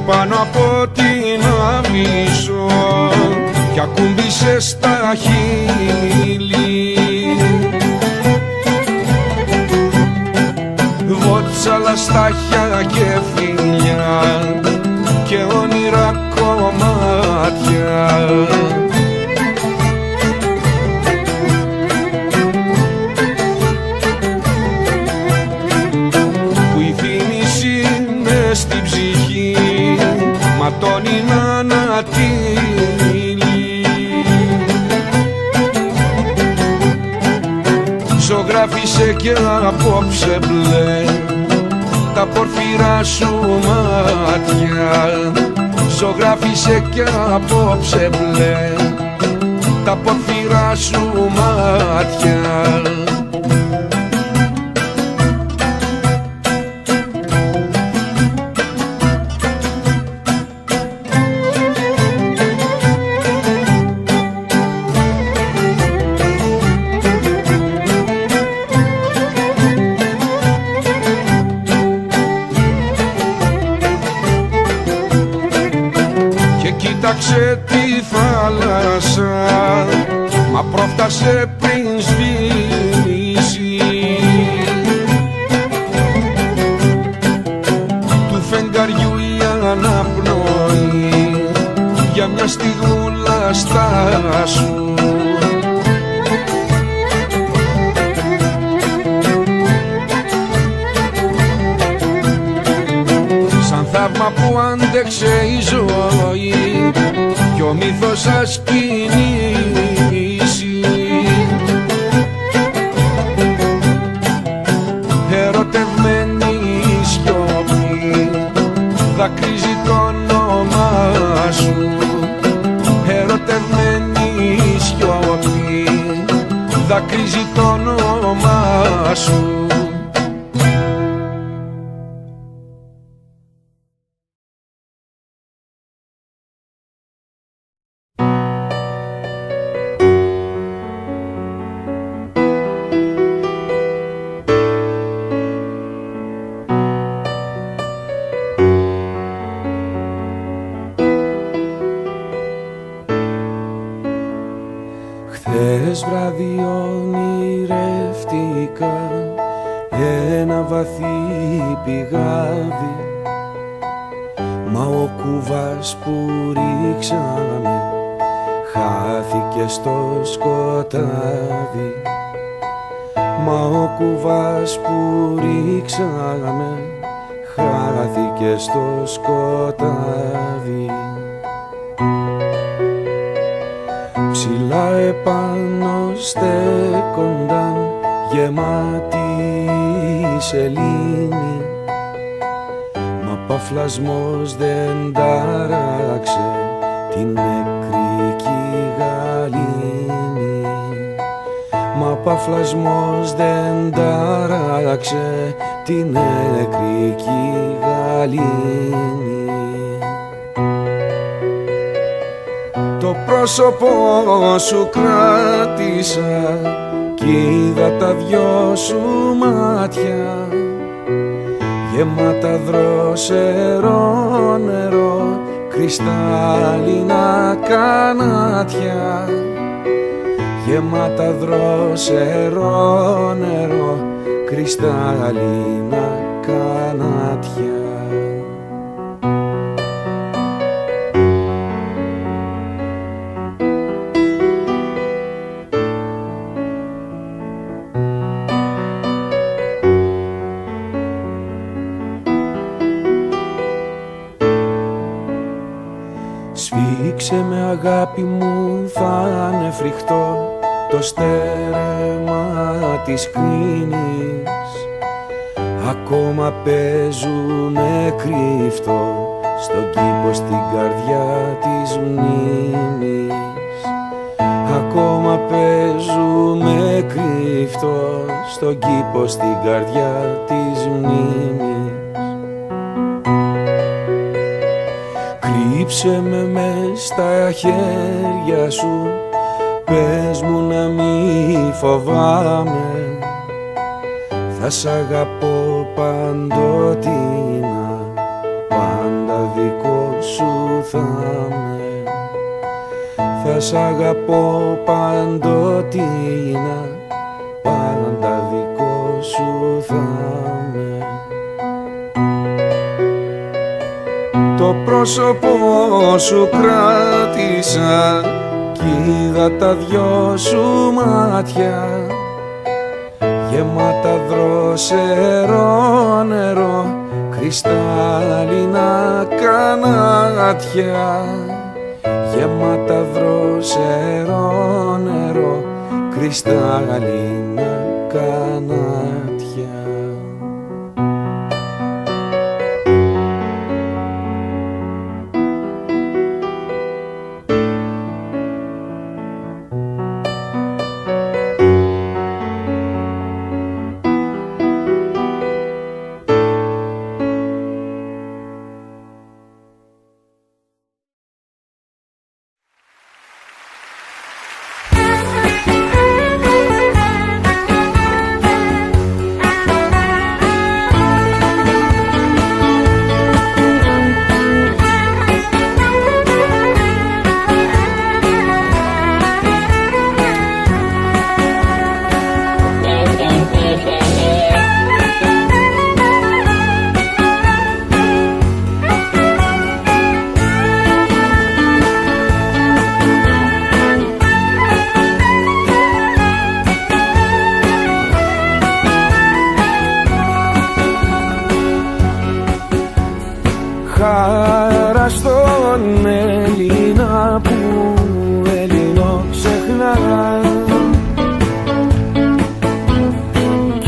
Πάνω από την άμυσο κι ακούμπησε στα χείλη βότσαλα, στάχια και φιλιά και όνειρα κομμάτια. Που η θύμηση μες στην ψυχή ματώνει να ανατείλει. Ζωγράφισε και απόψε μπλε τα πορφυρά σου μάτια. Ζωγράφισε και απόψε μπλε τα πορφυρά σου μάτια. Κοίταξε τη θάλασσα, μα πρόφτασε πριν σβήσει. Του φεγγαριού η αναπνοή για μια στιγμούλα στάσου. άντεξε η ζωή κι ο μύθος σας κινήσει. Ερωτευμένη σιωπή δακρύζει το όνομά σου. Ερωτευμένη σιωπή δακρύζει το όνομά σου. Χθες βράδυ ονειρεύτηκα ένα βαθύ πηγάδι, μα ο κουβάς που ρίξαμε χάθηκε στο σκοτάδι. Μα ο κουβάς που ρίξαμε χάθηκε στο σκοτάδι. Ψηλά επάνω στέκονταν γεμάτη σελήνη, μα παφλασμός δεν τάραξε την νεκρική γαλήνη. Μα παφλασμός δεν τάραξε την νεκρική γαλήνη. Το πρόσωπό σου κράτησα κι είδα τα δυο σου μάτια γεμάτα δροσερό νερό, κρυστάλλινα κανάτια. Γεμάτα δροσερό νερό, κρυστάλλινα κανάτια. Σφίξε με αγάπη μου, θα είναι φρικτό το στέρεμα της κρίνης. Ακόμα παίζουνε κρύφτο στον κήπο στην καρδιά της μνήμης. Ακόμα παίζουνε κρύφτο στον κήπο στην καρδιά της μνήμης. Κρύψε με μες στα χέρια σου, πες μου να μη φοβάμαι. Θα σ' αγαπώ παντοτινά, πάντα δικό σου θα είμαι. Θα σ' αγαπώ παντοτινά, πάντα δικό σου θα είμαι. Το πρόσωπό σου κράτησα κι είδα τα δυο σου μάτια γεμάτα δροσερό νερό, κρυστάλλινα κανάτια. Γεμάτα δροσερό νερό, κρυστάλλινα κανάτια.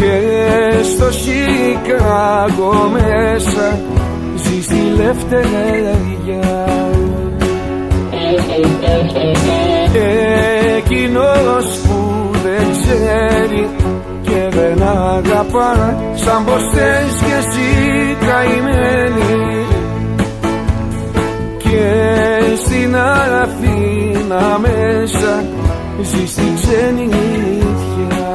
Και στο Σικάγο μέσα ζει στη λευτεριά. Εκείνος που δεν ξέρει και δεν αγαπά, σαν πως θες κι εσύ καημένη. Και στην Αθήνα μέσα ζει στη ξενήθια.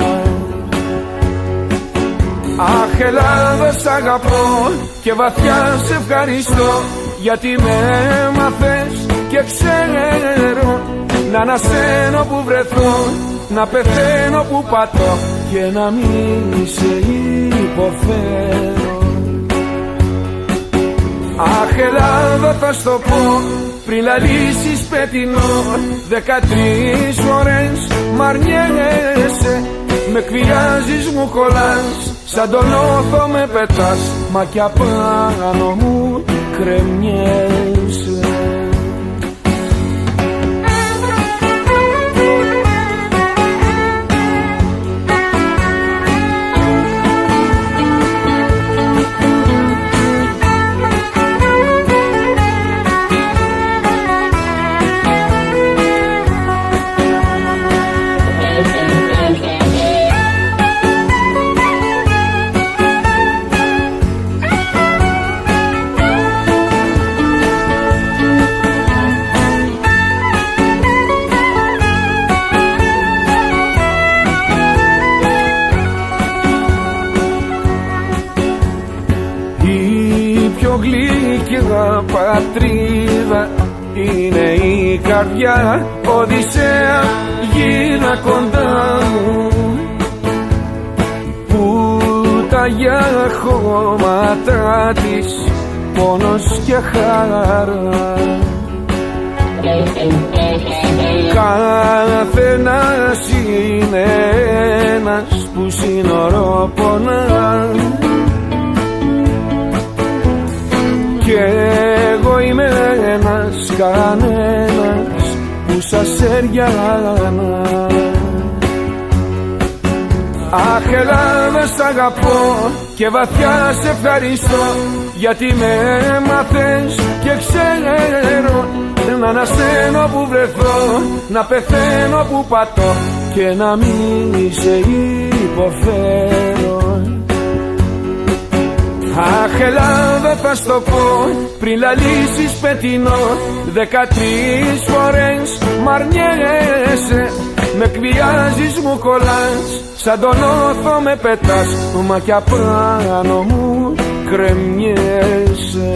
Αχ, Ελλάδα, σ' αγαπώ και βαθιά σε ευχαριστώ, γιατί με έμαθες και ξέρω να ανασένω που βρεθώ, να πεθαίνω που πατώ και να μην σε υποφέρω. Αχ, Ελλάδα, θα στο πω πριν λαλήσεις πετεινό, 13 φορές μ' αρνιέσαι, με εκβιάζεις, μου κολλάς, σαν τον όθο με πετάς, μα κι απάνω μου κρεμιέσαι. Πατρίδα είναι η καρδιά, Οδυσσέα γίνα κοντά μου, που τα για χώματα της πόνος και χαρά. Καθένας είναι ένας που σύνορο πονά, κι εγώ είμαι ένας κανένας που σας έριανα. Αχ, Ελλάδα, σ' αγαπώ και βαθιά σε ευχαριστώ, γιατί με έμαθες και ξέρω να ανασένω που βρεθώ, να πεθαίνω που πατώ και να μην σε υποφέρω. Αχ, Ελλάδα, θα στο πω πριν λαλήσεις πετεινό, 13 φορές μ' αρνιέσαι, με εκβιάζεις, μου κολλάς, σαν τον όθο με πετάς, μα κι απάνω μου κρεμιέσαι.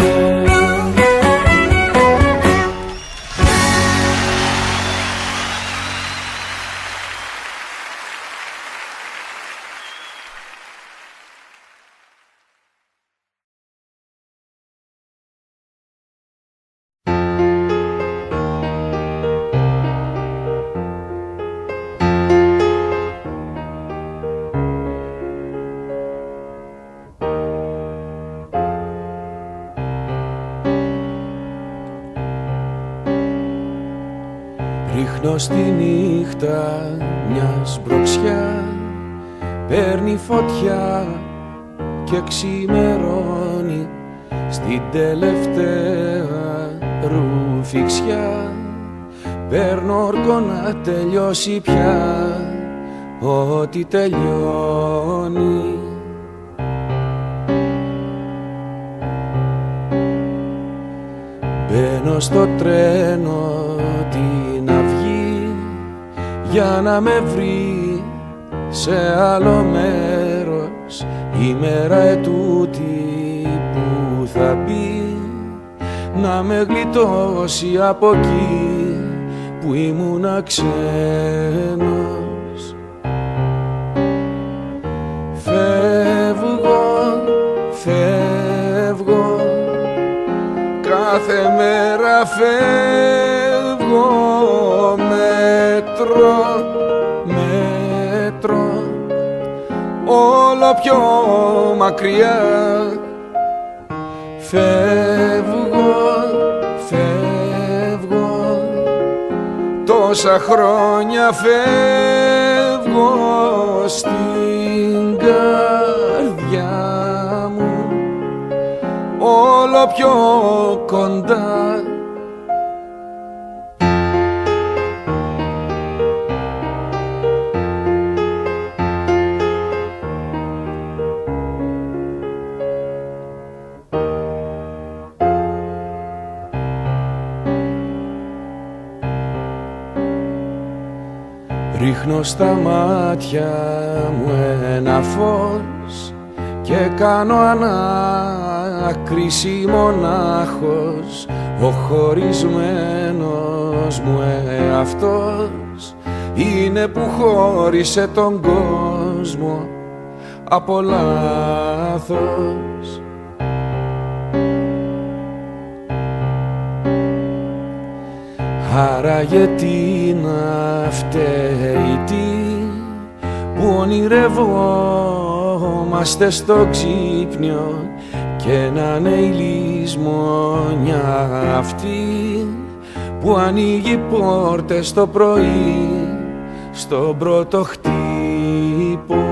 Ρίχνω στη νύχτα μια μπροξιά, παίρνει φωτιά και ξημερώνει στην τελευταία ρουφιξιά. Παίρνω όρκο να τελειώσει πια ό,τι τελειώνει. Μπαίνω στο τρένο την αυγή για να με βρει σε άλλο μέρος η μέρα ετούτη που θα μπει, να με γλιτώσει από εκεί που ήμουνα ξένος. Φεύγω, φεύγω, κάθε μέρα φεύγω, μέτρο, μέτρο, όλο πιο μακριά. Φεύγω, φεύγω, τόσα χρόνια φεύγω στην καρδιά. πιο κοντά. Ρίχνω στα μάτια μου ένα φως και κάνω ανάκριση μονάχος. Ο χωρισμένος μου εαυτός είναι που χώρισε τον κόσμο από λάθος. Άραγε τι να φταίει, τι που ονειρευόμαστε στο ξύπνιο και να είναι η λησμονιά αυτή που ανοίγει πόρτες το πρωί στον πρώτο χτύπο.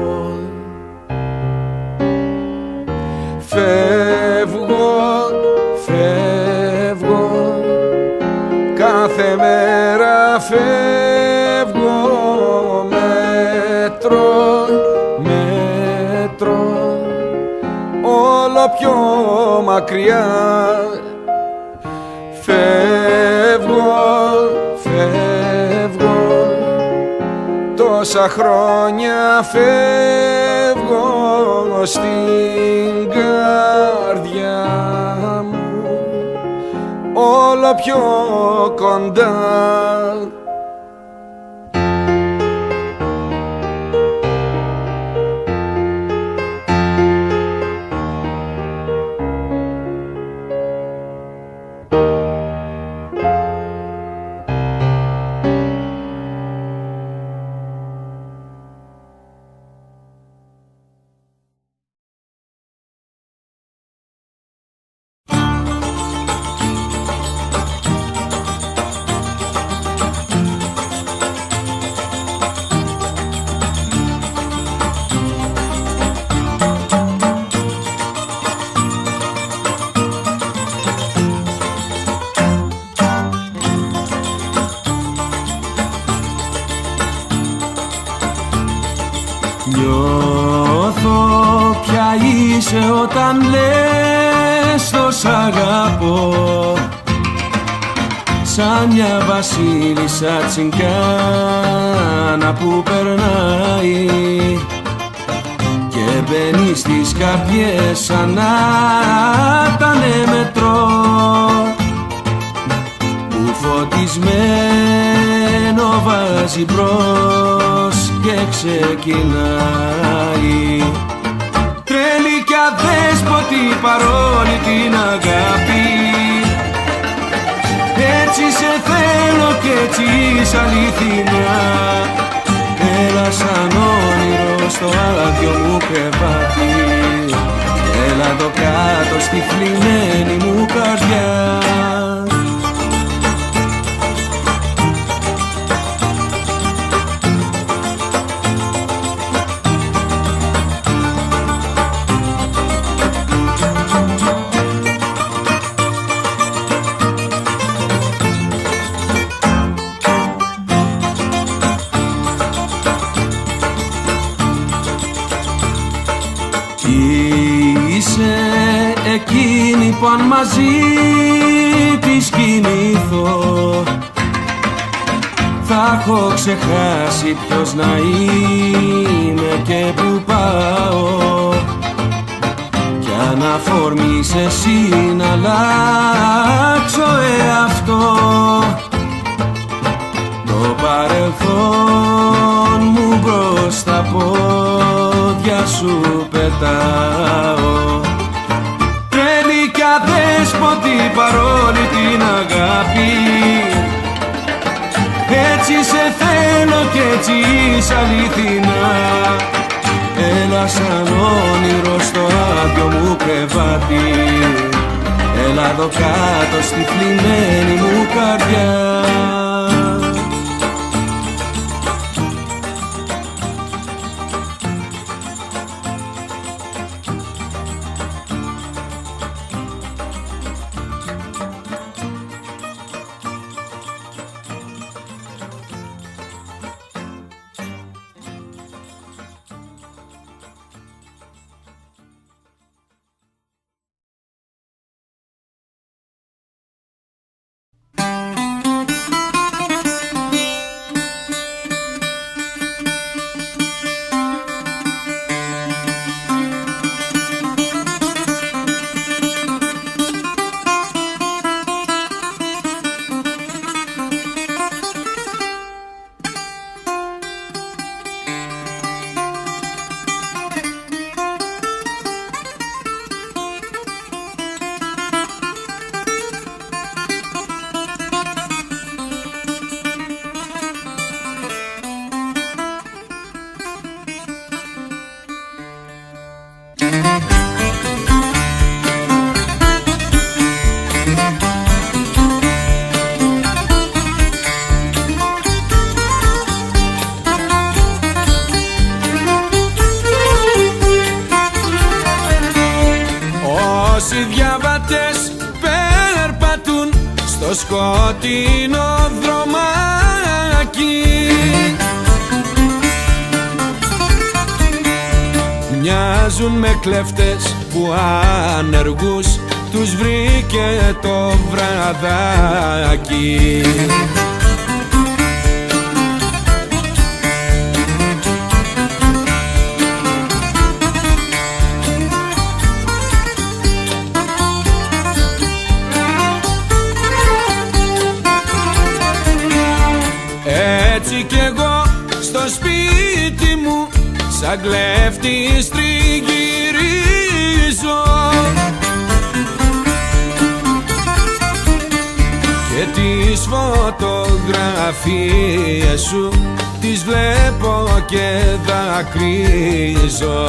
Φεύγω, κάθε μέρα φεύγω, μέτρο, όλο πιο μακριά. Φεύγω, τόσα χρόνια φεύγω στην καρδιά μου, όλο πιο κοντά. Νιώθω ποια είσαι όταν λες το σ' αγαπώ, σαν μια βασίλισσα τσιγκάνα που περνάει και μπαίνει στις καρδιές σαν να ήταν μετρό, που φωτισμένο βάζει μπρος και ξεκινάει. Τρέλη κι αδέσποτη παρόλη την αγάπη, έτσι σε θέλω κι έτσι είσαι αληθινά. Έλα σαν όνειρο στο άδειο μου κρεβάτι, έλα εδώ κάτω στη θλιμμένη μου καρδιά. Είσαι εκείνη που αν μαζί της κινηθώ θα έχω ξεχάσει ποιος να είμαι και που πάω, κι αν αφορμή είσαι εσύ να αλλάξω εαυτό, το παρελθόν μου μπρος στα πόδια σου πετάω. Τρέλη κι αδέσποτη παρόλη την αγάπη, έτσι σε θέλω κι έτσι είσαι αληθινά. Έλα σαν όνειρο στο άδειο μου κρεβάτι, έλα εδώ κάτω στη θλιμμένη μου καρδιά. νύχτες περπατούν στο σκοτεινό δρομάκι. Μοιάζουν με κλέφτες που ανεργούς τους βρήκε το βραδάκι. Έτσι κι εγώ στο σπίτι μου σαν κλέφτης τριγυρίζω και τις φωτογραφίες σου τις βλέπω και δακρύζω.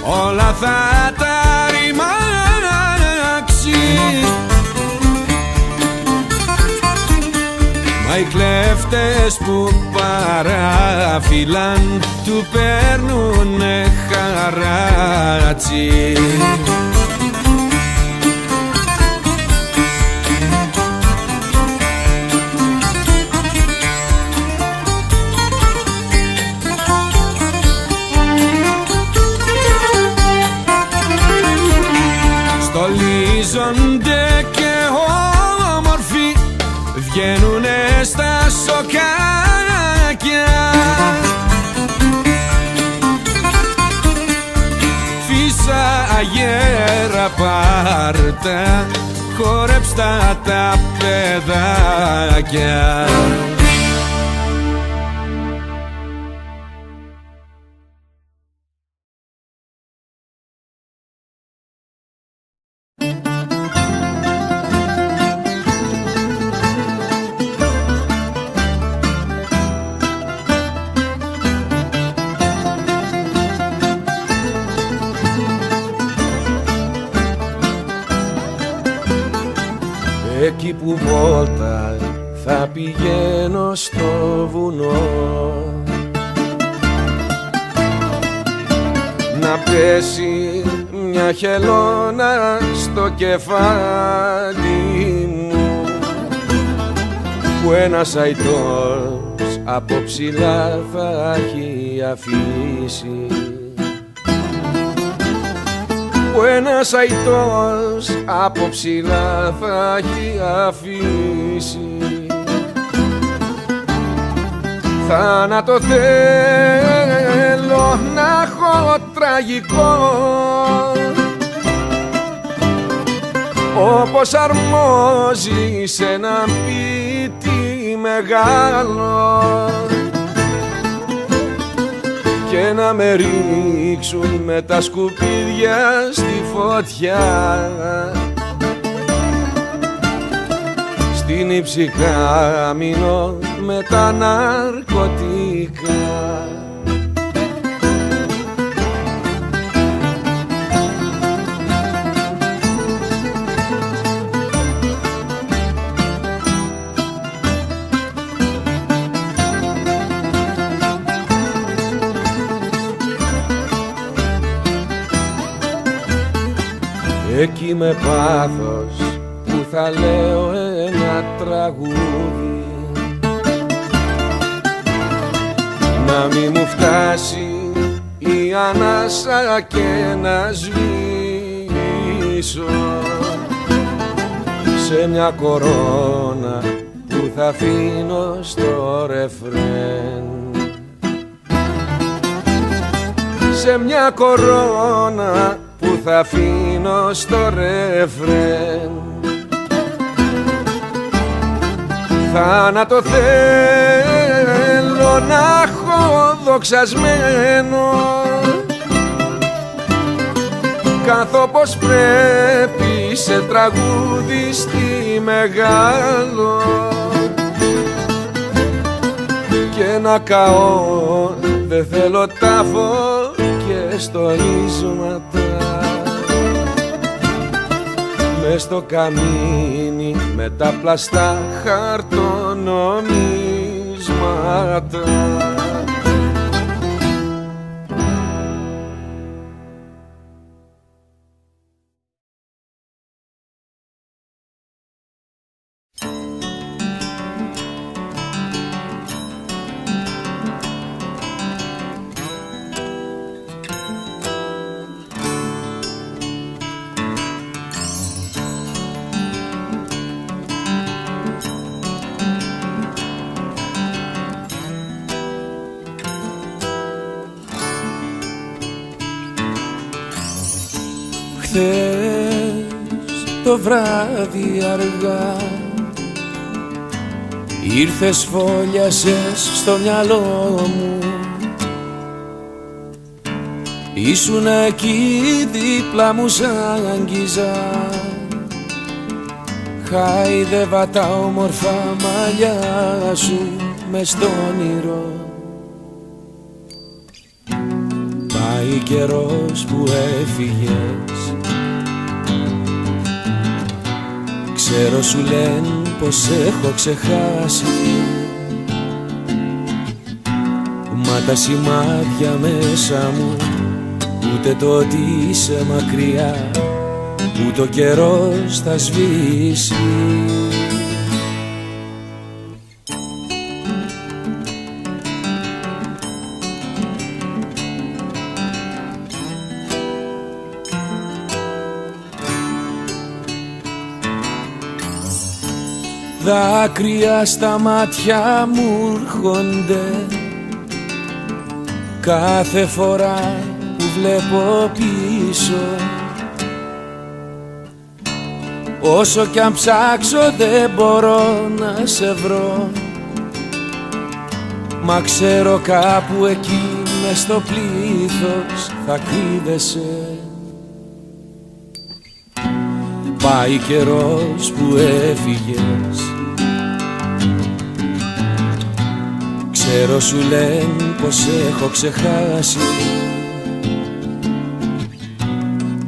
Όλα θα τα ρημάξει, μα οι κλέφτες που παραφυλάν του παίρνουνε χαράτσι. Στολίζονται και όμορφοι βγαίνουνε στα σοκάκια. Φύσα αγέρα πάρτα, χορέψτα τα παιδάκια. Εκεί που βόλτα θα πηγαίνω στο βουνό, να πέσει μια χελώνα στο κεφάλι μου, που ένας αϊτός από ψηλά θα έχει αφήσει, που ένας αϊτός από ψηλά θα έχει αφήσει. Θάνατο θέλω να έχω τραγικό, όπως αρμόζει σε ένα σπίτι μεγάλο, και να με ρίξουν με τα σκουπίδια στη φωτιά, στην Υψηκάμηνο με τα ναρκωτικά. Εκεί με πάθος που θα λέω ένα τραγούδι, να μη μου φτάσει η ανάσα και να σβήσω σε μια κορώνα που θα αφήνω στο ρεφρέν, σε μια κορώνα που θα αφήνω στο ρεφρέν. Θάνατο θέλω να έχω δοξασμένο, καθώς πρέπει σε τραγουδιστή μεγάλο, και να καώ δεν θέλω τάφο στολίσματα, μες στο καμίνι με τα πλαστά χαρτονομίσματα. Χθες το βράδυ αργά ήρθες, φόλιασες στο μυαλό μου. Ήσουν εκεί δίπλα μου σ' άγγιζα, χάιδευα τα όμορφα μαλλιά σου μες στο όνειρο. Πάει καιρός που έφυγες, ξέρω σου λένε πως έχω ξεχάσει, μα τα σημάδια μέσα μου ούτε το ότι είσαι μακριά, ούτε ο καιρός θα σβήσει. Δάκρυα στα μάτια μου έρχονται κάθε φορά που βλέπω πίσω. Όσο κι αν ψάξω δεν μπορώ να σε βρω, μα ξέρω κάπου εκεί μες στο πλήθος θα κρύβεσαι. Πάει καιρός που έφυγες, ξέρω σου λένε πως έχω ξεχάσει,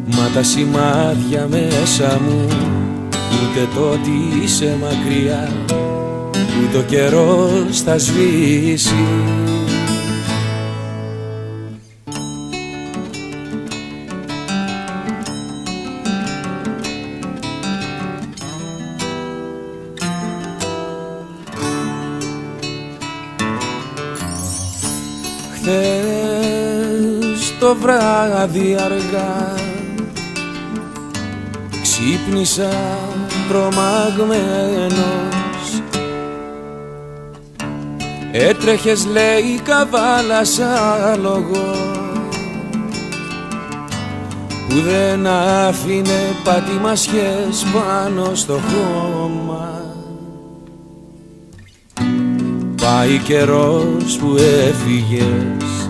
μα τα σημάδια μέσα μου ούτε το ότι είσαι μακριά, ούτε ο καιρός θα σβήσει. Χθες το βράδυ αργά ξύπνησα τρομαγμένος, έτρεχες λέει καβάλα σαν άλογο που δεν άφηνε πατημασιές πάνω στο χώμα. Πάει καιρός που έφυγες,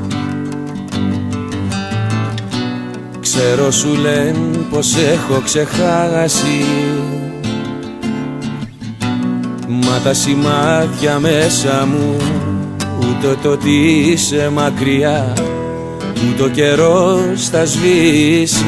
ξέρω σου λένε πως έχω ξεχάσει, μα τα σημάδια μέσα μου ούτε το ότι είσαι μακριά, ούτε ο καιρός θα σβήσει.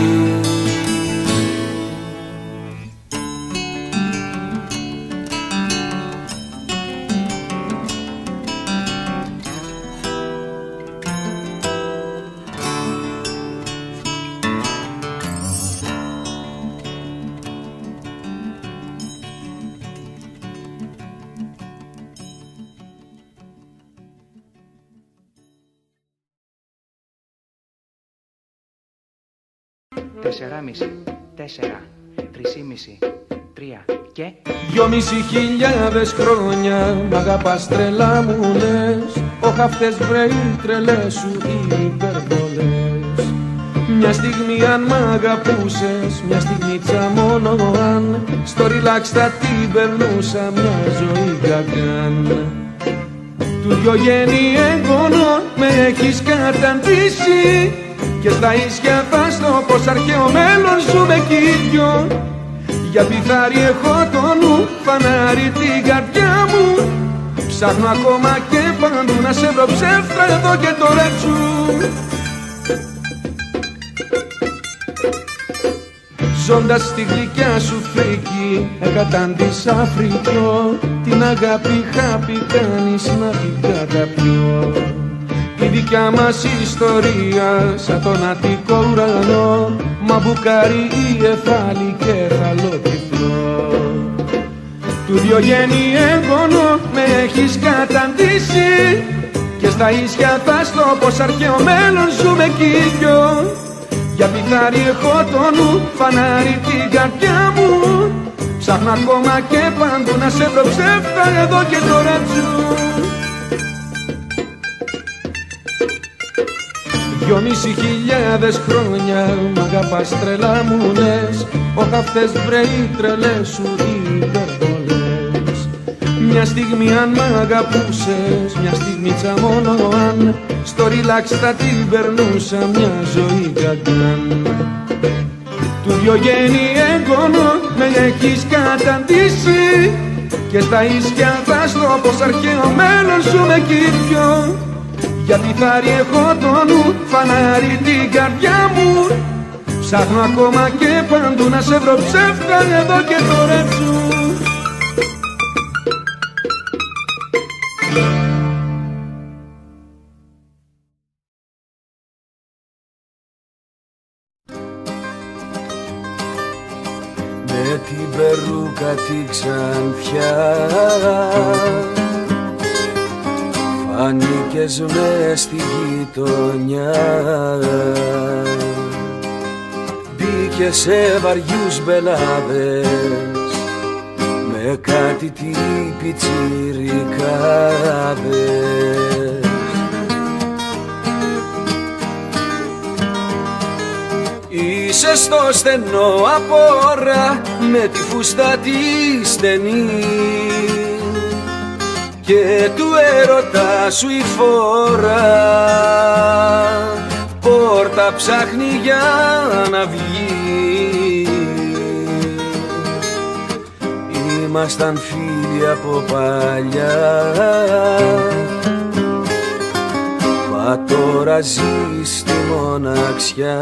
Τεσσεράμιση, 4, 3,5, 3 και 2.500 χρόνια μ' αγαπάς τρελά μου λες, όχι αυτές βρε οι τρελές σου οι υπερβολές. Μια στιγμή αν μ' αγαπούσες, μια στιγμίτσα μόνο αν στο relax θα την περνούσα μια ζωή κακάν. Του δυο γέννη εγγονών με έχεις καταντήσει και στα ίσια θα στο πως αρχαίο μέλλον ζούμε κι οι δυο. Για πιθάρι έχω το νου, φανάρι την καρδιά μου, ψάχνω ακόμα και παντού να σε βρω ψεύτρα εδώ και τώρα σου. ζώντας στη γλυκιά σου φρίκη εκατάντησα φρικιό. Την αγάπη χάπη κάνεις να την καταπιώ. Η δικιά μας ιστορία σαν τον Αττικό ουρανό, μα μπουκάρι η εφάλη και θαλότυφλό. Του Διογέννη έγγονο με έχεις καταντήσει και στα ίσια θα στο πως αρχαίο μέλλον ζούμε κύριο. Για πιθάρι έχω το νου, φανάρι την καρδιά μου, ψάχνω ακόμα και παντού να σε βρω ψεύτα εδώ και τώρα τσου. 2.500 χρόνια μ' αγαπάς τρελά μου λες, όχι αυτές βρε οι τρελές σου υπερβολές. Μια στιγμή αν μ' αγαπούσες, μια στιγμίτσα μόνο αν, στο ριλάξ θα την περνούσα μια ζωή γκαγκάν. Του Διογέννη έγγονο με έχεις καταντήσει και στα ίσια θα στο πως αρχαίο μέλλον ζούμε κύριο. Γιατί θα έχω το νου, φανάρι την καρδιά μου, ψάχνω ακόμα και παντού να σε βρω ψεύτα εδώ και τώρα σου. Με την περούκα την ξανθιά φάνηκες μες στη γειτονιά, μπήκες σε βαριούς μπελάδες με κάτι τύποι τσιρικάδες. Είσαι στο στενό απόρα με τη φούστα τη στενή και του έρωτα σου η φόρα πόρτα ψάχνει για να βγει. Ήμασταν φίλοι από παλιά, μα τώρα ζεις στη μοναξιά.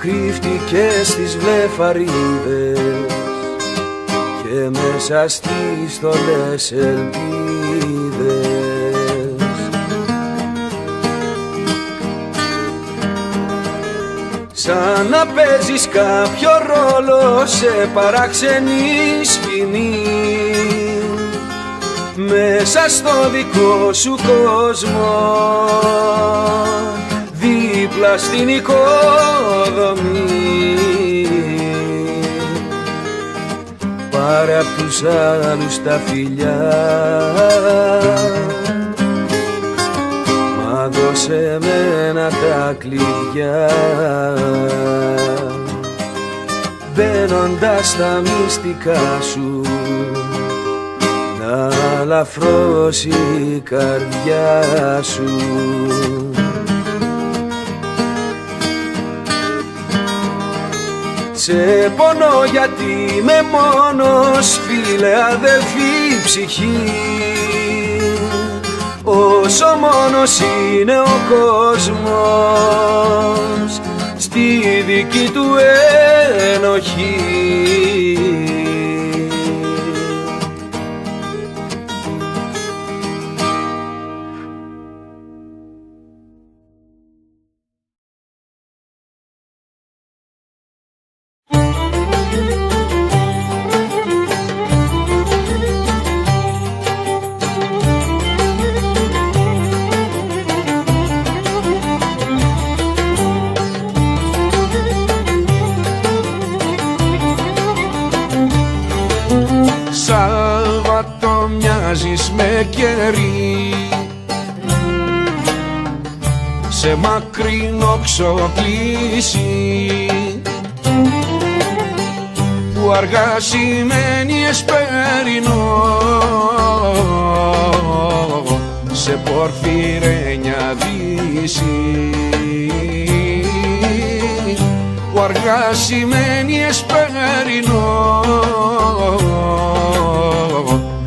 Κρύφτηκες στις βλεφαρίδες και μέσα στις στολές ελπίδες. Σαν να παίζεις κάποιο ρόλο σε παράξενη σκηνή, μέσα στο δικό σου κόσμο, δίπλα στην οικοδομή. Πάρε απ' τους άλλους τα φιλιά, μα δώσε μένα τα κλειδιά. Μπαίνοντας στα μυστικά σου να αλαφρώσει η καρδιά σου. Σε πονώ γιατί είμαι μόνος, φίλε αδελφή ψυχή, όσο μόνος είναι ο κόσμος στη δική του ενοχή. Σάββατο μοιάζεις με κερί, σε μακρινό ξοκλήσι που αργά σημαίνει εσπερινό, σε πορφυρένια δύση που αργά σημαίνει εσπερινό,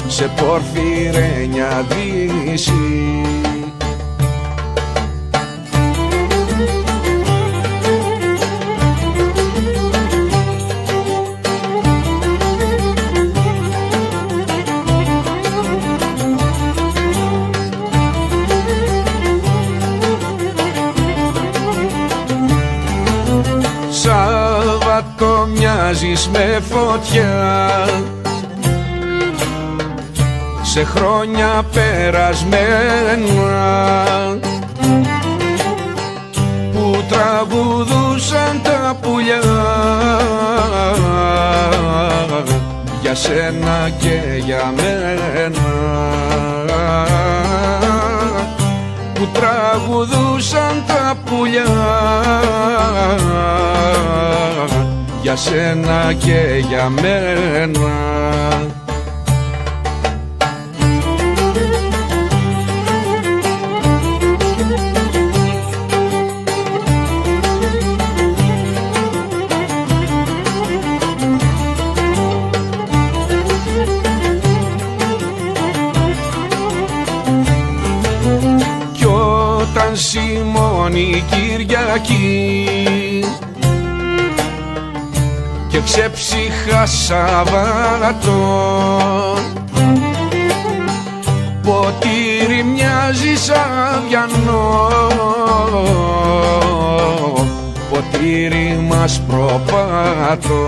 σε πορφυρένια δύση. μοιάζεις με φωτιά σε χρόνια περασμένα που τραγουδούσαν τα πουλιά για σένα και για μένα, που τραγουδούσαν τα πουλιά για σένα και για μένα. Κι όταν σημώνει Κυριακή και ξεψυχά Σαββάτο, ποτήρι μοιάζει σαν αυγανό, ποτήρι μας προπάτω,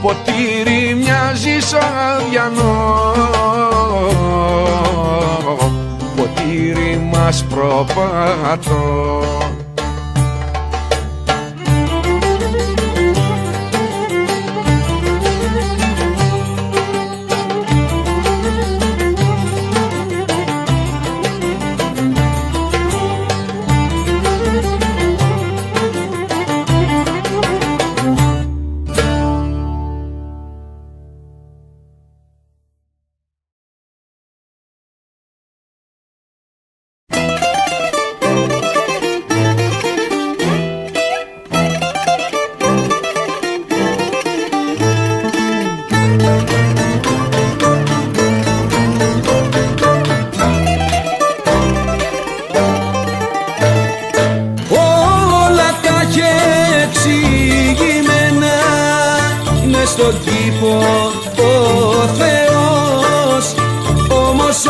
ποτήρι μοιάζει σαν αυγανό, ποτήρι μας προπάτω. στον κήπο ο Θεός, όμως ο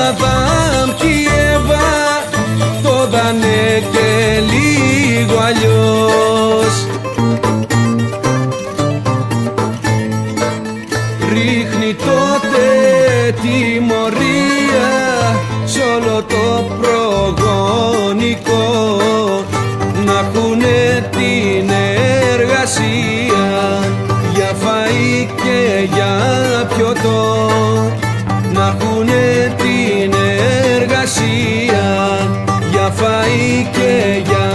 Αδάμ κι η Εύα το δανε και λίγο αλλιώς. Ρίχνει τότε τιμωρία σ' όλο το προγονικό, να έχουνε την εργασία για φαΐ και για πιωτό, να έχουνε την εργασία για φαΐ και για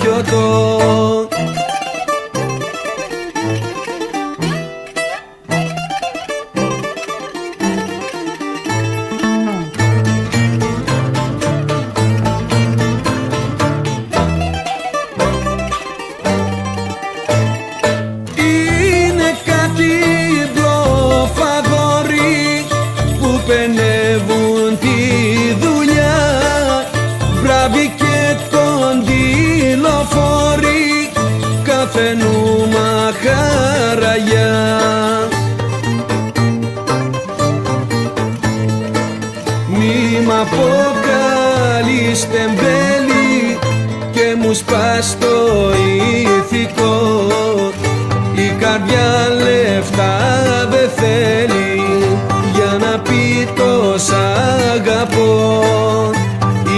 πιωτό. Πενεύουν τη δουλειά, μπράβοι και κοντιλοφόροι, κάθε νούμα χαραγιά. Μη μ' αποκαλείς τεμπέλη και μου σπάς το ηθικό, η καρδιά λεφτά δε θέλει για να πει το σ' αγαπώ,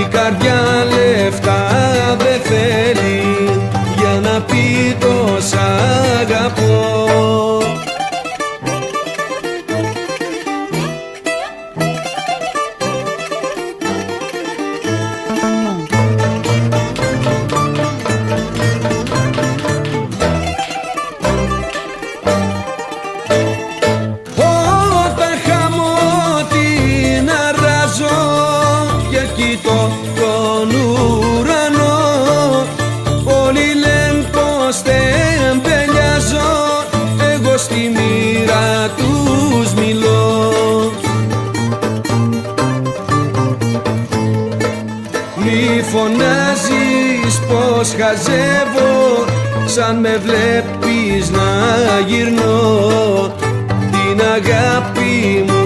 η καρδιά λεφτά δε θέλει για να πει το σ' αγαπώ. Τον ουρανό όλοι λένε πως τεμπελιάζω, εγώ στη μοίρα τους μιλώ. Μη φωνάζεις πως χαζεύω, σαν με βλέπεις να γυρνώ, την αγάπη μου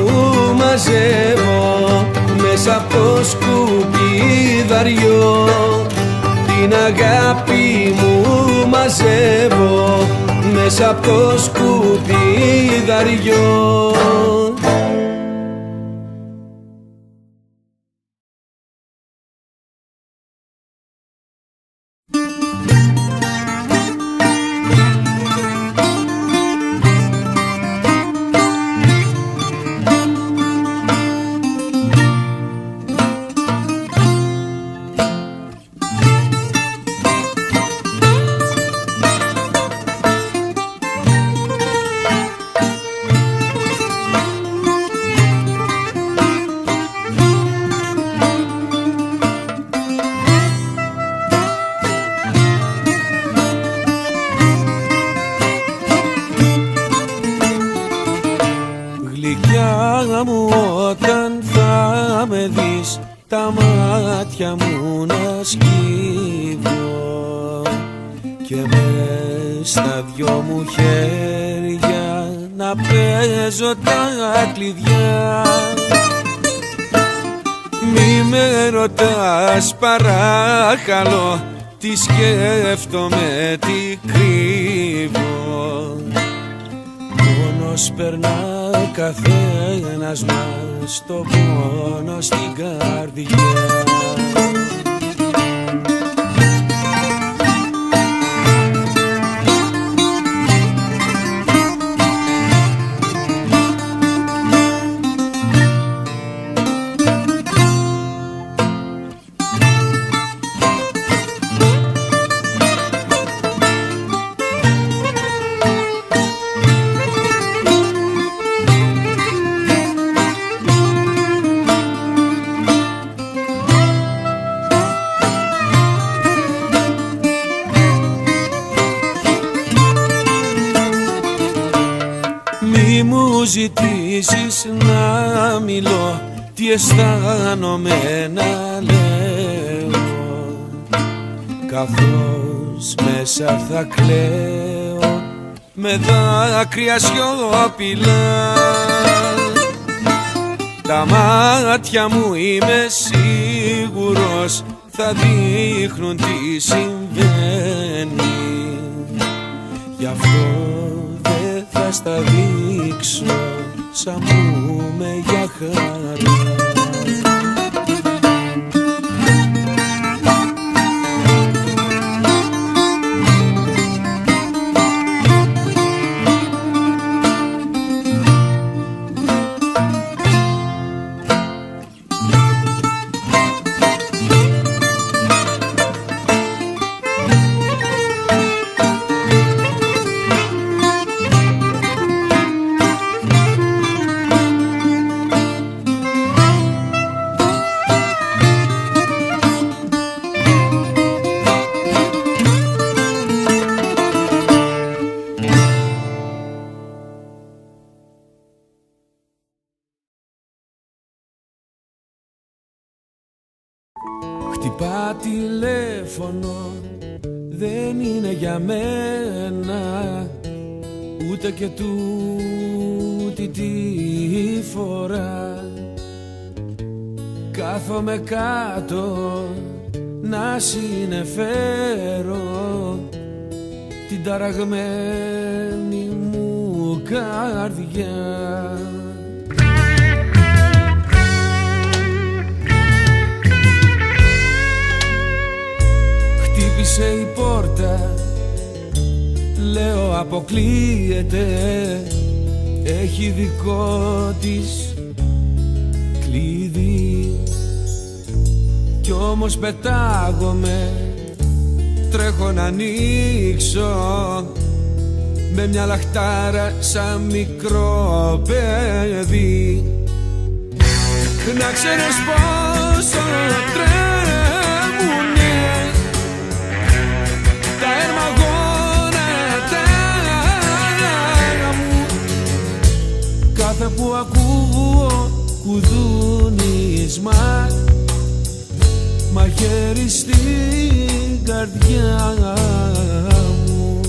μαζεύω μέσα από το σκουπιδαριό, την την αγάπη μου μαζεύω μέσα από το σκουπιδαριό. μου όταν θα με δεις, τα μάτια μου να σκύβω και μες στα δυο μου χέρια να παίζω τα κλειδιά. Μη με ρωτάς παρακαλώ, τι σκέφτομαι, τι κρύβω. Μόνος περνά καθένας μας το πόνο στην καρδιά. Μη μου ζητήσεις να μιλώ, τι αισθάνομαι να λέω, καθώς μέσα θα κλαίω με δάκρυα σιωπηλά. Τα μάτια μου είμαι σίγουρος θα δείχνουν τι συμβαίνει, γι' αυτό θα στα δείξω σαν πούμε για χαρά. Χτυπά τηλέφωνο, δεν είναι για μένα, ούτε και τούτη τη φορά. Κάθομαι κάτω να συνεφέρω την ταραγμένη μου καρδιά. Χτύπησε η πόρτα, λέω αποκλείεται, έχει δικό της κλειδί. Κι όμως πετάγομαι, τρέχω να ανοίξω με μια λαχτάρα σαν μικρό παιδί. Να ξέρεις πόσο τρέμουνε τα ερμαγόνατα μου κάθε που ακούω κουδούνισμα, μαχαίρι στην καρδιά μου.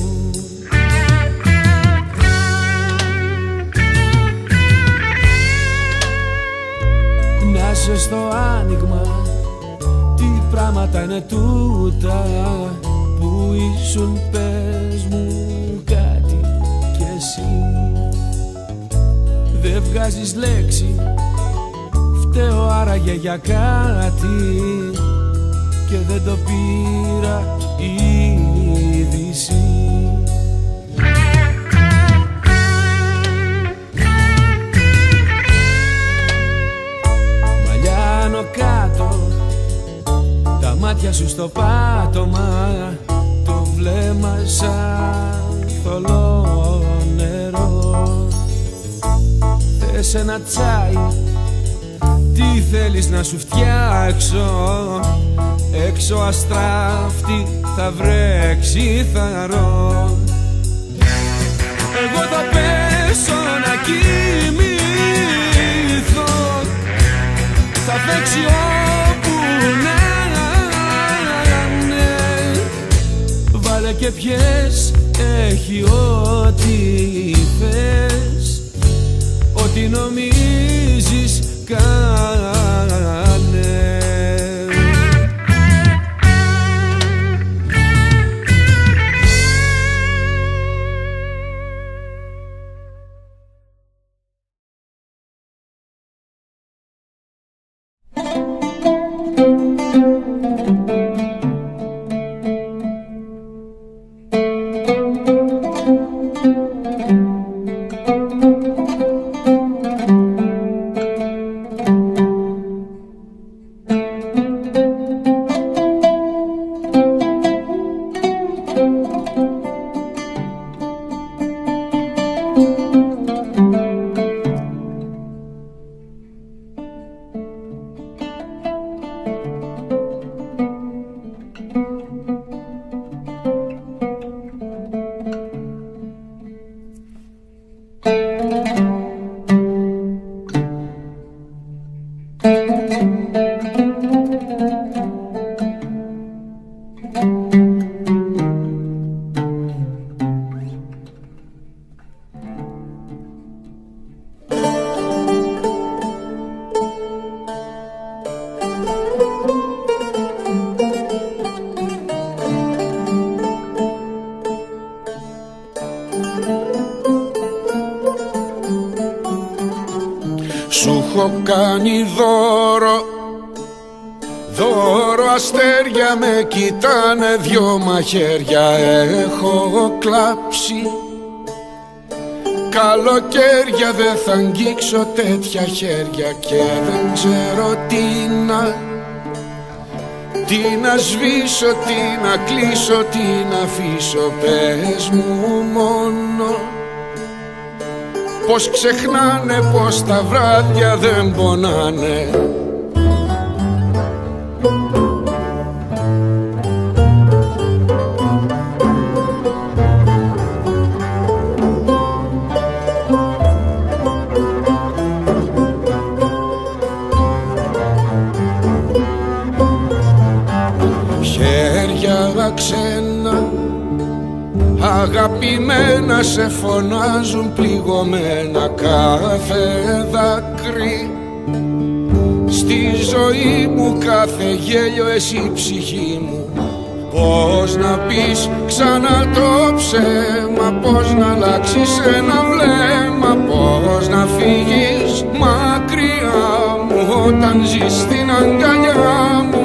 Να σε στο άνοιγμα, τι πράγματα είναι τούτα που ήσουν, πες μου κάτι κι εσύ. Δεν βγάζεις λέξη, φταίω άραγε για κάτι και δεν το πήρα είδηση. Μαλλιάνω κάτω, τα μάτια σου στο πάτωμα, το βλέμμα σαν θολό νερό. Θες ένα τσάι, τι θέλεις να σου φτιάξω? Έξω αστράφτη θα βρέξει θαρώ. Εγώ θα πέσω να κοιμηθώ, θα παίξει όπου να είναι. Βάλε και πιες, έχει ό,τι θες, ό,τι νομίζεις κάνε. Σου έχω κάνει δώρο αστέρια με κοιτάνε δυο μαχαίρια. Έχω κλάψει καλοκαίρια, δεν θα αγγίξω τέτοια χέρια και δεν ξέρω τι να σβήσω, τι να κλείσω, τι να αφήσω. Πες μου μόνο πως ξεχνάνε, πως τα βράδια δεν πονάνε. Χέρια ξένα αγαπημένα σε φωνάζουν πληγωμένα. Κάθε δάκρυ στη ζωή μου, κάθε γέλιο εσύ ψυχή μου. Πώς να πεις ξανά το ψέμα, πώς να αλλάξεις ένα βλέμμα, πώς να φύγεις μακριά μου όταν ζεις στην αγκαλιά μου.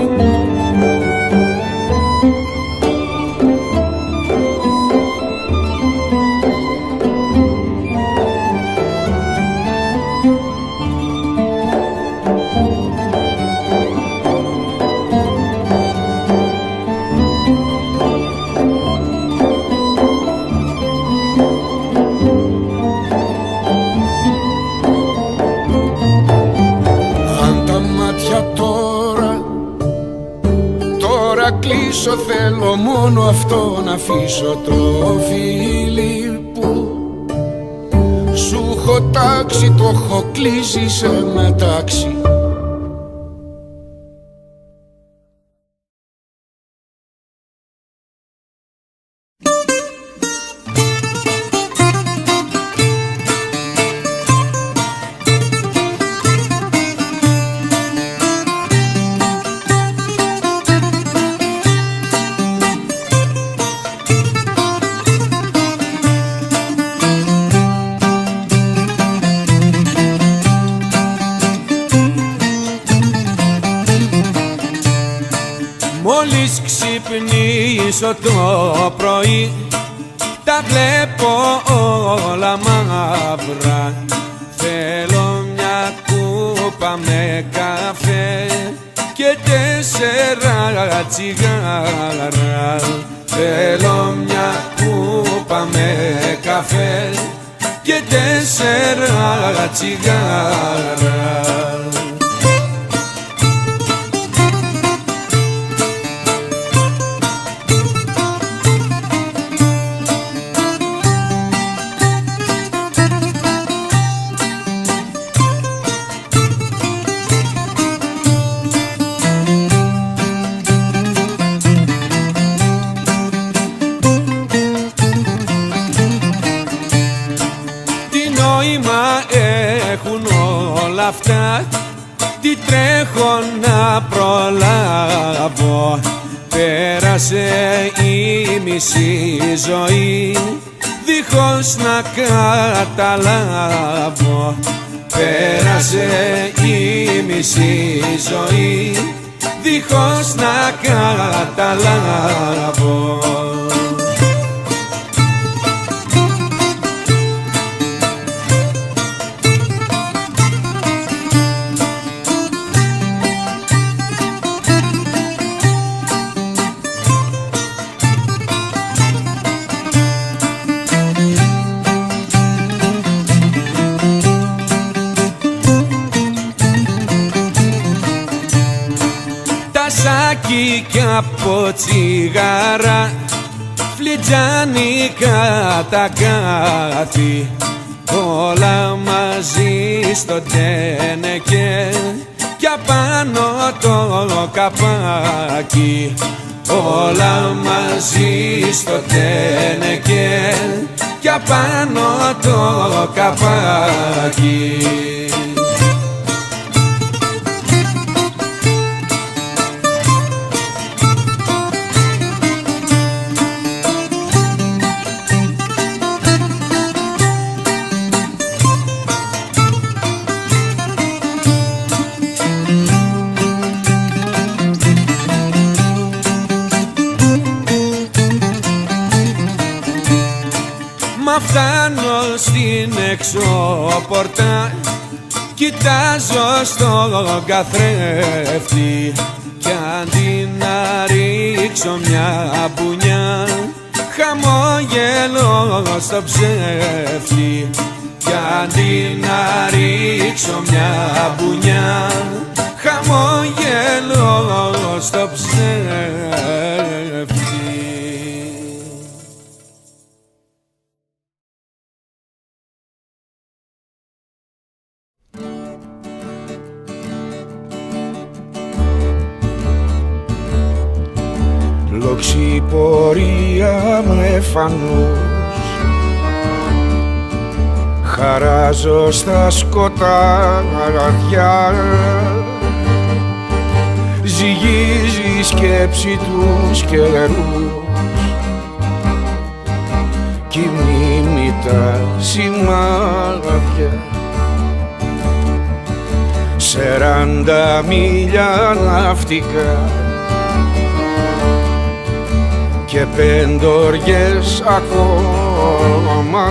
Κλείσω, θέλω μόνο αυτό να αφήσω, το φίλι που σου έχω τάξει, το έχω κλείσει σε μετάξι. Μόλις ξυπνήσω το πρωί τα βλέπω όλα μαύρα. Θέλω μια κούπα με καφέ και 4 τσιγάρα. Θέλω μια κούπα με καφέ και 4 τσιγάρα. Αυτά τι τρέχω να προλάβω. Πέρασε η μισή ζωή δίχως να καταλάβω. Πέρασε η μισή ζωή δίχως να καταλάβω. Και από τσιγάρα φλιτζάνικα τα κάθη, όλα μαζί στο τένεκε κι απάνω το καπάκι. Όλα μαζί στο τένεκε κι απάνω το καπάκι. Φτάνω στην εξωπορτά, κοιτάζω στον καθρέφτη κι αντί να ρίξω μια μπουνιά χαμόγελο στο ψεύτη. Κι αντί να ρίξω μια μπουνιά χαμόγελο στο ψεύτη. Λοξιπορία με φανούς χαράζω στα σκοτάδια, ζυγίζει η σκέψη τους καιρούς κι μνήμη τα σημάδια. 40 μίλια ναυτικά και 5 οργές ακόμα,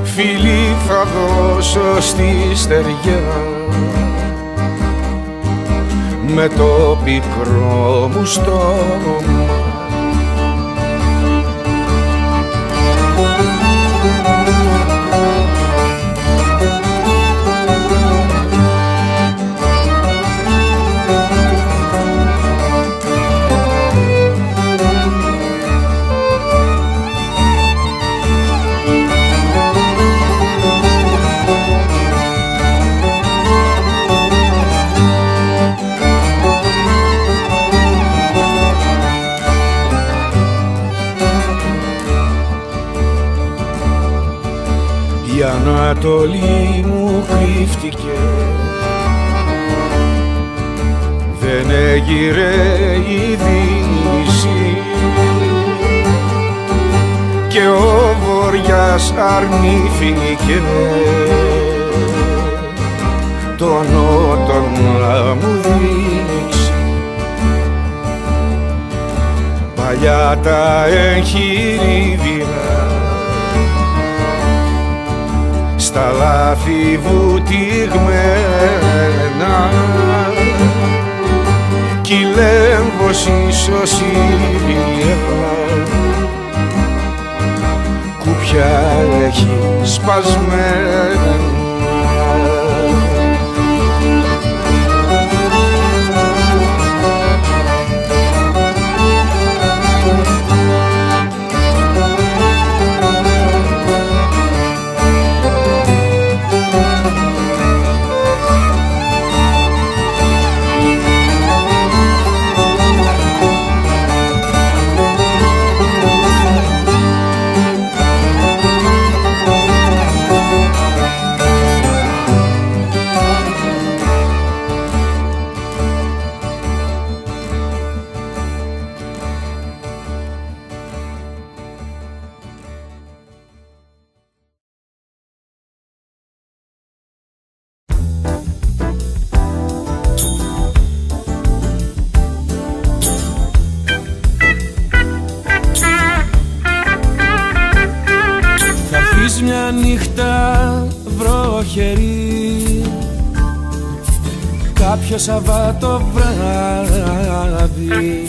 φίλοι θα δώσω στη στεριά με το πικρό μου στόμα. Η Ανατολή μου κρύφτηκε, δεν έγειρε η Δύση και ο Βορειάς αρνήθηκε το νότο να μου δείξει. για τα εγχειρίδια, στα λάθη βουτυγμένα κι λέμβος ισοσύλια κουπιά έχει σπασμένα. Μια νύχτα βροχερή, κάποιο Σαββάτο βράδυ,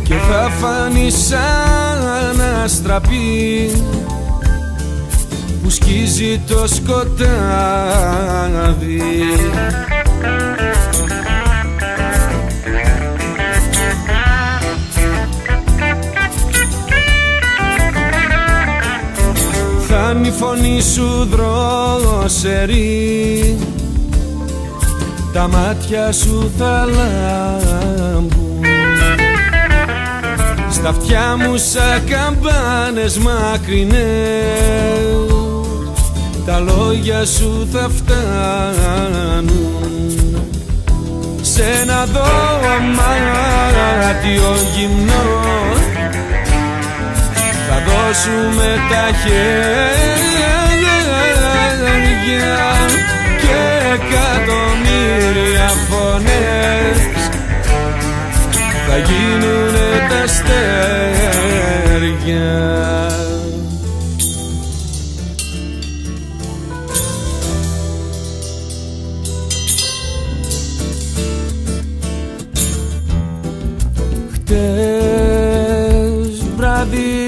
και θα φανεί σαν αστραπή που σκίζει το σκοτάδι. Θα είναι η φωνή σου δροσερή, τα μάτια σου θα λάμπουν, στα αυτιά μου σαν καμπάνες μακρινές, τα λόγια σου θα φτάνουν σε ένα δωμάτιο γυμνό. Θα δώσουμε τα χέρια και εκατομμύρια φωνές θα γίνουνε τα αστέρια. Χτες βράδυ